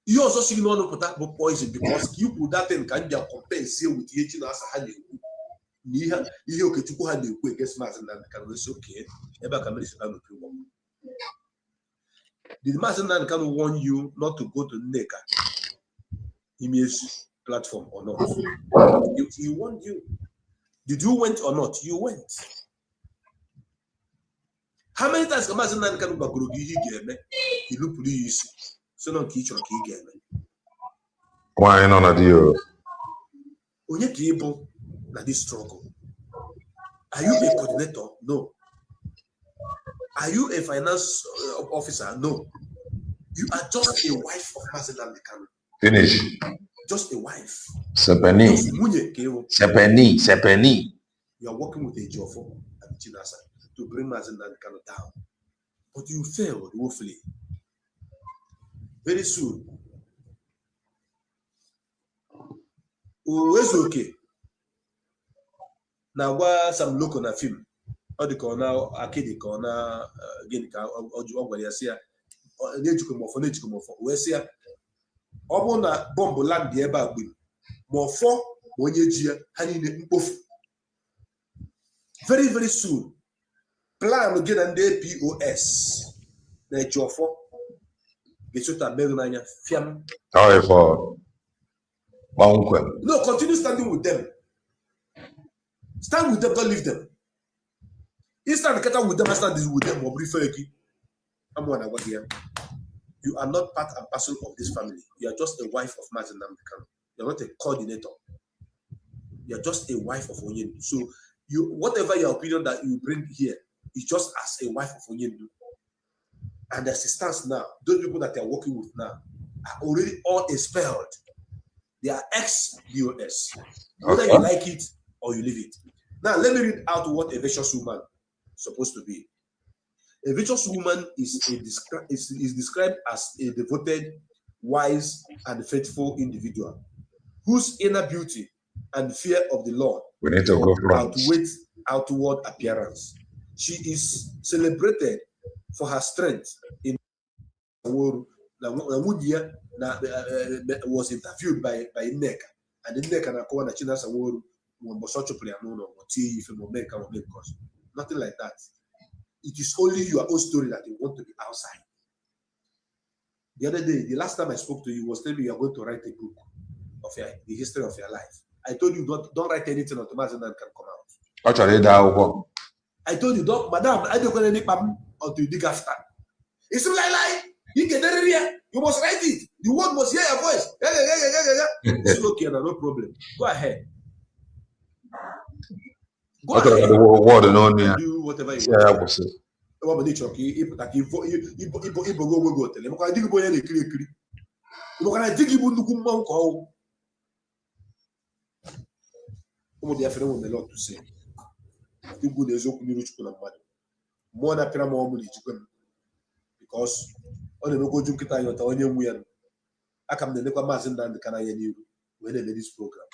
You also see none of that, but poison because you put that in can be compensate with eating as a honey. You okay to go ahead and quick as Mazi Nnamdi Kanu is okay. Ever come is not people. Did Mazi Nnamdi Kanu warn you not to go to Nneka image platform or not? He warned you. Did you went or not? You went. How many times can Mazi Nnamdi Kanu bagoro gi game? He look police. So no ki choro ki game. Why not na dio? Onye ki ebo na this struggle. Are you a coordinator? No. Are you a finance officer? No. You are just a wife of Mazi Nnamdi Kanu. Finish. Just a wife. Sepeni. You are working with a Jofo and Chinasa to bring Mazi Nnamdi Kanu down. But you failed woefully. Very soon. Oh, it's okay. Now, what some local na film? Or the corner, arcade corner, again, or you see, or where see, or na bomb land the eba win. More for one year, honey, very, very soon. Plan again and the POS. The Jofo. Get you to Belnania, Fiam. How for no, continue standing with them. Stand with them, don't leave them. Instead of getting with them, stand with them. You are not part and parcel of this family. You are just a wife of Mazi Nnamdi Kanu. You are not a coordinator. You are just a wife of Onyendu. So you, whatever your opinion that you bring here, is just as a wife of Onyendu. And as it stands now, those people that they are working with now are already all expelled. They are ex-BOS. Whether you like it or you leave it. Now, let me read out what a virtuous woman is supposed to be. A virtuous woman is described as a devoted, wise, and faithful individual whose inner beauty and fear of the Lord outweighs outward appearance. She is celebrated for her strength in was interviewed by Nneka, and Nneka na kwa na China Saworu nothing like that. It is only your own story that you want to be outside. The other day, the last time I spoke to you was telling me you are going to write a book of the history of your life. I told you don't write anything until Mazi Nnamdi can come out. I told you don't, madam, I don't want any pam until you dig after. It's like you get there. You must write it. The world must hear your voice. It's okay, no problem. Go ahead. Go ahead. Do whatever you want. Because on the local Jupiter, you're telling you, I come the Nicola Mazi Nnamdi Kanu when they made this program.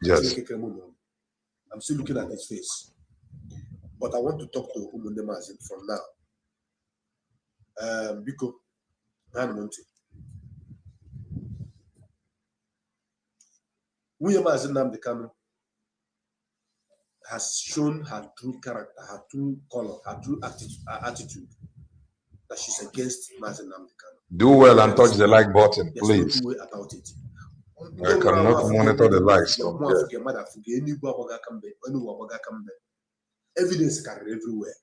Yes. I'm still looking at his face. But I want to talk to Umunde Mazi from now. Because Mazi Nnamdi Kanu has shown her true character, her true color, her true attitude. That she's against Mazi Nnamdi Kanu. Do well and touch the like button, please. There's no way about it. I cannot monitor the likes. Evidence carried everywhere.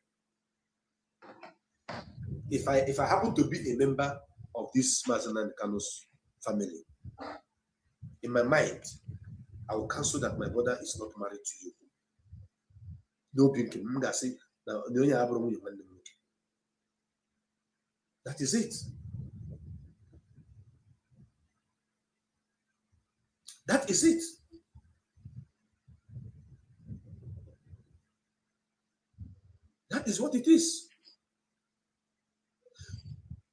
If I happen to be a member of this Mazi Nnamdi Kanu's family, in my mind, I will cancel that my brother is not married to you. No pinky. That is it. That is it. That is what it is.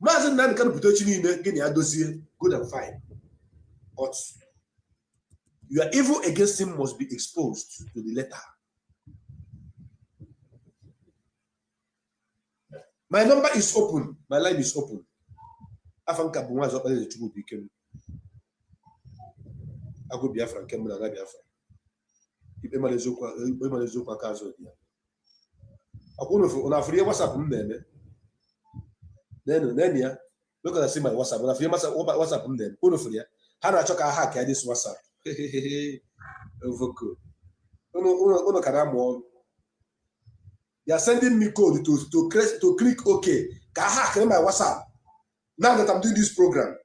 Mazi Nnamdi Kanu good and fine. But your evil against him must be exposed to the letter. My number is open. My line is open. I go Biafra, Kemuna, Biafra. If Emma Kazo, I go for WhatsApp. Then, Look at see my WhatsApp. When I feel WhatsApp from them, who know for you? How do I check a hack this WhatsApp? Overcool. Uno can they are sending me code to click OK. Can hack my WhatsApp. Now that I'm doing this program,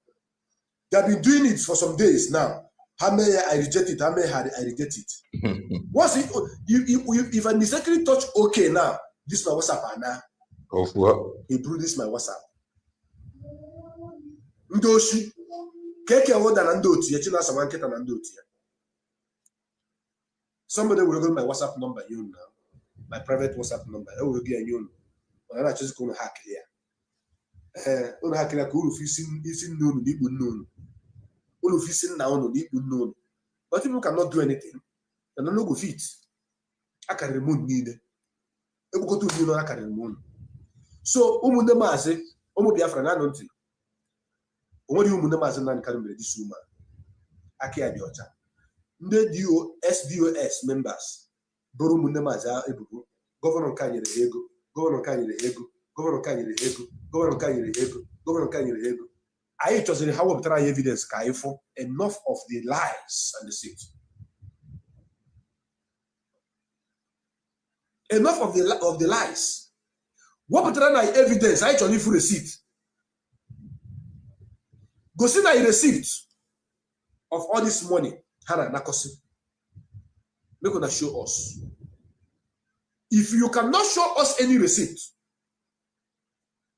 they have been doing it for some days now. How may I reject it? How may I reject it? Once if I mistakenly touch OK now, this is my WhatsApp now. Of what? He blew this my WhatsApp. Ndoshi. Keke woda na ndoti ya china sama nketa na ndoti ya. Somebody will go my WhatsApp number you now. My private WhatsApp number. I will give you. When I just go hack here. Unu hack here ku isi nunu ni bu nunu. Unu fisi na unu ni bu nunu. But people cannot do anything. They no go fit. I can remove need. E go to you no I can remove. So umunde mazi, umu Biafra na nonti. Onwere umunde mazi na Kanu mere this woman. Aki adi ocha. Ndị SDOS members bụrụ ụmụnne maazị ebubo gọvanọ nke nyere ego gọvanọ nke nyere ego gọvanọ nke nyere ego gọvanọ nke nyere ego gọvanọ nke nyere ego anyị chọziri ha wepụtara anyị evidence ka anyị fụ enough of the lies and deceit. Enough of the lies. Wepụtara na evidence anyị chọrọ ifu receipt. Gosi na receipt of all this money. Hana Nakosi. Make una show us. If you cannot show us any receipt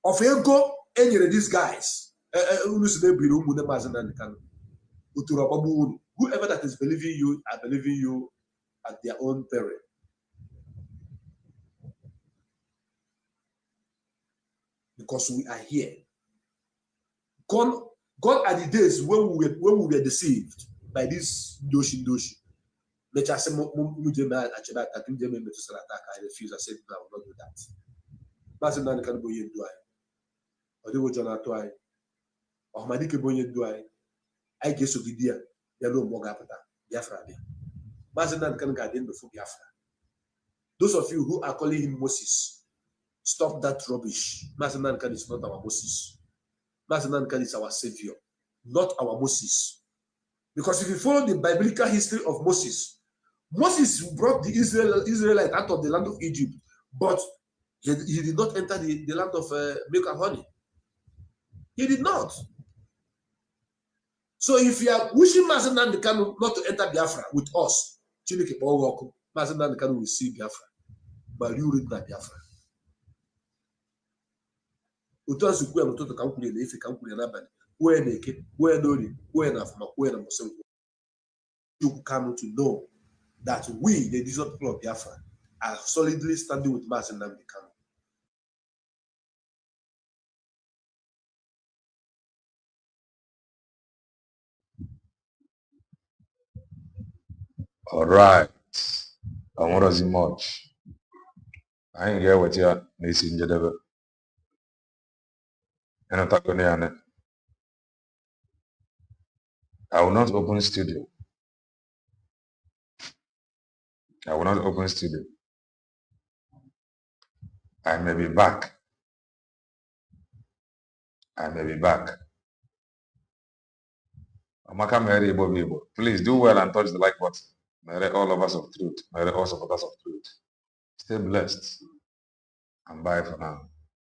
of ego any of these guys, whoever that is believing you are believing you at their own peril. Because we are here. Gone are the days when we were deceived by this doshi. I refuse. I said, no, I will not do that. Mazi Nnamdi Kanu boye ndua. Odewo John Atwai. Ohmadike boye ndua. I get so gidia. Ya no mo gapata. Biafra bia. Mazi Nnamdi Kanu ga den before Biafra. Those of you who are calling him Moses, stop that rubbish. Mazi Nnamdi Kanu is not our Moses. Mazi Nnamdi Kanu is our savior, not our Moses. Because if you follow the biblical history of Moses, Moses brought the Israelites out of the land of Egypt, but he did not enter the land of milk and honey. He did not. So if you are wishing Mazi Nnamdi Kanu not to enter Biafra with us, Chineke Mazi Nnamdi Kanu will see Biafra. But you read that Biafra. Utansu kuya mtoto kankuli na ife kankuli na bani. Where naked, where nori, where na fama, where na mosengu. You come to know that we, the digital people of Biafra, are solidly standing with Mazi Nnamdi Kanu. All right. I want to see much. I ain't here with you. Nisi njedebe. I will not open studio. I will not open studio. I may be back. I may be back. Amaka Mary Bobibo. Please do well and touch the like button. May all of us of truth. May all supporters of truth. Stay blessed. And bye for now.